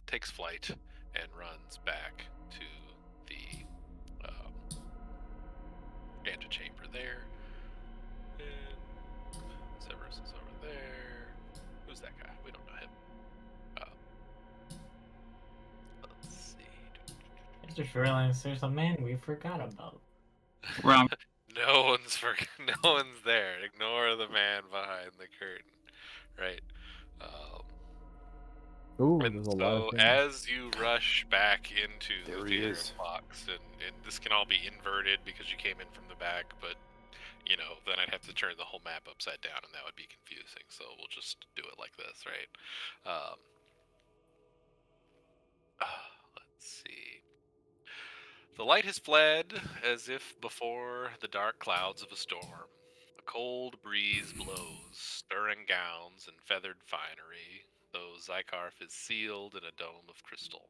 takes flight and runs back to the antechamber there. And Severus is over there. Who's that guy? We don't know him. Let's see. I just realized there's a man we forgot about. Wrong. No one's there. Ignore the man behind the curtain, right? Ooh, And there's a lot so of things. as you rush back into There the he theater is. of clocks, and this can all be inverted because you came in from the back, but then I'd have to turn the whole map upside down, and that would be confusing. So we'll just do it like this, right? Let's see. The light has fled, as if before the dark clouds of a storm. A cold breeze blows, stirring gowns and feathered finery, though Zykarf is sealed in a dome of crystal.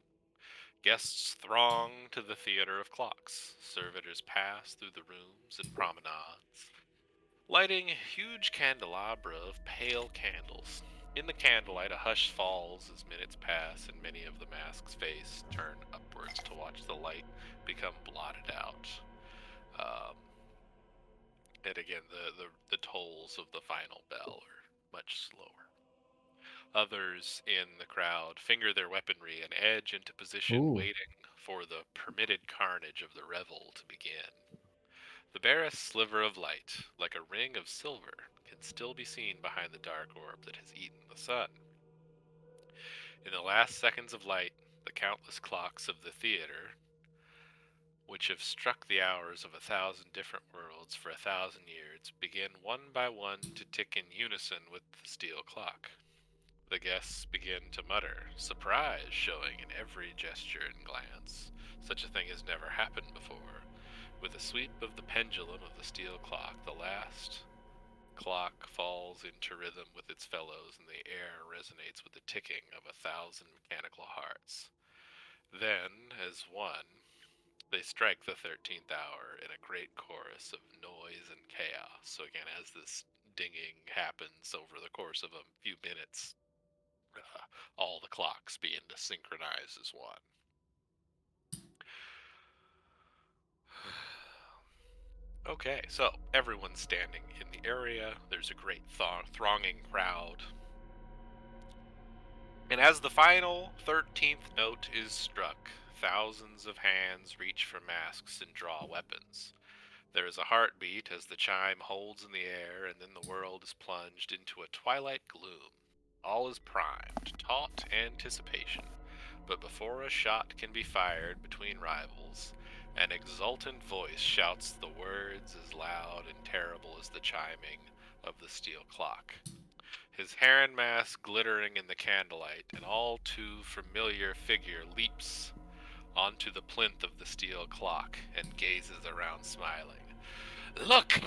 Guests throng to the theater of clocks. Servitors pass through the rooms and promenades, lighting huge candelabra of pale candles. In the candlelight, a hush falls as minutes pass, and many of the mask's face turn upwards to watch the light become blotted out. And again, the tolls of the final bell are much slower. Others in the crowd finger their weaponry and edge into position, Ooh. waiting for the permitted carnage of the revel to begin. The barest sliver of light, like a ring of silver, can still be seen behind the dark orb that has eaten the sun. In the last seconds of light, the countless clocks of the theater, which have struck the hours of 1,000 different worlds for 1,000 years, begin one by one to tick in unison with the steel clock. The guests begin to mutter, surprise showing in every gesture and glance. Such a thing has never happened before. With a sweep of the pendulum of the steel clock, the last clock falls into rhythm with its fellows, and the air resonates with the ticking of 1,000 mechanical hearts. Then, as one, they strike the 13th hour in a great chorus of noise and chaos. So again, as this dinging happens over the course of a few minutes, all the clocks begin to synchronize as one. Okay, so everyone's standing in the area. There's a great thronging crowd. And as the final 13th note is struck, thousands of hands reach for masks and draw weapons. There is a heartbeat as the chime holds in the air, and then the world is plunged into a twilight gloom. All is primed, taut anticipation. But before a shot can be fired between rivals, an exultant voice shouts the words as loud and terrible as the chiming of the steel clock. His heron mask glittering in the candlelight, an all too familiar figure leaps onto the plinth of the steel clock and gazes around smiling. Look!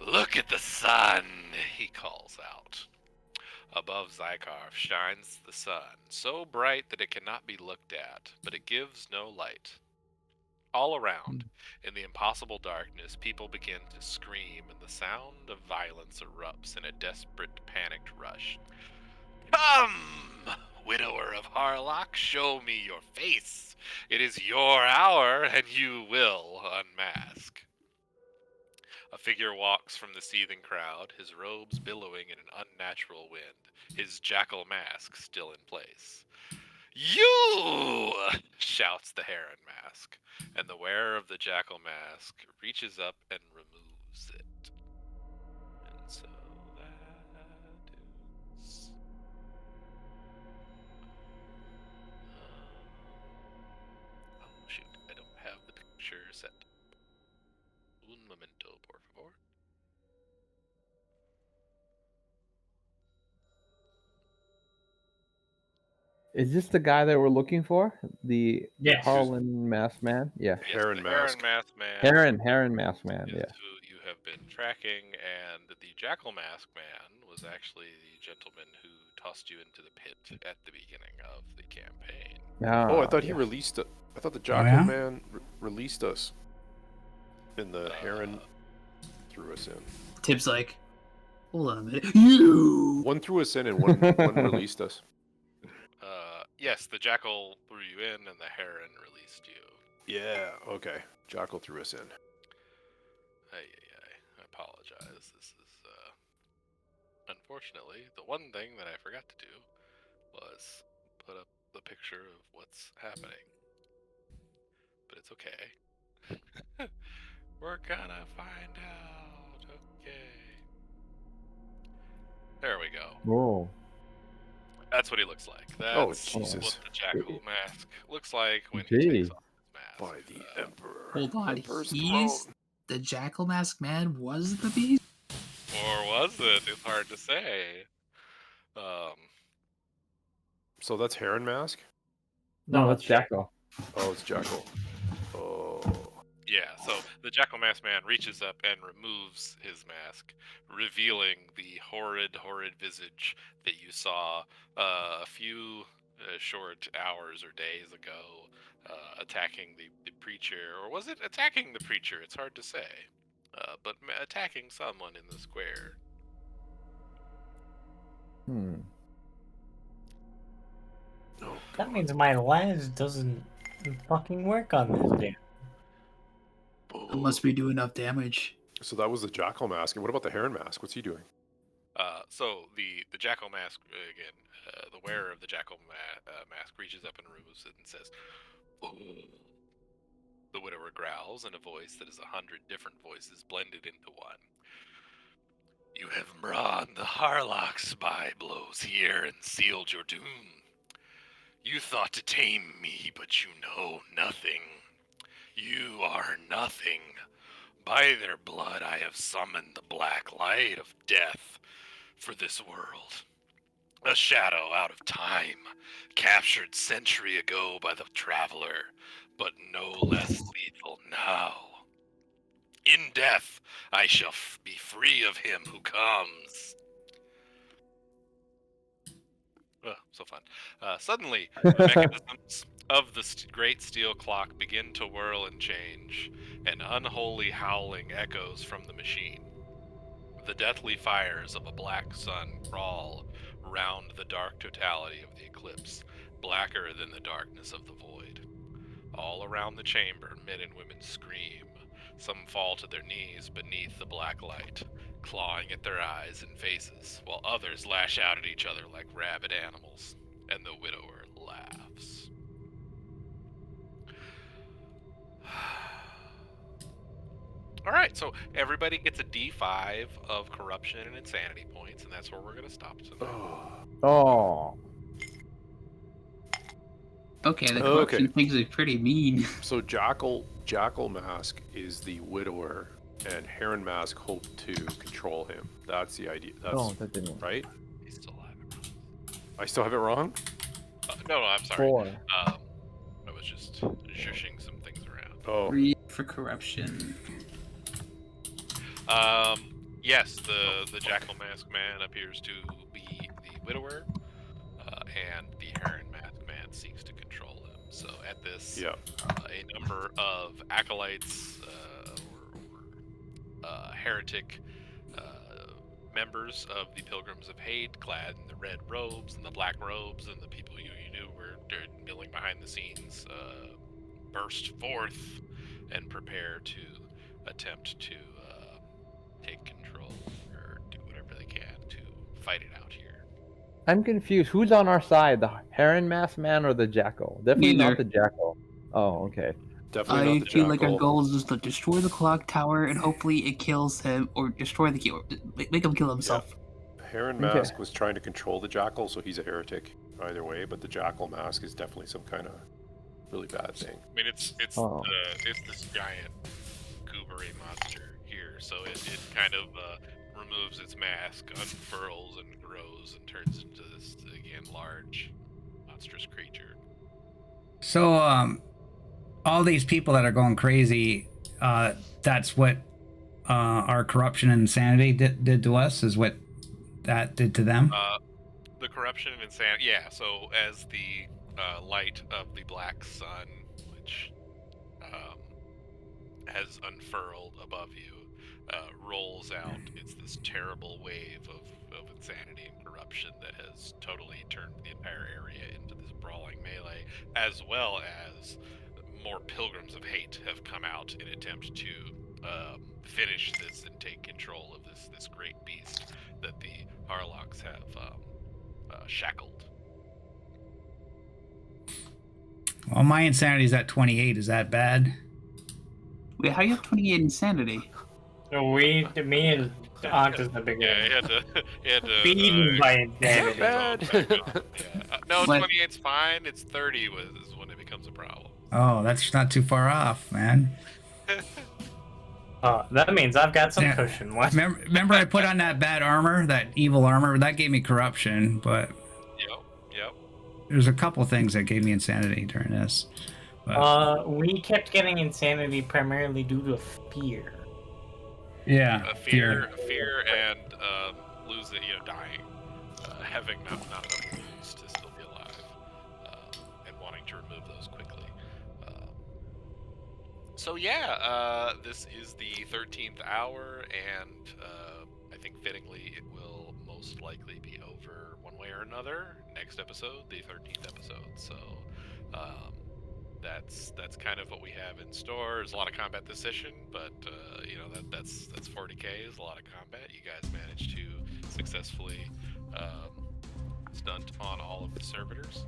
Look at the sun, he calls out. Above Zykarf shines the sun, so bright that it cannot be looked at, but it gives no light. All around, in the impossible darkness, people begin to scream, and the sound of violence erupts in a desperate, panicked rush. Come, widower of Harlock, show me your face. It is your hour, and you will unmask. A figure walks from the seething crowd, his robes billowing in an unnatural wind, his jackal mask still in place. You! Shouts the heron mask, and the wearer of the jackal mask reaches up and removes it. And so that is... oh shoot, I don't have the picture set. Un momento, por favor. Is this the guy that we're looking for? The Yes. Harlan masked man? Yeah. Yes, Heron the mask. Heron mask man. Heron masked man, is yeah. who you have been tracking, and the Jackal Mask Man was actually the gentleman who tossed you into the pit at the beginning of the campaign. Oh, I thought he yes. released it. I thought the Oh, Jackal yeah? Man released us. And the Heron threw us in. Tip's like, hold on a minute. You! One threw us in and one released us. Yes, the Jackal threw you in, and the Heron released you. Yeah, okay. Jackal threw us in. I apologize. This is, unfortunately, the one thing that I forgot to do was put up the picture of what's happening. But it's okay. We're gonna find out. Okay. There we go. Whoa. That's what he looks like. Oh, That's Jesus. what the Jackal Mask looks like when Gee. he takes off his mask. By the Emperor. Hold on. Emperor's He's throne. the Jackal Mask Man was the beast? Or was it? It's hard to say. So that's Heron Mask? No, that's Jackal. Oh, it's Jackal. Oh. Yeah, so the Jackal Mask Man reaches up and removes his mask, revealing the horrid visage that you saw a few short hours or days ago, attacking the preacher. Or was it attacking the preacher? It's hard to say. But attacking someone in the square. Hmm. Oh, That means my lens doesn't fucking work on this damn. It must be doing enough damage. So that was the Jackal Mask. And what about the Heron Mask? What's he doing? So the Jackal Mask, again, the wearer of the Jackal Mask reaches up and removes it and says, "Oh." The widower growls in a voice that is 100 different voices blended into one. You have brought the Harlock's spy blows here and sealed your doom. You thought to tame me, but you know nothing. You are nothing. By their blood I have summoned the black light of death for this world. A shadow out of time, captured century ago by the traveler, but no less lethal now. In death I shall be free of him who comes. So fun. Suddenly, the mechanisms of the great steel clock begin to whirl and change, and unholy howling echoes from the machine. The deathly fires of a black sun crawl round the dark totality of the eclipse, blacker than the darkness of the void. All around the chamber, men and women scream. Some fall to their knees beneath the black light, clawing at their eyes and faces, while others lash out at each other like rabid animals, and the widower laughs. Alright, so everybody gets a D5 of corruption and insanity points, and that's where we're going to stop tonight. Oh. Okay, the corruption things are pretty mean. So Jackal Mask is the widower, and Heron Mask hoped to control him. That's the idea. That's Oh, that didn't. right. He's still alive. I still have it wrong. No, I'm sorry. 4. I was just shushing some things around. Oh, 3 for corruption. Yes, the Jackal Mask Man appears to be the widower, and the Heron Mask Man seeks to control him. So at this, yeah. a number of acolytes or heretic members of the Pilgrims of Hate, clad in the red robes and the black robes, and the people you knew were milling behind the scenes, burst forth and prepare to attempt to take control or do whatever they can to fight it out here. I'm confused. Who's on our side? The Heron Mask Man or the Jackal? Definitely Neither. not the Jackal. Oh, okay. Definitely I not the feel like our Jackal. goal is just to destroy the clock tower and hopefully it kills him, or destroy the key, or make him kill himself. Heron Okay. Mask was trying to control the Jackal, so he's a heretic either way. But the Jackal Mask is definitely some kind of really bad thing. I mean, it's Oh. it's this giant Kubari monster here, so it kind of removes its mask, unfurls and grows, and turns into this again large, monstrous creature. So, all these people that are going crazy, that's what our corruption and insanity did to us is what that did to them. The corruption and insanity. Yeah. So as the light of the black sun, which has unfurled above you, rolls out, it's this terrible wave of insanity and corruption that has totally turned the entire area into this brawling melee, as well as more pilgrims of hate have come out in attempt to finish this and take control of this great beast that the Harlocks have shackled. Well, my insanity is at 28. Is that bad? Wait, how do you have 28 insanity? So me and Aunt is the big Yeah, one. he had to Beaten by insanity. Bad. No, What? 28's fine. It's 30 is when it becomes a problem. Oh, that's not too far off, man. That means I've got some Yeah. cushion. What? Remember I put on that bad armor, that evil armor? That gave me corruption, but Yep. there's a couple things that gave me insanity during this. But, We kept getting insanity primarily due to fear. yeah, Fear, and losing, dying, having not enough wounds to still be alive, and wanting to remove those quickly. So yeah, this is the 13th hour, and I think fittingly it will most likely be over one way or another next episode, the 13th episode. So that's kind of what we have in store. There's a lot of combat this session, but that's 40k is a lot of combat. You guys managed to successfully stunt on all of the servitors,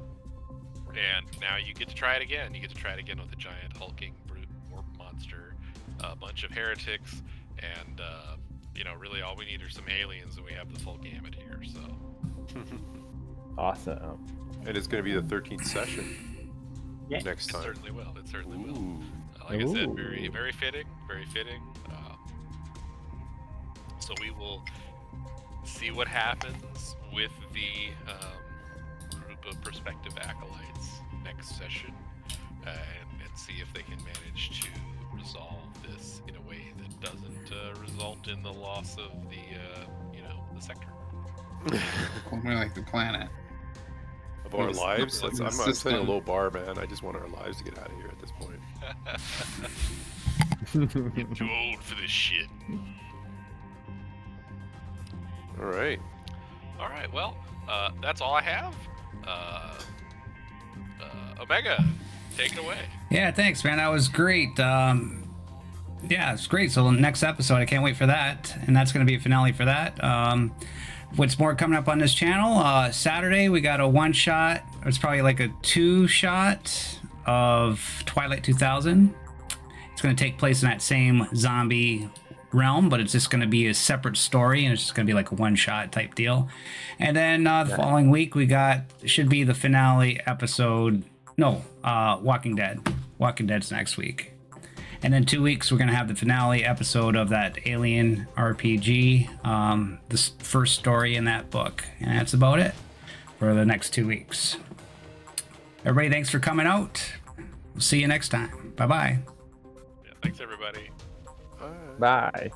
and now you get to try it again. You get to try it again with a giant hulking brute warp monster, a bunch of heretics, and really all we need are some aliens, and we have the full gamut here. So Awesome. And it's going to be the 13th session Yeah. next it time. certainly will. It certainly will. Ooh. Like I said, Ooh. very, very fitting, very fitting. So we will see what happens with the group of prospective acolytes next session, and see if they can manage to resolve this in a way that doesn't result in the loss of the sector. Well, more like the planet. Of our Yes, lives? the I'm setting a system. low bar, man. I just want our lives to get out of here at this point. Too old for this shit. All right. All right, well, that's all I have. Omega, take it away. Yeah, thanks, man. That was great. Yeah, it's great. So next episode, I can't wait for that, and that's going to be a finale for that. What's more coming up on this channel? Saturday, we got a one-shot. It's probably like a two-shot of Twilight 2000. It's going to take place in that same zombie realm, but it's just going to be a separate story, and it's just going to be like a one-shot type deal. And then the following week, we got should be the finale episode. No, Walking Dead. Walking Dead's next week. And then 2 weeks, we're going to have the finale episode of that Alien RPG, the first story in that book. And that's about it for the next 2 weeks. Everybody, thanks for coming out. We'll see you next time. Bye-bye. Yeah, thanks, everybody. Bye.